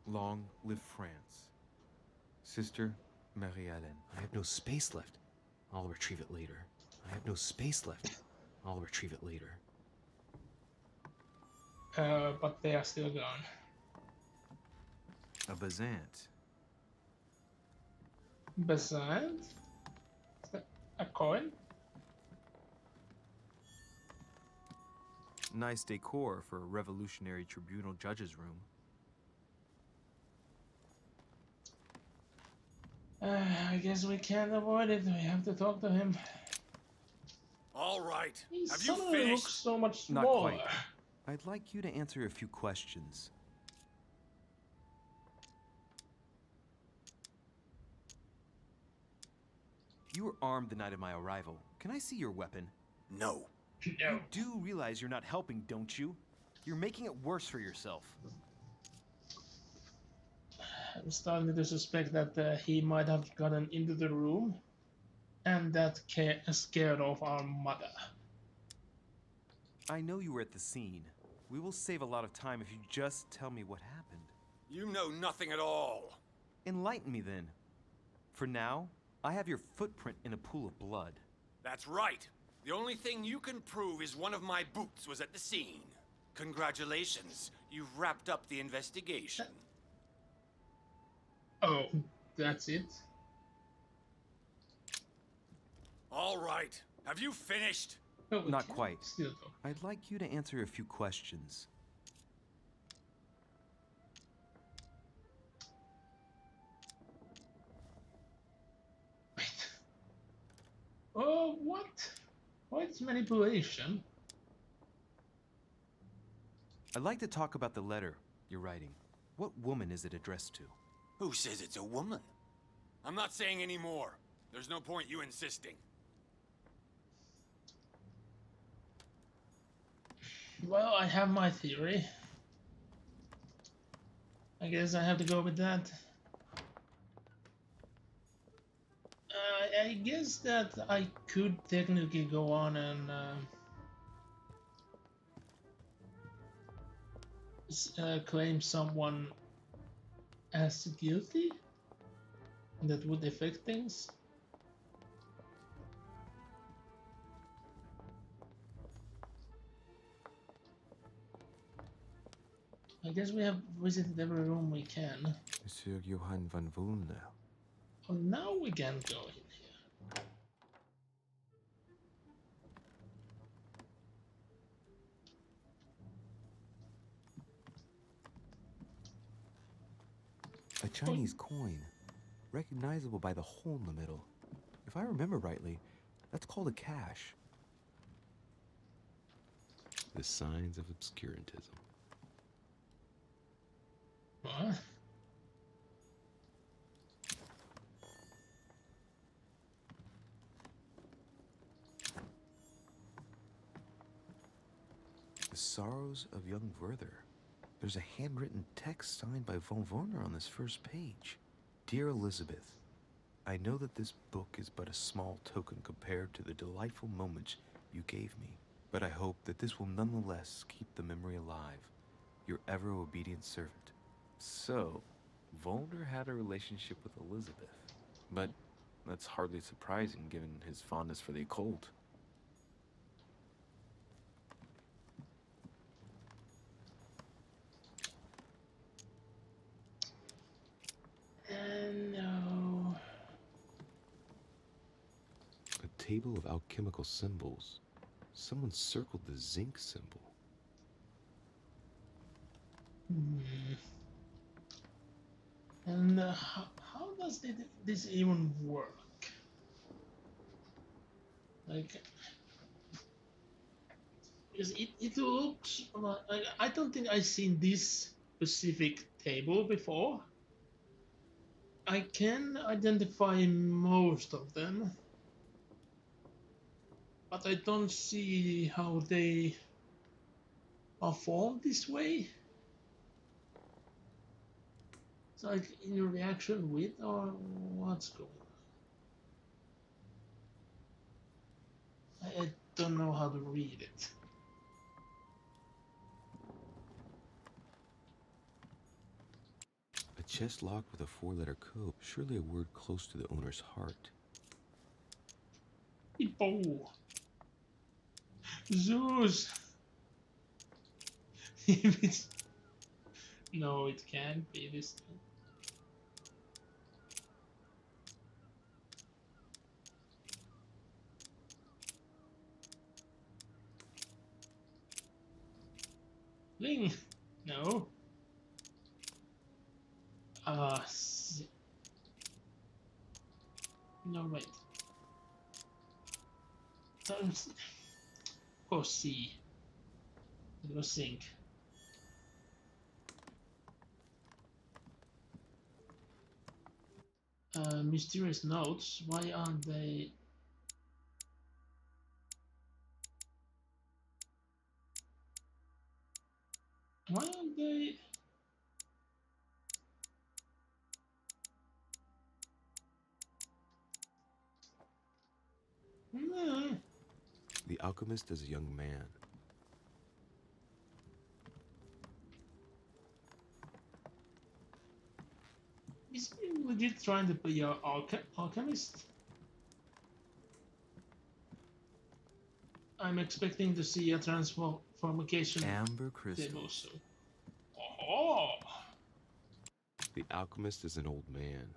Long live France. Sister Marie-Hélène. I have no space left. I'll retrieve it later. I have no space left. I'll retrieve it later. But they are still gone. A Bazant. Bazant? Is that a coin? Nice decor for a Revolutionary Tribunal judge's room. I guess we can't avoid it. We have to talk to him. All right. He Have you suddenly finished? looks so much Not smaller. quite. I'd like you to answer a few questions. You were armed the night of my arrival. Can I see your weapon? No. No. You do realize you're not helping, don't you? You're making it worse for yourself. I'm starting to suspect that he might have gotten into the room and that scared off our mother. I know you were at the scene. We will save a lot of time if you just tell me what happened. You know nothing at all. Enlighten me then. For now, I have your footprint in a pool of blood. That's right. The only thing you can prove is one of my boots was at the scene. Congratulations. You've wrapped up the investigation. Oh, that's it? All right. Have you finished? No, we Not can't quite. Still talk. I'd like you to answer a few questions. Wait. Oh, what? What's manipulation? I'd like to talk about the letter you're writing. What woman is it addressed to? Who says it's a woman? I'm not saying any more. There's no point you insisting. Well, I have my theory. I guess I have to go with that. I guess that I could technically go on and claim someone as guilty. That would affect things. I guess we have visited every room we can. Monsieur Johann van Vulner. Oh, now we can go in here. A Chinese coin, recognizable by the hole in the middle. If I remember rightly, that's called a cash. The signs of obscurantism. What? The Sorrows of Young Werther. There's a handwritten text signed by von Werner on this first page. Dear Elizabeth, I know that this book is but a small token compared to the delightful moments you gave me, but I hope that this will nonetheless keep the memory alive. Your ever obedient servant. So, Volner had a relationship with Elizabeth, but that's hardly surprising given his fondness for the occult. No. A table of alchemical symbols. Someone circled the zinc symbol. And how does this even work? Like, because it looks like I don't think I've seen this specific table before. I can identify most of them, but I don't see how they are formed this way. It's like in reaction with, or what's going on? I don't know how to read it. A chest locked with a 4-letter code. Surely a word close to the owner's heart. Oh. Zeus! If it's... No, it can't be this time. Ling! No. No, wait. Oh, C. It was sync. Mysterious notes. Why aren't they? Why aren't they? The alchemist is a young man. Is he legit trying to be your alchemist? I'm expecting to see a transformation Amber crystals. table soon. Oh! The alchemist is an old man.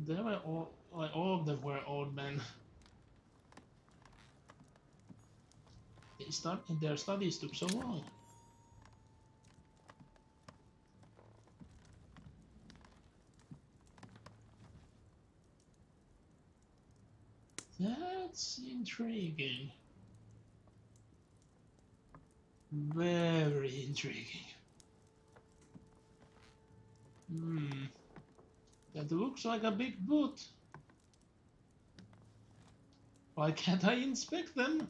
They were all, like all of them were old men. Their studies took so long. That's intriguing. Very intriguing. That looks like a big boot. Why can't I inspect them?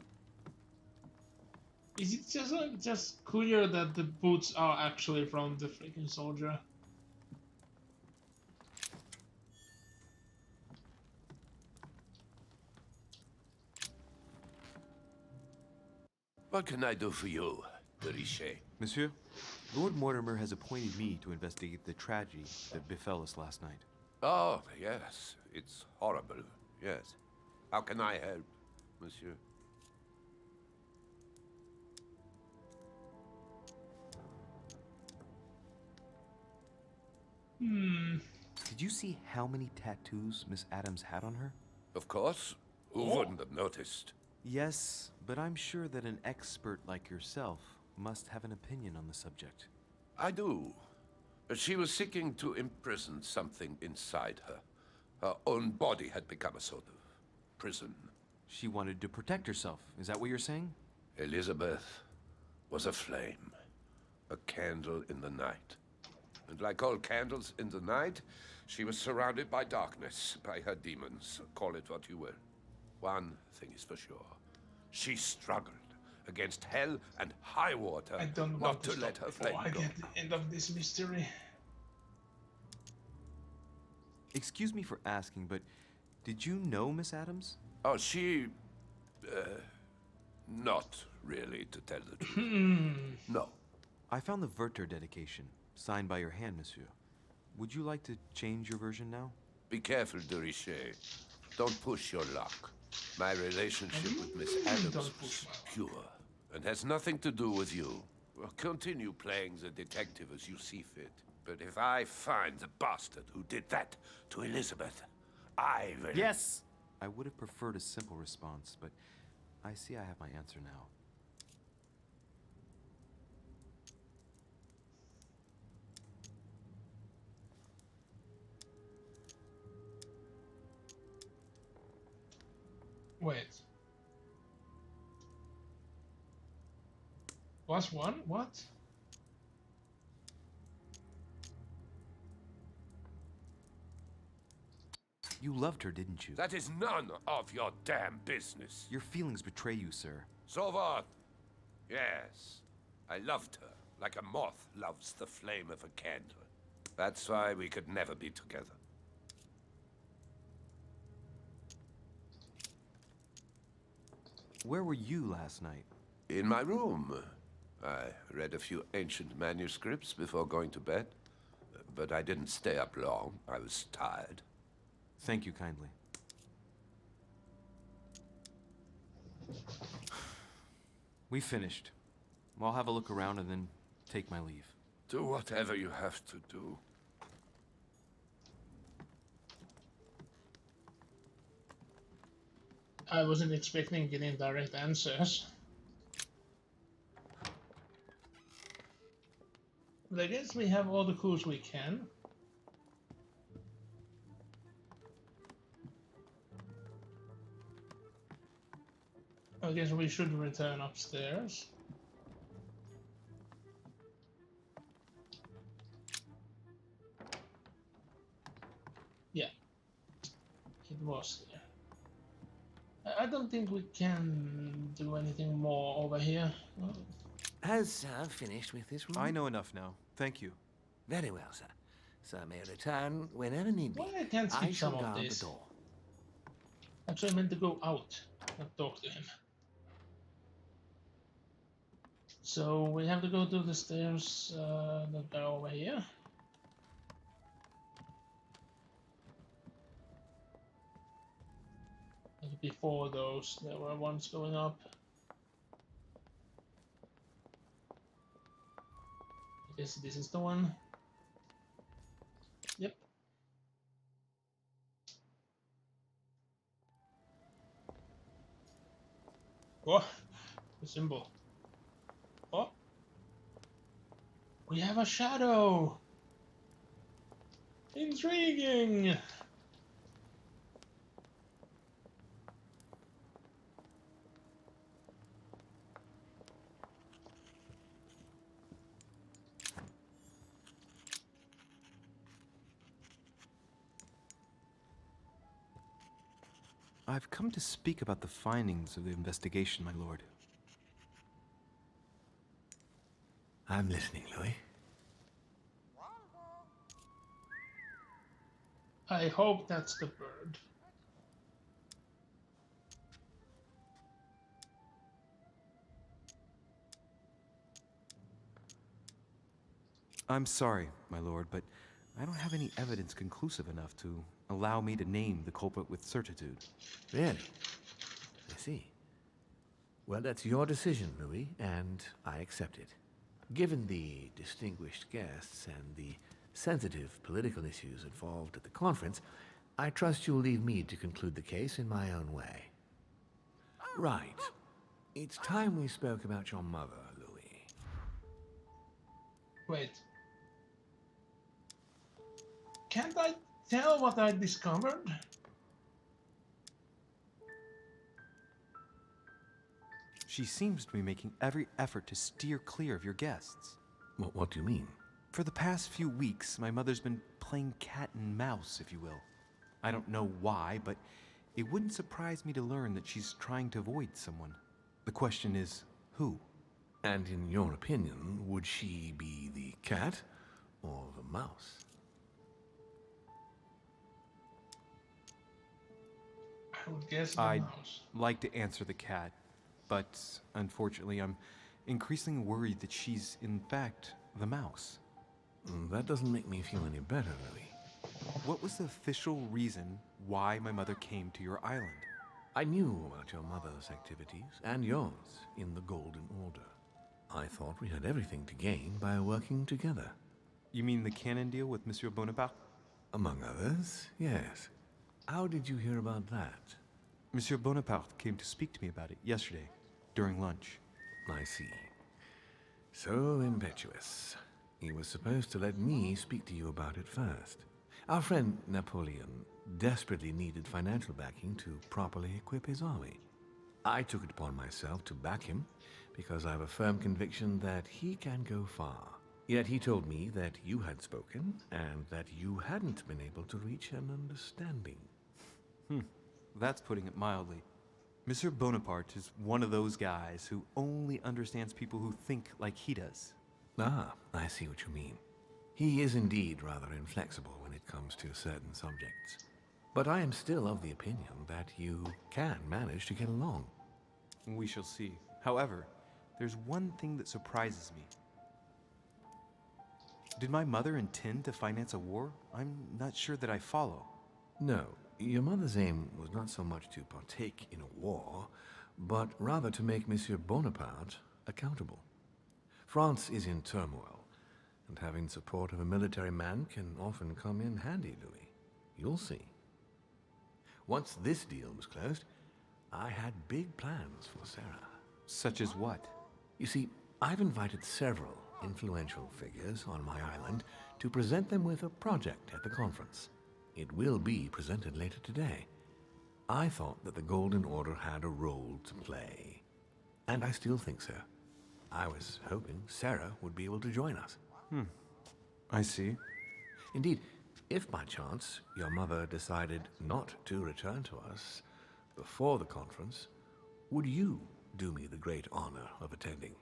Is it just clear that the boots are actually from the freaking soldier? What can I do for you, de Richet? Monsieur, Lord Mortimer has appointed me to investigate the tragedy that befell us last night. Oh, yes. It's horrible. Yes. How can I help, monsieur? Did you see how many tattoos Miss Adams had on her? Of course. Who wouldn't have noticed? Yes, but I'm sure that an expert like yourself must have an opinion on the subject. I do. She was seeking to imprison something inside her. Her own body had become a sort of prison. She wanted to protect herself. Is that what you're saying? Elizabeth was a flame, a candle in the night. And like all candles in the night, she was surrounded by darkness, by her demons. Call it what you will. One thing is for sure. She struggled against hell and high water I don't want not to to let stop her before flame I go. get the end of this mystery. Excuse me for asking, but did you know Miss Adams? Oh, she... not really, to tell the truth. No. I found the Werther dedication, signed by your hand, monsieur. Would you like to change your version now? Be careful, de Richet. Don't push your luck. My relationship with Miss Adams was pure, and has nothing to do with you. Well, continue playing the detective as you see fit. But if I find the bastard who did that to Elizabeth, I will... Yes! I would have preferred a simple response, but I see I have my answer now. Wait. Was one? What? You loved her, didn't you? That is none of your damn business. Your feelings betray you, sir. So what? Yes, I loved her, like a moth loves the flame of a candle. That's why we could never be together. Where were you last night? In my room. I read a few ancient manuscripts before going to bed. But I didn't stay up long. I was tired. Thank you kindly. We finished. I'll have a look around and then take my leave. Do whatever you have to do. I wasn't expecting getting direct answers. But I guess we have all the clues we can. I guess we should return upstairs. Yeah, it was there. I don't think we can do anything more over here. Has Sir finished with this room? I know enough now. Thank you. Very well, sir. Sir may return whenever need be. Why I can't skip shall some of guard this? the door. Actually, I meant to go out and talk to him. So we have to go to the stairs that are over here. And before those, there were ones going up. I guess this is the one. Yep. Oh, the symbol. Oh, we have a shadow. Intriguing. I've come to speak about the findings of the investigation, my lord. I'm listening, Louis. I hope that's the bird. I'm sorry, my lord, but I don't have any evidence conclusive enough to allow me to name the culprit with certitude. Really? I see. Well, that's your decision, Louis, and I accept it. Given the distinguished guests and the sensitive political issues involved at the conference, I trust you'll leave me to conclude the case in my own way. Right. It's time we spoke about your mother, Louis. Wait. Can't I tell what I discovered? She seems to be making every effort to steer clear of your guests. What do you mean? For the past few weeks, my mother's been playing cat and mouse, if you will. I don't know why, but it wouldn't surprise me to learn that she's trying to avoid someone. The question is, who? And in your opinion, would she be the cat or the mouse? I would guess the I'd mouse. like to answer the cat, but unfortunately I'm increasingly worried that she's in fact the mouse. That doesn't make me feel any better, Louis. What was the official reason why my mother came to your island? I knew about your mother's activities, and yours, in the Golden Order. I thought we had everything to gain by working together. You mean the cannon deal with Monsieur Bonaparte? Among others, yes. How did you hear about that? Monsieur Bonaparte came to speak to me about it yesterday, during lunch. I see. So impetuous. He was supposed to let me speak to you about it first. Our friend Napoleon desperately needed financial backing to properly equip his army. I took it upon myself to back him because I have a firm conviction that he can go far. Yet he told me that you had spoken and that you hadn't been able to reach an understanding. That's putting it mildly. Monsieur Bonaparte is one of those guys who only understands people who think like he does. Ah, I see what you mean. He is indeed rather inflexible when it comes to certain subjects. But I am still of the opinion that you can manage to get along. We shall see. However, there's one thing that surprises me. Did my mother intend to finance a war? I'm not sure that I follow. No, your mother's aim was not so much to partake in a war, but rather to make Monsieur Bonaparte accountable. France is in turmoil, and having support of a military man can often come in handy, Louis. You'll see. Once this deal was closed, I had big plans for Sarah. Such as what? You see, I've invited several influential figures on my island to present them with a project at the conference. It will be presented later today. I thought that the Golden Order had a role to play, and I still think so. I was hoping Sarah would be able to join us. I see. Indeed, if by chance your mother decided not to return to us before the conference, would you do me the great honor of attending?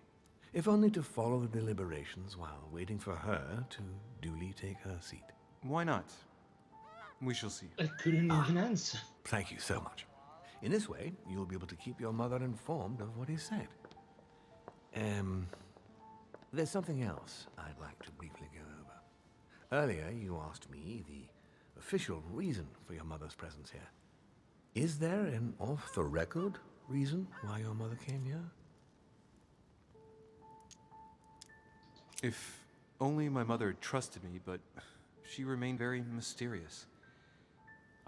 If only to follow the deliberations while waiting for her to duly take her seat. Why not? We shall see. I couldn't even answer. Thank you so much. In this way, you'll be able to keep your mother informed of what is said. There's something else I'd like to briefly go over. Earlier, you asked me the official reason for your mother's presence here. Is there an off-the-record reason why your mother came here? If only my mother had trusted me, but she remained very mysterious.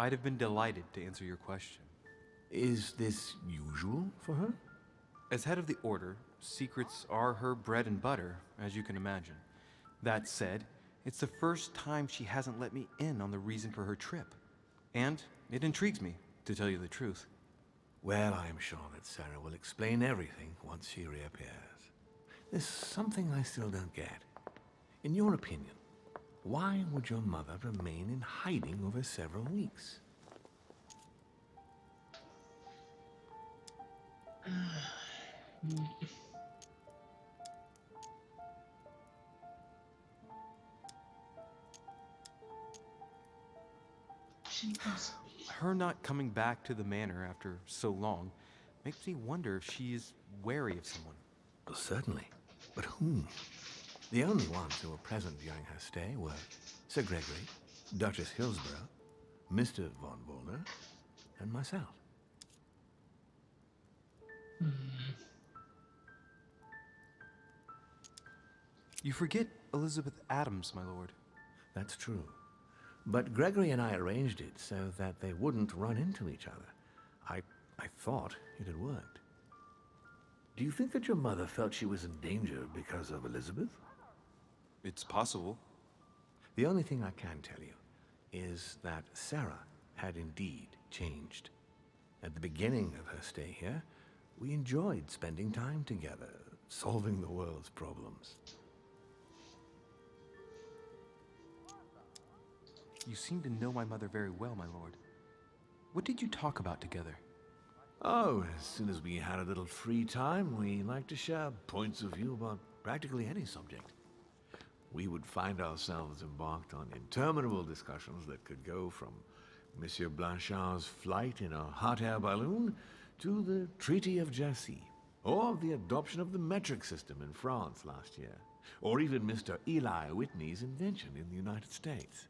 I'd have been delighted to answer your question. Is this usual for her? As head of the Order, secrets are her bread and butter, as you can imagine. That said, it's the first time she hasn't let me in on the reason for her trip. And it intrigues me, to tell you the truth. Well, I am sure that Sarah will explain everything once she reappears. There's something I still don't get. In your opinion, why would your mother remain in hiding over several weeks? Her not coming back to the manor after so long makes me wonder if she is wary of someone. Well, certainly. But whom? The only ones who were present during her stay were Sir Gregory, Duchess Hillsborough, Mr. von Wollner, and myself. You forget Elizabeth Adams, my lord. That's true. But Gregory and I arranged it so that they wouldn't run into each other. I thought it had worked. Do you think that your mother felt she was in danger because of Elizabeth? It's possible. The only thing I can tell you is that Sarah had indeed changed. At the beginning of her stay here, we enjoyed spending time together, solving the world's problems. You seem to know my mother very well, my lord. What did you talk about together? Oh, as soon as we had a little free time, we liked to share points of view about practically any subject. We would find ourselves embarked on interminable discussions that could go from Monsieur Blanchard's flight in a hot air balloon to the Treaty of Jassy, or the adoption of the metric system in France last year, or even Mr. Eli Whitney's invention in the United States.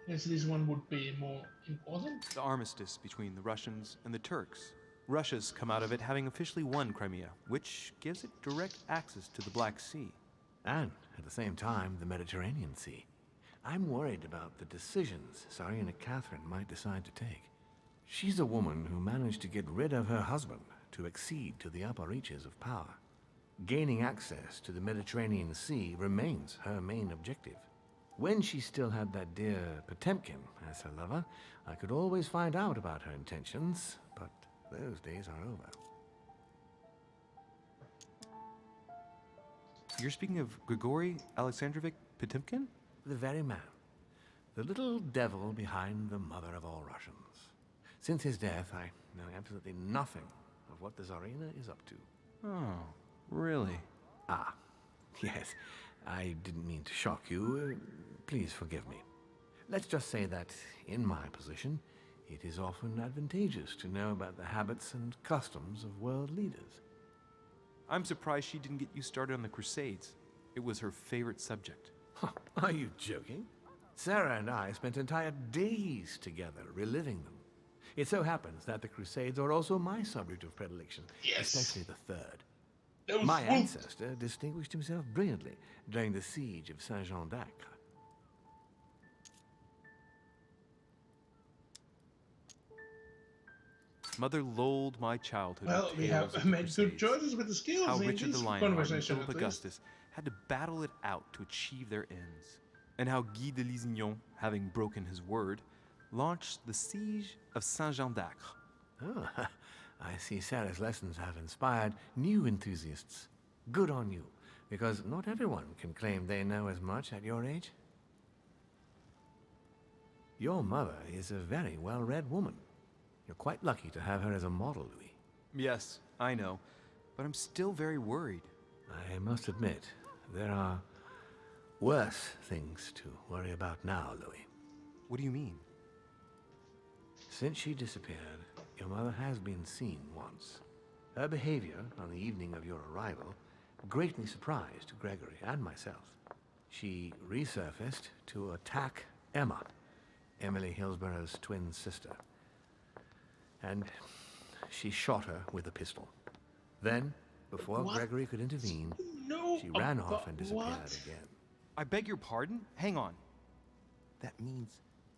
Guess this one would be more important. The armistice between the Russians and the Turks. Russia's come out of it having officially won Crimea, which gives it direct access to the Black Sea. And, at the same time, the Mediterranean Sea. I'm worried about the decisions Tsarina Catherine might decide to take. She's a woman who managed to get rid of her husband to accede to the upper reaches of power. Gaining access to the Mediterranean Sea remains her main objective. When she still had that dear Potemkin as her lover, I could always find out about her intentions, but those days are over. You're speaking of Grigory Alexandrovich Potemkin? The very man. The little devil behind the mother of all Russians. Since his death, I know absolutely nothing of what the Tsarina is up to. Oh, really? Ah, yes. I didn't mean to shock you. Please forgive me. Let's just say that, in my position, it is often advantageous to know about the habits and customs of world leaders. I'm surprised she didn't get you started on the Crusades. It was her favorite subject. Are you joking? Sarah and I spent entire days together reliving them. It so happens that the Crusades are also my subject of predilection, especially the third. My ancestor distinguished himself brilliantly during the siege of Saint-Jean d'Acre. Mother lulled my childhood. Well, we have made good choices with the skills. How in Richard this the Lionheart and conversation, Philip at least. Augustus had to battle it out to achieve their ends, and how Guy de Lusignan, having broken his word, launched the siege of Saint-Jean d'Acre. Oh, I see Sarah's lessons have inspired new enthusiasts. Good on you, because not everyone can claim they know as much at your age. Your mother is a very well-read woman. You're quite lucky to have her as a model, Louis. Yes, I know, but I'm still very worried. I must admit, there are worse things to worry about now, Louis. What do you mean? Since she disappeared, your mother has been seen once. Her behavior on the evening of your arrival greatly surprised Gregory and myself. She resurfaced to attack Emma, Emily Hillsborough's twin sister. And she shot her with a pistol. Then, before Gregory could intervene, she ran off and disappeared again. I beg your pardon? Hang on. That means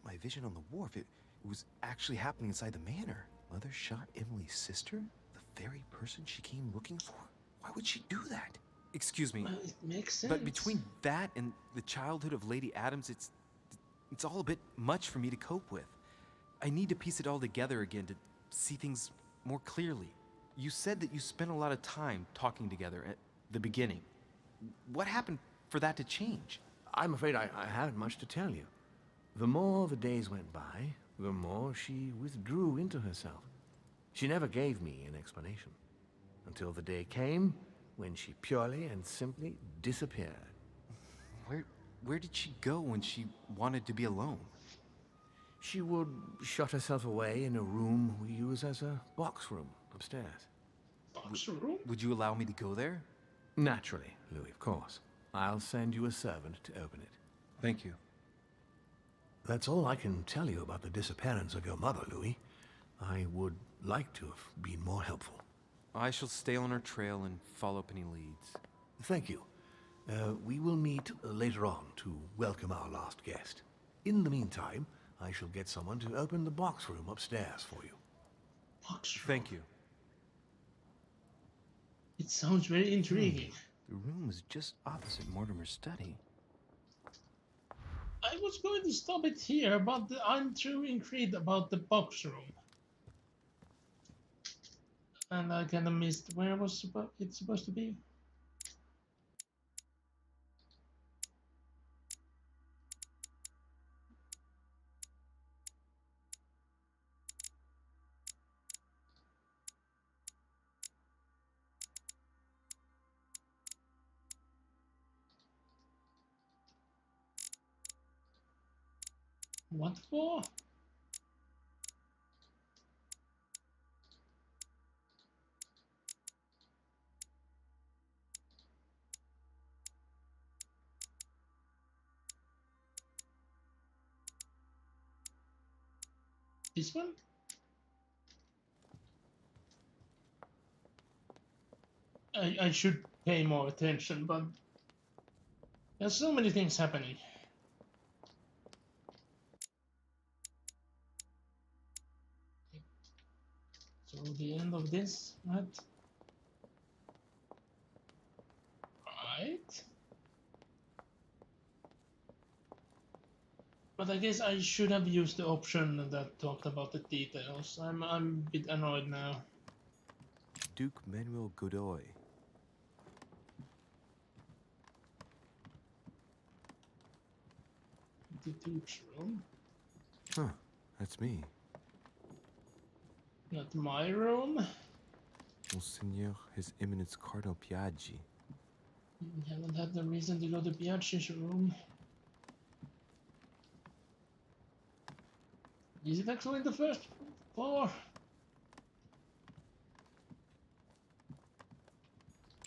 my vision on the wharf, it was actually happening inside the manor. Mother shot Emily's sister? The very person she came looking for? Why would she do that? Excuse me. Well, it makes sense. But between that and the childhood of Lady Adams, it's all a bit much for me to cope with. I need to piece it all together again to see things more clearly. You said that you spent a lot of time talking together at the beginning. What happened for that to change? I'm afraid I haven't much to tell you. The more the days went by, the more she withdrew into herself. She never gave me an explanation. Until the day came when she purely and simply disappeared. Where did she go when she wanted to be alone? She would shut herself away in a room we use as a box room upstairs. Box room? Would you allow me to go there? Naturally, Louis, of course. I'll send you a servant to open it. Thank you. That's all I can tell you about the disappearance of your mother, Louis. I would liked to have been more helpful. I shall stay on our trail and follow up any leads. Thank you. We will meet later on to welcome our last guest. In the meantime, I shall get someone to open the box room upstairs for you. Box room. Thank you. It sounds very intriguing. The room is just opposite Mortimer's study. I was going to stop it here, but I'm too intrigued about the box room. And I kind of missed where it's supposed to be. What for? This one? I should pay more attention, but there's so many things happening. So the end of this, right? Right. But I guess I should have used the option that talked about the details. I'm a bit annoyed now. Duke Manuel Godoy. The Duke's room. Huh, that's me. Not my room. Monseigneur, His Eminence Cardinal Piaggi. You haven't had the reason to go to Piaggi's room. Is it actually the first floor?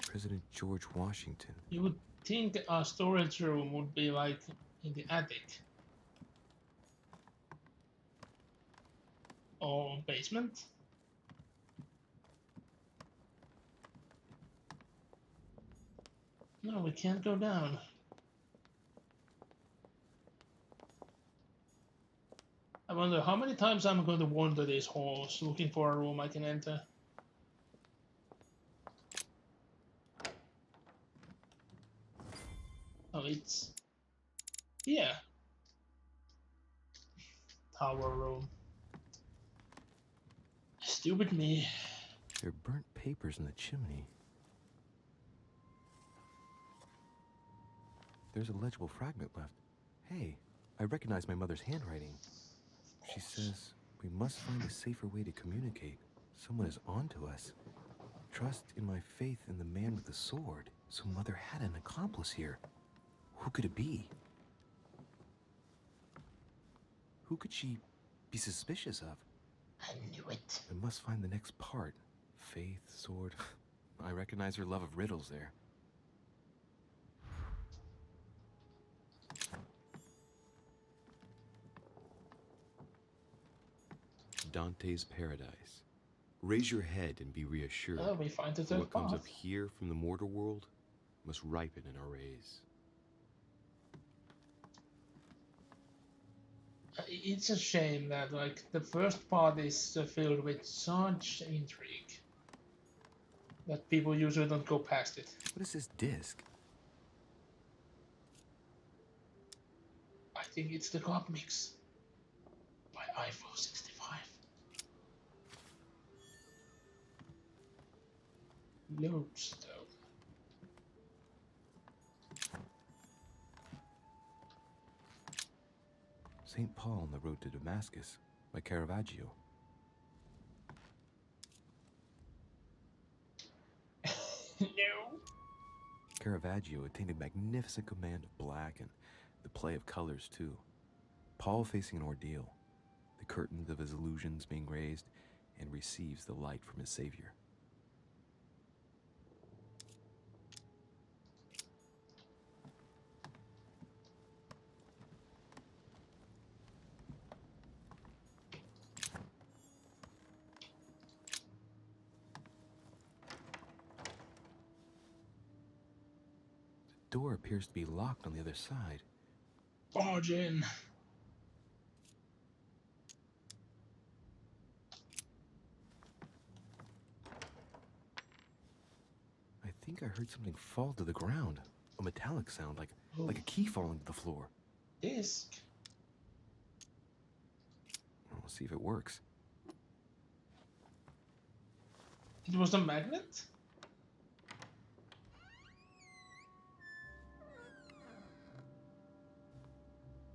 President George Washington. You would think a storage room would be like in the attic. Or basement. No, we can't go down. I wonder how many times I'm going to wander these halls looking for a room I can enter. Oh, it's here. Tower room. Stupid me. There are burnt papers in the chimney. There's a legible fragment left. Hey, I recognize my mother's handwriting. She says we must find a safer way to communicate. Someone is onto us. Trust in my faith in the man with the sword. So Mother had an accomplice here. Who could it be? Who could she be suspicious of? I knew it. I must find the next part. Faith, sword. I recognize her love of riddles there. Dante's Paradise. Raise your head and be reassured. Oh, we find the third what comes path. up here from the mortar world must ripen in our rays. It's a shame that like the first part is filled with such intrigue that people usually don't go past it. What is this disc? I think it's the God Mix by iPhone 65. Lodestone. St. Paul on the road to Damascus by Caravaggio. No. Caravaggio attained a magnificent command of black and the play of colors too. Paul facing an ordeal, the curtains of his illusions being raised, and receives the light from his Savior. door appears to be locked on the other side. Barge in. I think I heard something fall to the ground. A metallic sound, like a key falling to the floor. Disc. We'll see if it works. It was a magnet?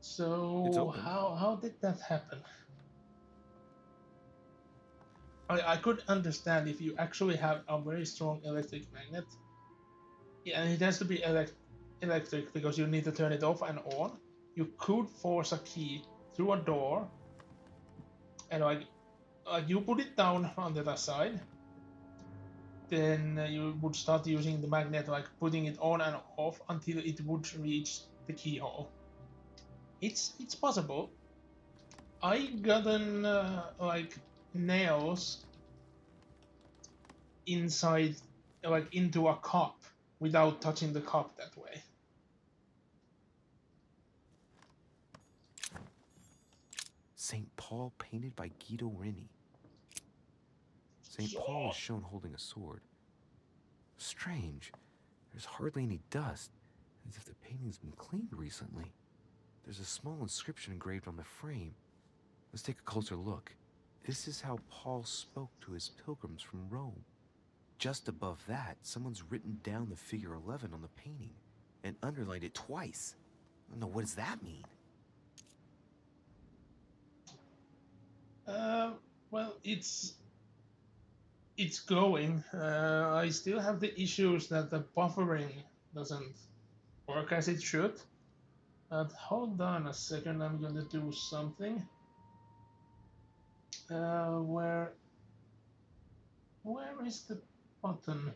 So how did that happen? I could understand if you actually have a very strong electric magnet. Yeah, and it has to be electric because you need to turn it off and on. You could force a key through a door, and you put it down on the other side. Then you would start using the magnet, like putting it on and off until it would reach the keyhole. It's possible. I gotten like nails inside, like into a cup without touching the cup that way. St. Paul painted by Guido Rini. St. Paul is shown holding a sword. Strange. There's hardly any dust, as if the painting's been cleaned recently. There's a small inscription engraved on the frame. Let's take a closer look. This is how Paul spoke to his pilgrims from Rome. Just above that, someone's written down the figure 11 on the painting and underlined it twice. I don't know, what does that mean? Well, it's going. I still have the issues that the buffering doesn't work as it should. Hold on a second, I'm gonna do something. Where is the button?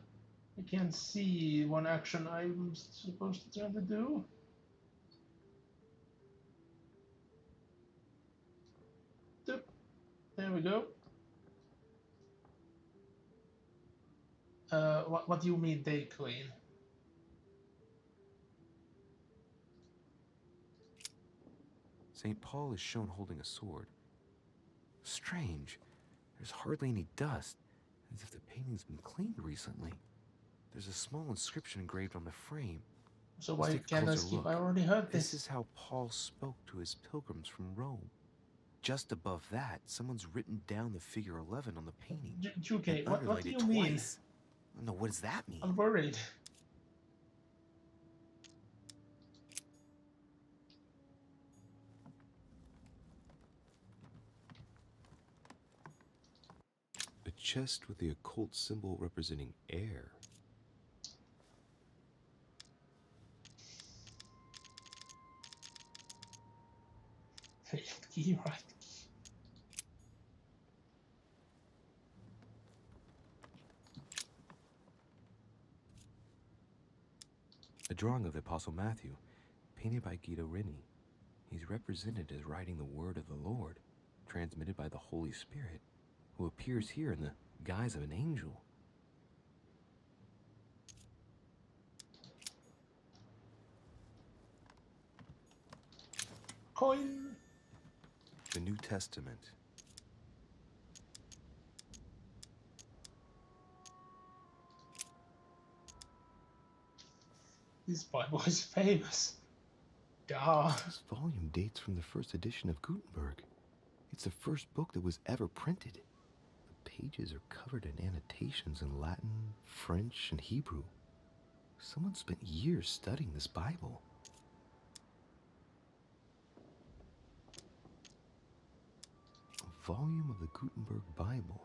I can't see one action I'm supposed to try to do. There we go. What do you mean they clean? St. Paul is shown holding a sword. Strange. There's hardly any dust, as if the painting's been cleaned recently. There's a small inscription engraved on the frame. So why can't I skip? I already heard this. This is how Paul spoke to his pilgrims from Rome. Just above that, someone's written down the figure 11 on the painting. Okay, what do you mean? No, what does that mean? I'm worried. A chest with the occult symbol representing air. Key, right? A drawing of the Apostle Matthew, painted by Guido Rini. He's represented as writing the word of the Lord, transmitted by the Holy Spirit, who appears here in the guise of an angel. Coin. The New Testament. This Bible is famous. Duh. This volume dates from the first edition of Gutenberg. It's the first book that was ever printed. The pages are covered in annotations in Latin, French, and Hebrew. Someone spent years studying this Bible. A volume of the Gutenberg Bible.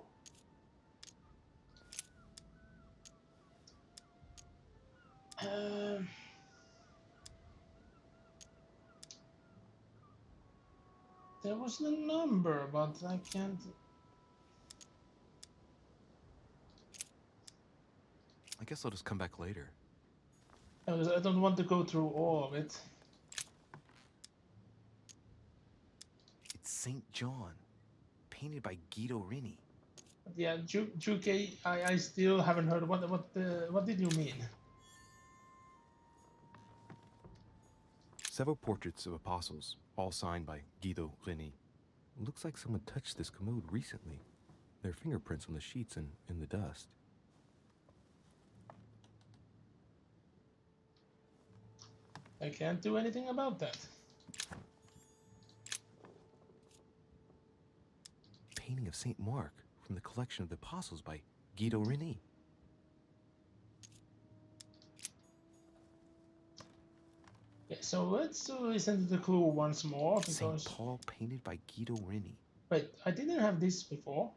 There was the number, but I can't. I guess I'll just come back later. I don't want to go through all of it. It's St. John, painted by Guido Rini. Yeah, Juke, I still haven't heard. What did you mean? Several portraits of apostles, all signed by Guido Reni. Looks like someone touched this commode recently. There are fingerprints on the sheets and in the dust. I can't do anything about that. Painting of Saint Mark from the collection of the apostles by Guido Reni. Okay, so let's listen to the clue once more because. Saint Paul painted by Guido Reni. Wait, I didn't have this before,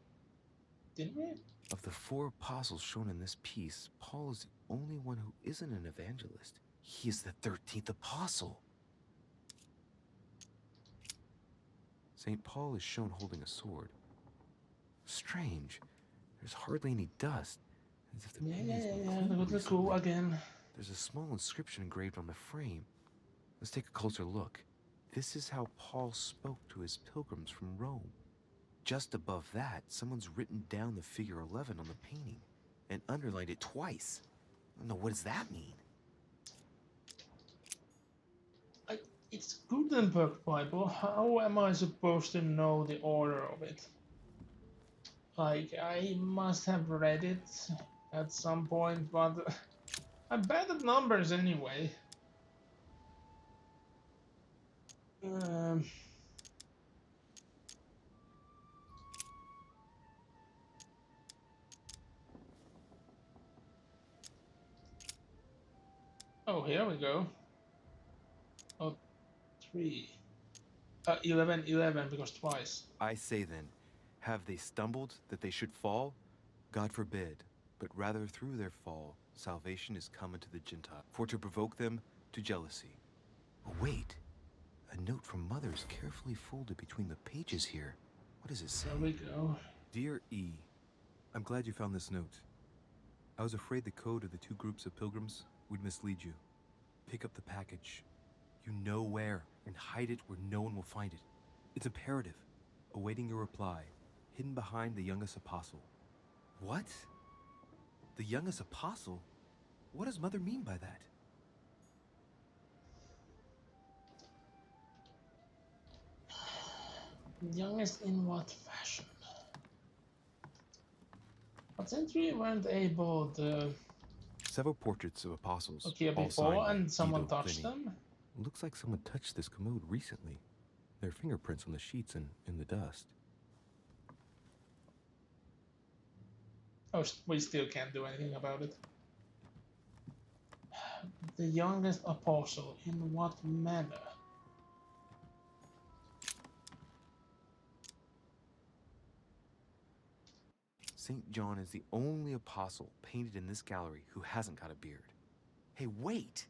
did we? Of the 4 apostles shown in this piece, Paul is the only one who isn't an evangelist. He is the 13th apostle. St. Paul is shown holding a sword. Strange. There's hardly any dust. As if the painting has been cleaned Look at the recently. clue again. There's a small inscription engraved on the frame. Let's take a closer look. This is how Paul spoke to his pilgrims from Rome. Just above that, someone's written down the figure 11 on the painting and underlined it twice. No, what does that mean? It's Gutenberg Bible. How am I supposed to know the order of it? Like, I must have read it at some point, but I'm bad at numbers anyway. Oh, here we go. Oh, 3. 11, 11, because twice. I say then, have they stumbled that they should fall? God forbid, but rather through their fall, salvation is come unto the Gentile, for to provoke them to jealousy. Oh, wait, a note from Mother is carefully folded between the pages here. What does it say? There we go. Dear E, I'm glad you found this note. I was afraid the code of the 2 groups of pilgrims would mislead you. Pick up the package. You know where, and hide it where no one will find it. It's imperative. Awaiting your reply, hidden behind the youngest apostle. What? The youngest apostle? What does Mother mean by that? Youngest in what fashion? But since we weren't able to Several portraits of apostles. appear all signed before by and someone Guido touched Reni. them, Looks like someone touched this commode recently. There are fingerprints on the sheets and in the dust. oh, we still can't do anything about it. The youngest apostle, in what manner? St. John is the only apostle painted in this gallery who hasn't got a beard. Hey, wait!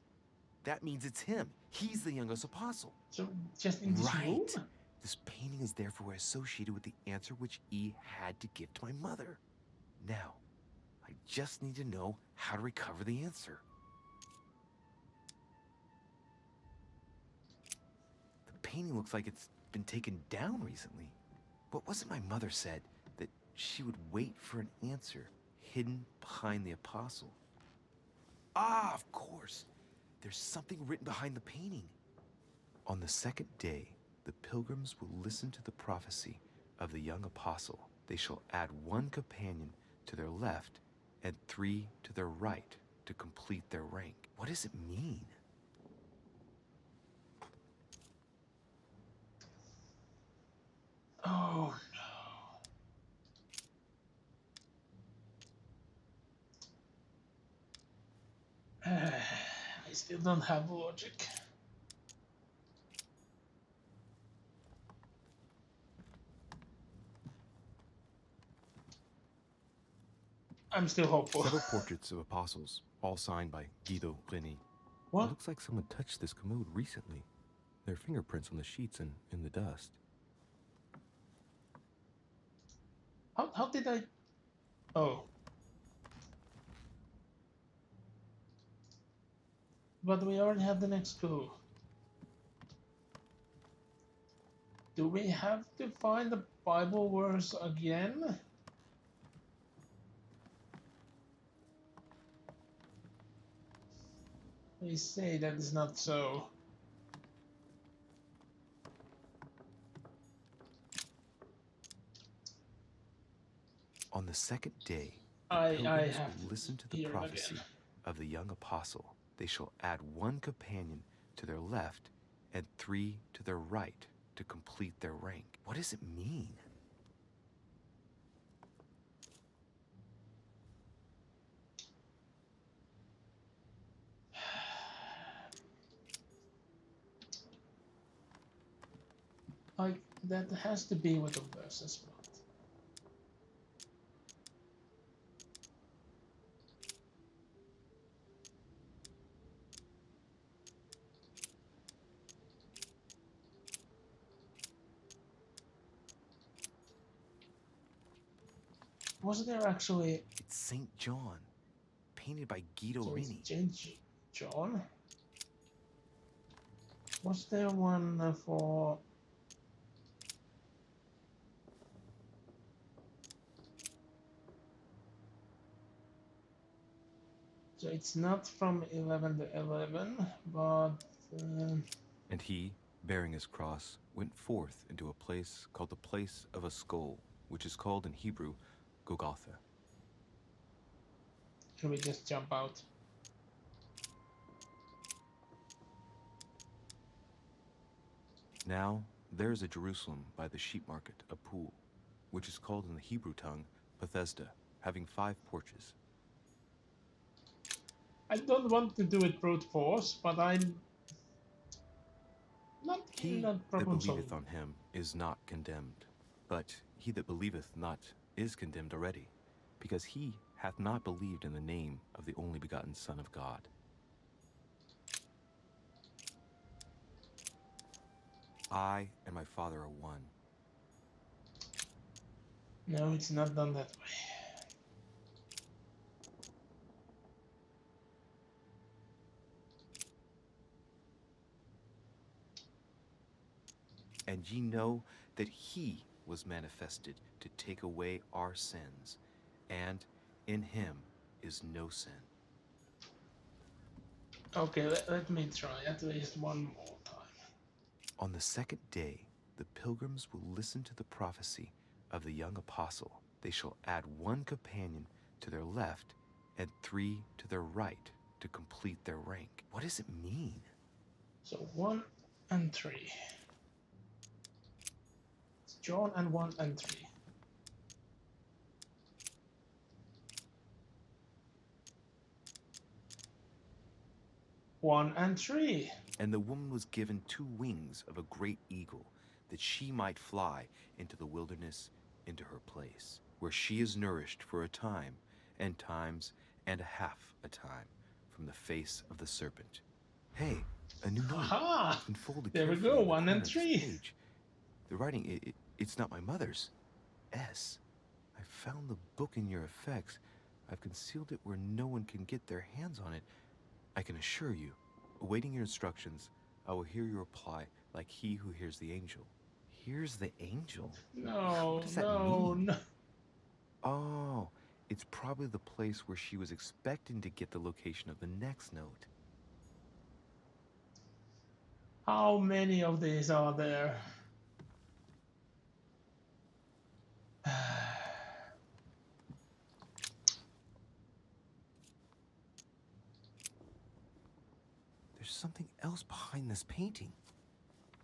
That means it's him. He's the youngest apostle. So, just in this room? Right. This painting is therefore associated with the answer which E had to give to my mother. Now, I just need to know how to recover the answer. The painting looks like it's been taken down recently. But wasn't my mother said that she would wait for an answer hidden behind the apostle? Ah, of course. There's something written behind the painting. On the second day, the pilgrims will listen to the prophecy of the young apostle. They shall add 1 companion to their left and 3 to their right to complete their rank. What does it mean? Oh no. I still don't have logic. I'm still hopeful. Several portraits of apostles, all signed by Guido Reni. What? It looks like someone touched this commode recently. There are fingerprints on the sheets and in the dust. How did I... Oh. But we already have the next clue. Do we have to find the Bible verse again? They say that is not so. On the second day, I pilgrims have will listen to the here prophecy again. of the young apostle. They shall add 1 companion to their left and 3 to their right to complete their rank. What does it mean? Like, that has to be with the verses, but... Was there actually... It's St. John, painted by Guido So it's Rini. John? Was there one for... So it's not from 11 to 11, but... And he, bearing his cross, went forth into a place called the Place of a Skull, which is called in Hebrew, Golgotha. Can we just jump out? Now there is a Jerusalem by the sheep market, a pool, which is called in the Hebrew tongue Bethesda, having 5 porches. I don't want to do it brute force, but I'm not He in that that problem believeth solving. on him is not condemned, but he that believeth not is condemned already, because he hath not believed in the name of the only begotten Son of God. I and my Father are one. No, it's not done that way. And ye know that he was manifested to take away our sins, and in him is no sin. Okay, let me try at least one more time. On the second day, the pilgrims will listen to the prophecy of the young apostle. They shall add 1 companion to their left and 3 to their right to complete their rank. What does it mean? So 1 and 3. It's John and 1 and 3. One and 3. And the woman was given 2 wings of a great eagle, that she might fly into the wilderness, into her place, where she is nourished for a time, and times and a half a time, from the face of the serpent. Hey, a new note. Aha! It's enfolded There we carefully go, in the 1 corner and of this 3. page. The writing, it's not my mother's. S. I found the book in your effects. I've concealed it where no one can get their hands on it. I can assure you, awaiting your instructions, I will hear your reply like he who hears the angel. Hears the angel? No, What does that no, mean? no. Oh, it's probably the place where she was expecting to get the location of the next note. How many of these are there? There's something else behind this painting.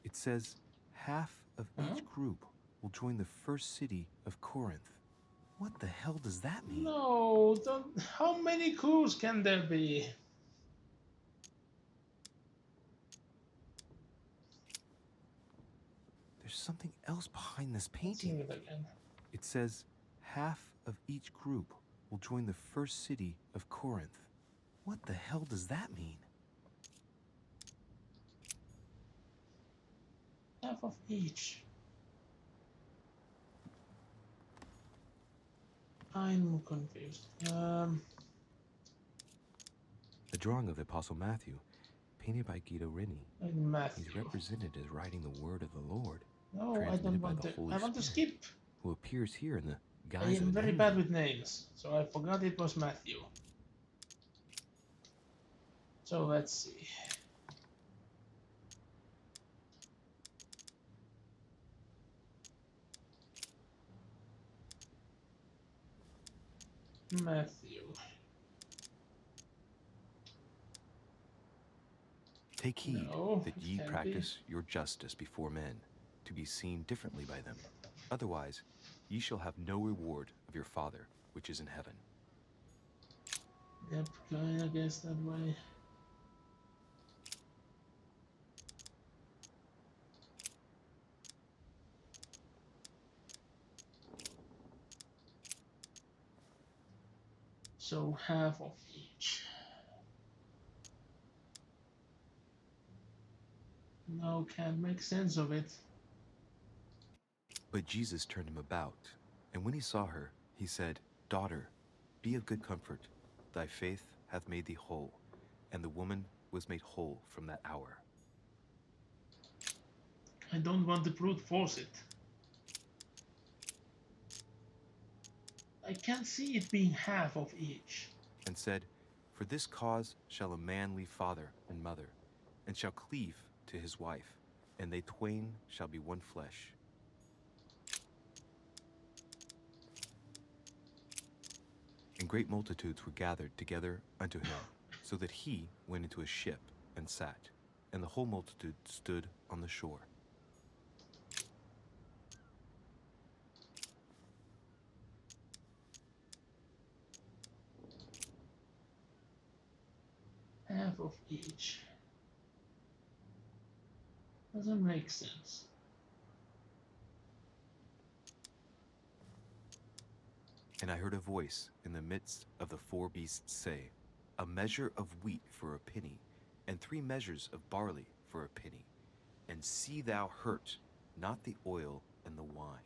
It says, half of each group will join the first city of Corinth. What the hell does that mean? No, how many clues can there be? There's something else behind this Seeing painting. it again. It says, half of each group will join the first city of Corinth. What the hell does that mean? Half of each. I'm confused. A drawing of the Apostle Matthew, painted by Guido Rini. Matthew. He's represented as writing the word of the Lord, No, I don't transmitted by want the to. Holy I want to Spirit, skip. who appears here in the I guise of am an very angel. bad with names, so I forgot it was Matthew. So let's see. Matthew. Take heed No, that it ye can't be. practice your justice before men, to be seen differently by them. Otherwise, ye shall have no reward of your Father which is in heaven. Yep, going, I guess, that way. So half of each. No, can't make sense of it. But Jesus turned him about, and when he saw her, he said, Daughter, be of good comfort. Thy faith hath made thee whole. And the woman was made whole from that hour. I don't want to brute force it. I can't see it being half of each. And said, For this cause shall a man leave father and mother, and shall cleave to his wife, and they twain shall be one flesh. And great multitudes were gathered together unto him, so that he went into a ship and sat, and the whole multitude stood on the shore. Half of each. Doesn't make sense. And I heard a voice in the midst of the four beasts say, A measure of wheat for a penny, and 3 measures of barley for a penny. And see thou hurt not the oil and the wine.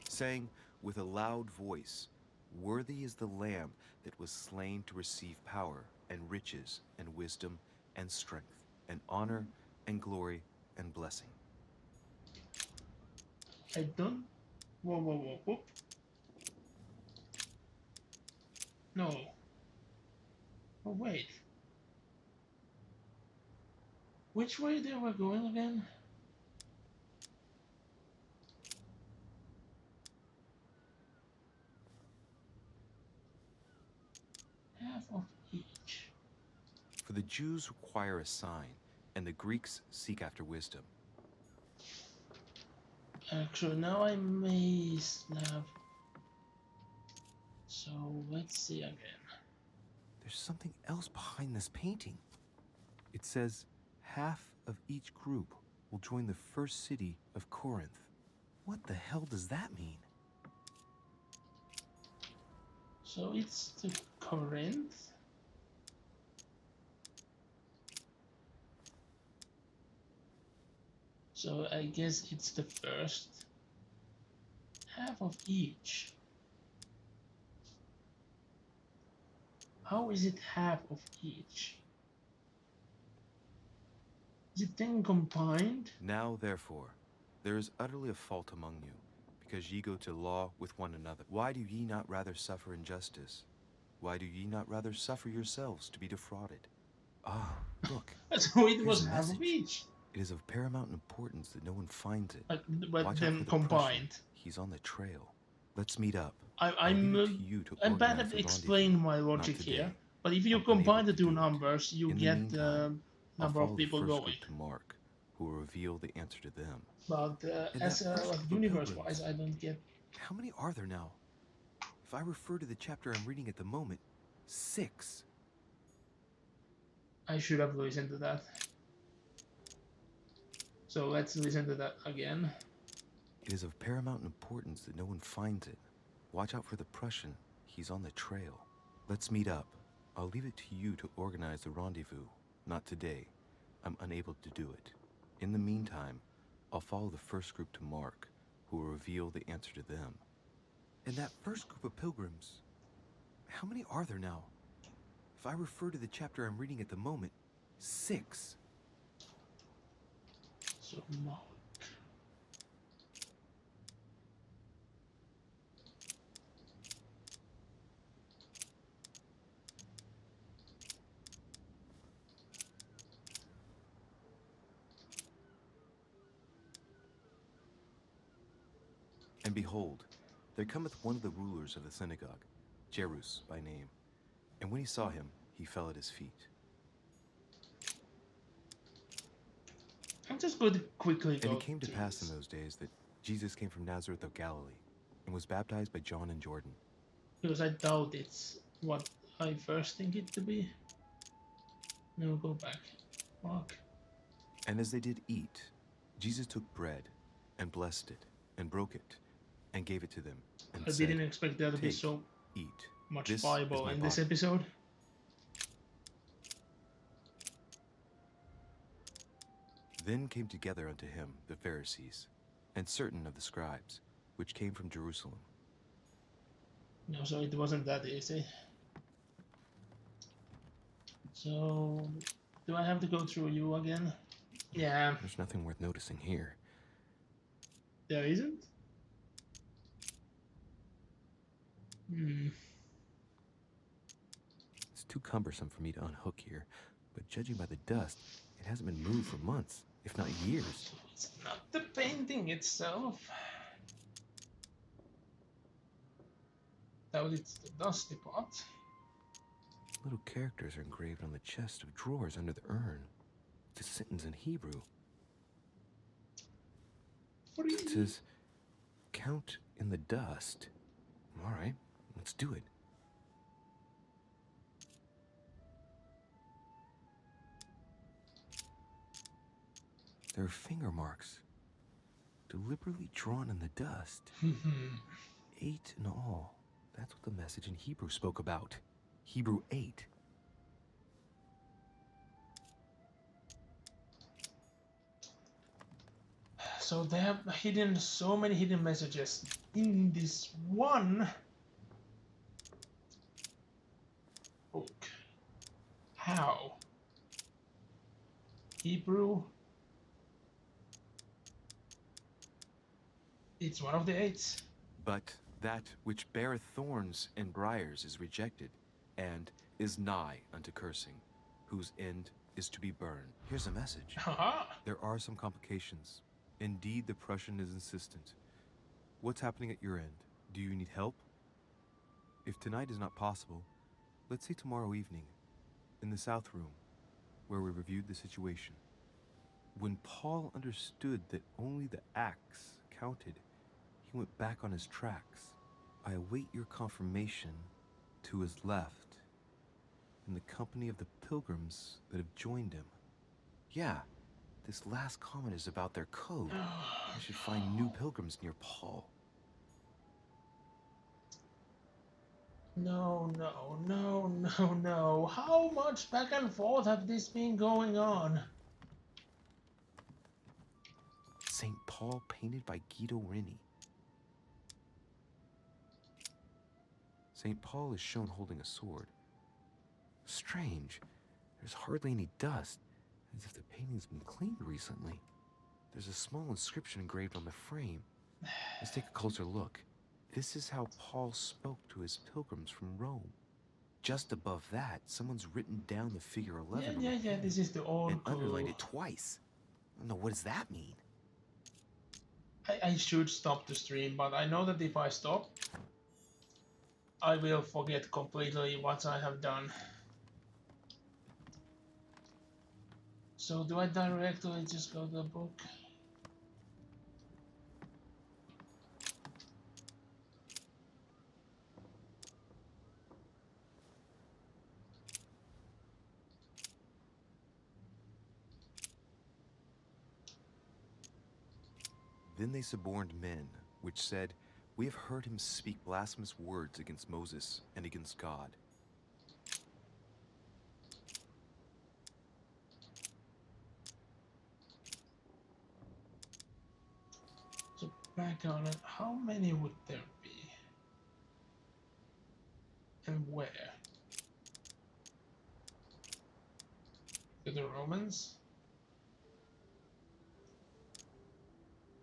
Saying with a loud voice, Worthy is the Lamb that was slain to receive power and riches and wisdom and strength and honor and glory and blessing. I don't. Whoa. No. Oh, wait. Which way they were going again? Half of each. For the Jews require a sign, and the Greeks seek after wisdom. Actually, now I may snap. So let's see again. There's something else behind this painting. It says, half of each group will join the first city of Corinth. What the hell does that mean? So it's the Corinth. So I guess it's the first. Half of each. How is it half of each? Is it then combined? Now, therefore, there is utterly a fault among you, because ye go to law with one another. Why do ye not rather suffer injustice? Why do ye not rather suffer yourselves to be defrauded? Ah, look. So it here's was a half of message. each. It is of paramount importance that no one finds it. But Watch out then for the combined. Prussian. He's on the trail. Let's meet up. I'm I'll leave it to you to I'm bad organize at the explaining my rendezvous. logic Not here. today. But if you I'm combine unable the to two do it. numbers, you In the get meantime, the I'll number follow of the people first going. group to Mark, who will reveal the answer to them. But And as that first group of universe-wise, pilgrims, I don't get. How many are there now? If I refer to the chapter I'm reading at the moment, 6. I should have listened to that. So let's listen to that again. It is of paramount importance that no one finds it. Watch out for the Prussian. He's on the trail. Let's meet up. I'll leave it to you to organize the rendezvous. Not today. I'm unable to do it. In the meantime, I'll follow the first group to Mark, who will reveal the answer to them. And that first group of pilgrims, how many are there now? If I refer to the chapter I'm reading at the moment, 6. So Mark. behold, there cometh one of the rulers of the synagogue, Jerus by name. And when he saw him, he fell at his feet. I'm just going to quickly go. And it came to through pass this. in those days that Jesus came from Nazareth of Galilee, and was baptized by John in Jordan. Because I doubt it's what I first think it to be. No, go back. Fuck. And as they did eat, Jesus took bread, and blessed it, and broke it, and gave it to them, and I said, didn't expect there to be "Take, so eat. much This is Bible my in this body." episode. Then came together unto him the Pharisees, and certain of the scribes, which came from Jerusalem. No, so it wasn't that easy. So, do I have to go through you again? Yeah, There's nothing worth noticing here. there isn't? Hmm. It's too cumbersome for me to unhook here, but judging by the dust, it hasn't been moved for months, if not years. It's not the painting itself. Doubt it's the dusty part. Little characters are engraved on the chest of drawers under the urn. It's a sentence in Hebrew. It says, "Count in the dust." All right, let's do it. There are finger marks, deliberately drawn in the dust. 8 in all. That's what the message in Hebrew spoke about. Hebrew 8. So they have hidden so many hidden messages in this one book. How? Hebrew. It's one of the 8s. But that which beareth thorns and briars is rejected, and is nigh unto cursing, whose end is to be burned. Here's a message. There are some complications. Indeed, the Prussian is insistent. What's happening at your end? Do you need help? If tonight is not possible, let's say tomorrow evening, in the South Room, where we reviewed the situation. When Paul understood that only the axe counted, he went back on his tracks. I await your confirmation to his left, in the company of the pilgrims that have joined him. Yeah, this last comment is about their code. I should find new pilgrims near Paul. No, no, no, no, no. How much back and forth have this been going on? St. Paul painted by Guido Reni. St. Paul is shown holding a sword. Strange. There's hardly any dust, as if the painting's been cleaned recently. There's a small inscription engraved on the frame. Let's take a closer look. This is how Paul spoke to his pilgrims from Rome. Just above that, someone's written down the figure 11 Yeah, this is the old and underlined clue. it twice. I don't know, what does that mean? I should stop the stream, but I know that if I stop, I will forget completely what I have done. So do I directly just go to the book? Then they suborned men, which said, "We have heard him speak blasphemous words against Moses and against God." So back on it, how many would there be? And where? To the Romans?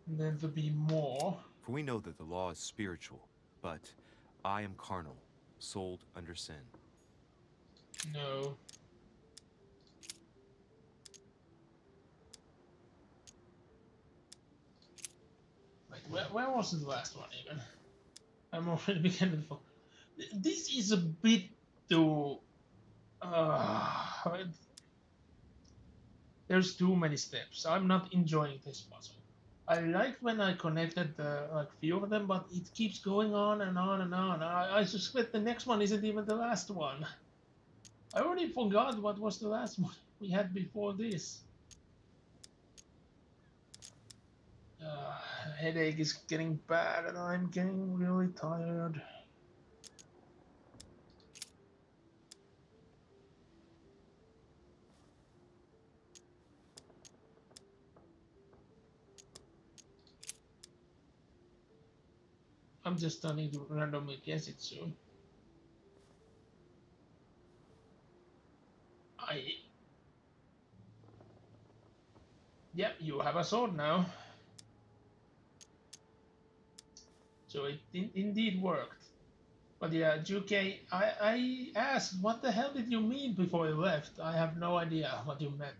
And then to be more. For we know that the law is spiritual, but I am carnal, sold under sin. No. Wait. where was the last one even? I'm already beginning to. This is a bit too. There's too many steps. I'm not enjoying this puzzle. I liked when I connected the like few of them, but it keeps going on and on and on. I suspect the next one isn't even the last one. I already forgot what was the last one we had before this. Headache is getting bad and I'm getting really tired. I'm just starting to randomly guess it soon. Yep, you have a sword now. So it indeed worked. But yeah, Juke, I asked, what the hell did you mean before you left? I have no idea what you meant.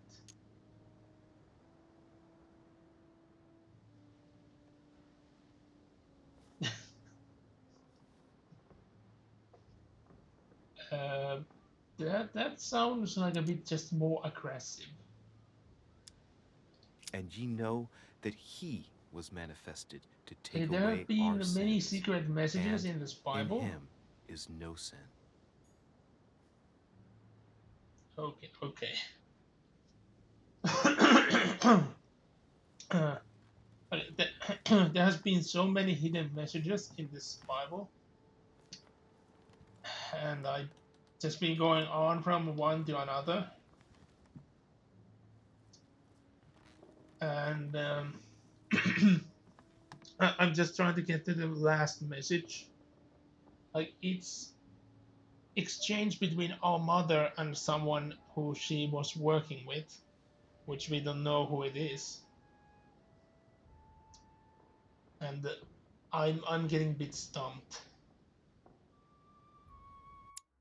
That sounds like a bit just more aggressive. And ye know that he was manifested to take Hey, there away have been our many sins, secret messages and in this Bible. in him is no sin. Okay. There has been so many hidden messages in this Bible, and I just been going on from one to another, and I'm just trying to get to the last message. Like, it's exchange between our mother and someone who she was working with, which we don't know who it is. And I'm getting a bit stumped.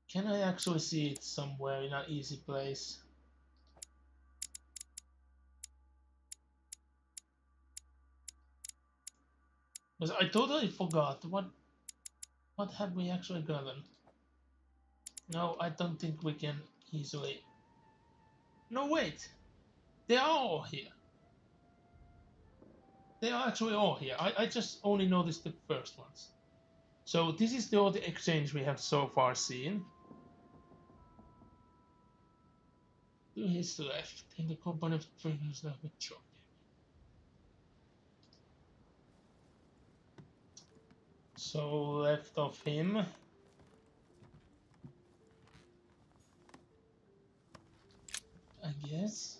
Can I actually see it somewhere in an easy place? Because I totally forgot what have we actually gotten. No, I don't think we can easily. No, wait, they are all here. They are actually all here. I just only noticed the first ones. So this is the only exchange we have so far seen. To his left, in the company of trainers that we dropped. So left of him. I guess.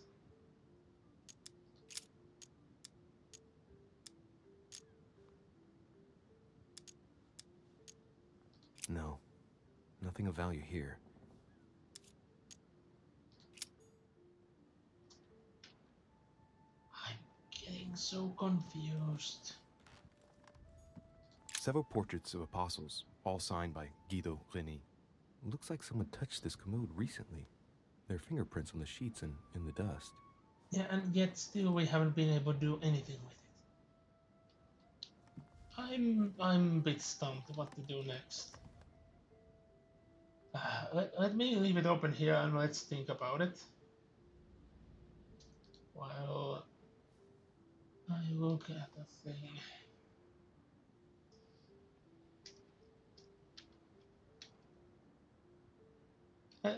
No, nothing of value here. I'm getting so confused. Several portraits of apostles, all signed by Guido Reni. Looks like someone touched this commode recently. Their fingerprints on the sheets and in the dust. Yeah, and yet still we haven't been able to do anything with it. I'm a bit stumped what to do next. Let me leave it open here and let's think about it. While I look at the thing.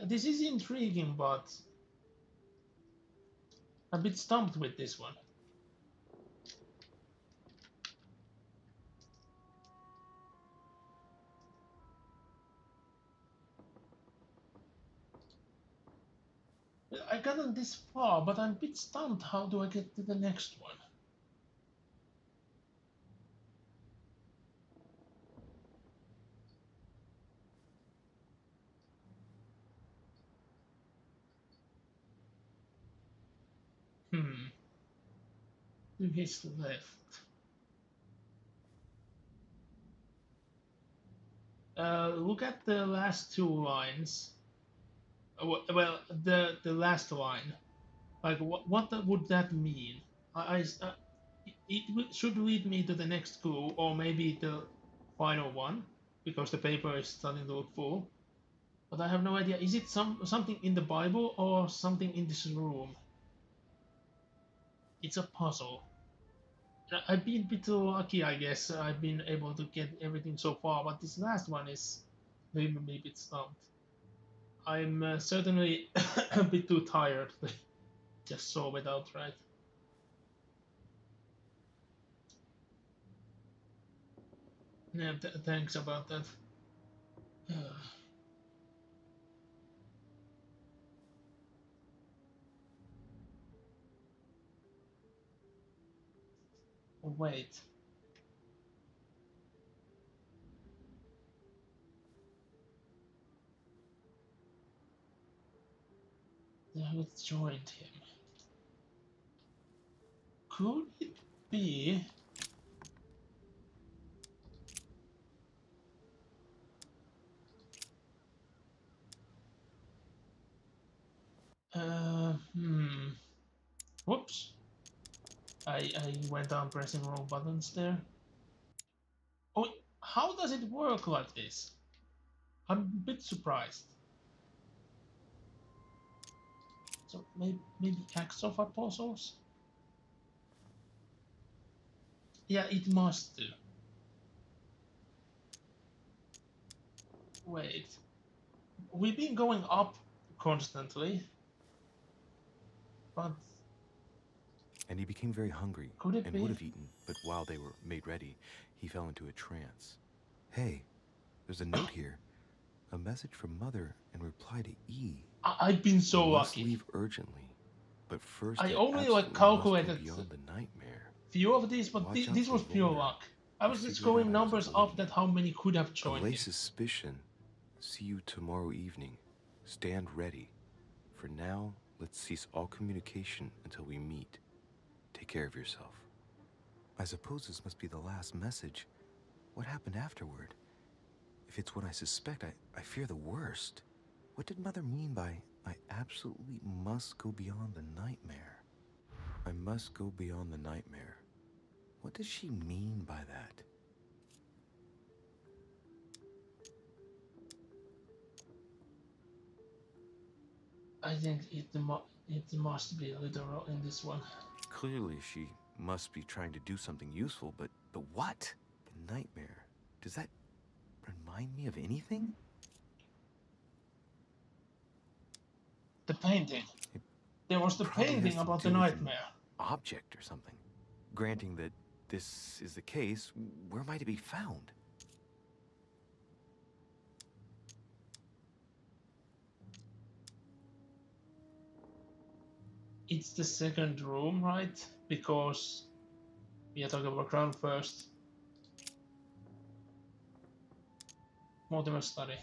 This is intriguing, but I'm a bit stumped with this one. I gotten this far, but I'm a bit stumped. How do I get to the next one? To his left. Look at the last two lines. Well, the last line. Like, what would that mean? should lead me to the next clue, or maybe the final one, because the paper is starting to look full. But I have no idea. Is it something in the Bible or something in this room? It's a puzzle. I've been a bit lucky, I guess. I've been able to get everything so far, but this last one is leaving me a bit stumped. I'm certainly a bit too tired to just solve it outright. Yeah, thanks about that. Wait. David joined him. Could it be? Whoops. I went on pressing wrong buttons there. Oh, how does it work like this? I'm a bit surprised. So maybe Acts of Apostles? Yeah, it must do. Wait. We've been going up constantly, but... And he became very hungry and would have eaten, but while they were made ready, he fell into a trance. Hey, there's a note here. A message from Mother in reply to E. I've been so lucky. Must leave urgently, but first I only calculated beyond the nightmare. Few of these, but this was pure luck. I was just going numbers up that how many could have joined Allay me. suspicion. See you tomorrow evening. Stand ready. For now, let's cease all communication until we meet. Take care of yourself. I suppose this must be the last message. What happened afterward? If it's what I suspect, I fear the worst. What did Mother mean by, I absolutely must go beyond the nightmare? I must go beyond the nightmare. What does she mean by that? I think it must be literal in this one. Clearly, she must be trying to do something useful, but what? The nightmare. Does that remind me of anything? The painting. There was the painting about the nightmare. Object or something. Granting that this is the case, where might it be found? It's the second room, right? Because we are talking about Crown first. Mortimer's study.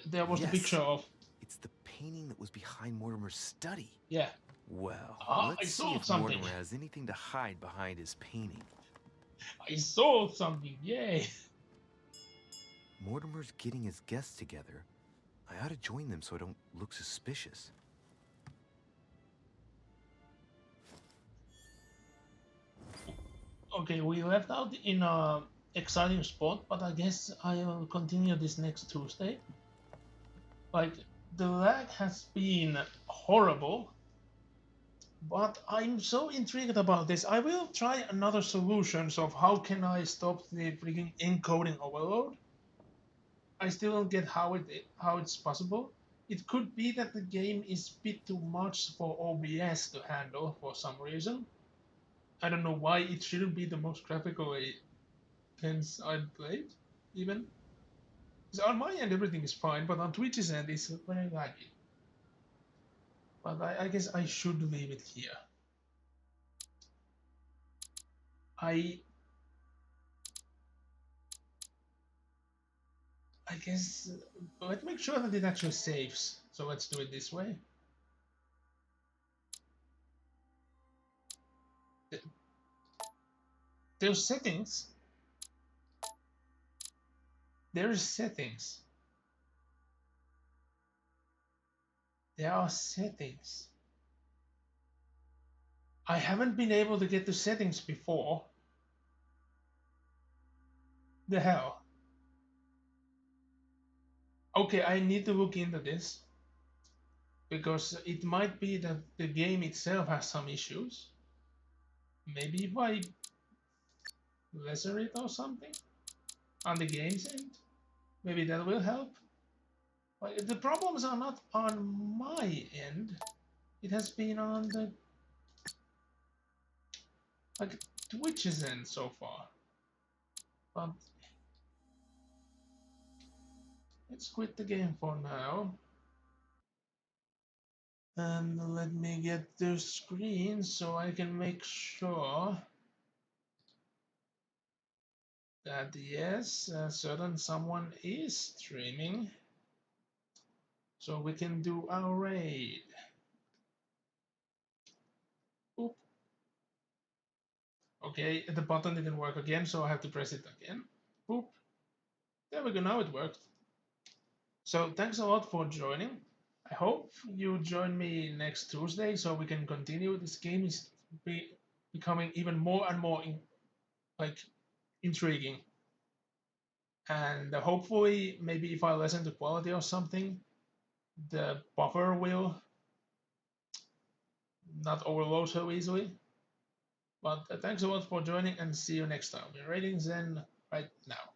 There was the picture of... It's the painting that was behind Mortimer's study. Yeah. Well, I let's see solved if something. Mortimer has anything to hide behind his painting. I solved something, yay! Mortimer's getting his guests together. I ought to join them so I don't look suspicious. Okay, we left out in a exciting spot, but I guess I'll continue this next Tuesday. Like, the lag has been horrible, but I'm so intrigued about this. I will try another solutions of how can I stop the freaking encoding overload. I still don't get how it's possible. It could be that the game is a bit too much for OBS to handle for some reason. I don't know why it shouldn't be the most graphically tense I've played, even. Because on my end everything is fine, but on Twitch's end it's very laggy. But I guess I should leave it here. I guess let's make sure that it actually saves. So let's do it this way. There's settings. There's settings. There are settings. I haven't been able to get to settings before. The hell. Okay, I need to look into this. Because it might be that the game itself has some issues. Maybe if I laser it or something on the game's end, maybe that will help. But the problems are not on my end. It has been on the Twitch's end so far. But let's quit the game for now. And let me get the screen so I can make sure that yes, a certain someone is streaming. So we can do our raid. Oop. Okay, the button didn't work again, so I have to press it again. Boop. There we go, now it worked. So thanks a lot for joining. I hope you join me next Tuesday so we can continue. This game is becoming even more and more intriguing. And hopefully, maybe if I listen to quality or something, the buffer will not overload so easily. But thanks a lot for joining and see you next time. We're raiding Zen right now.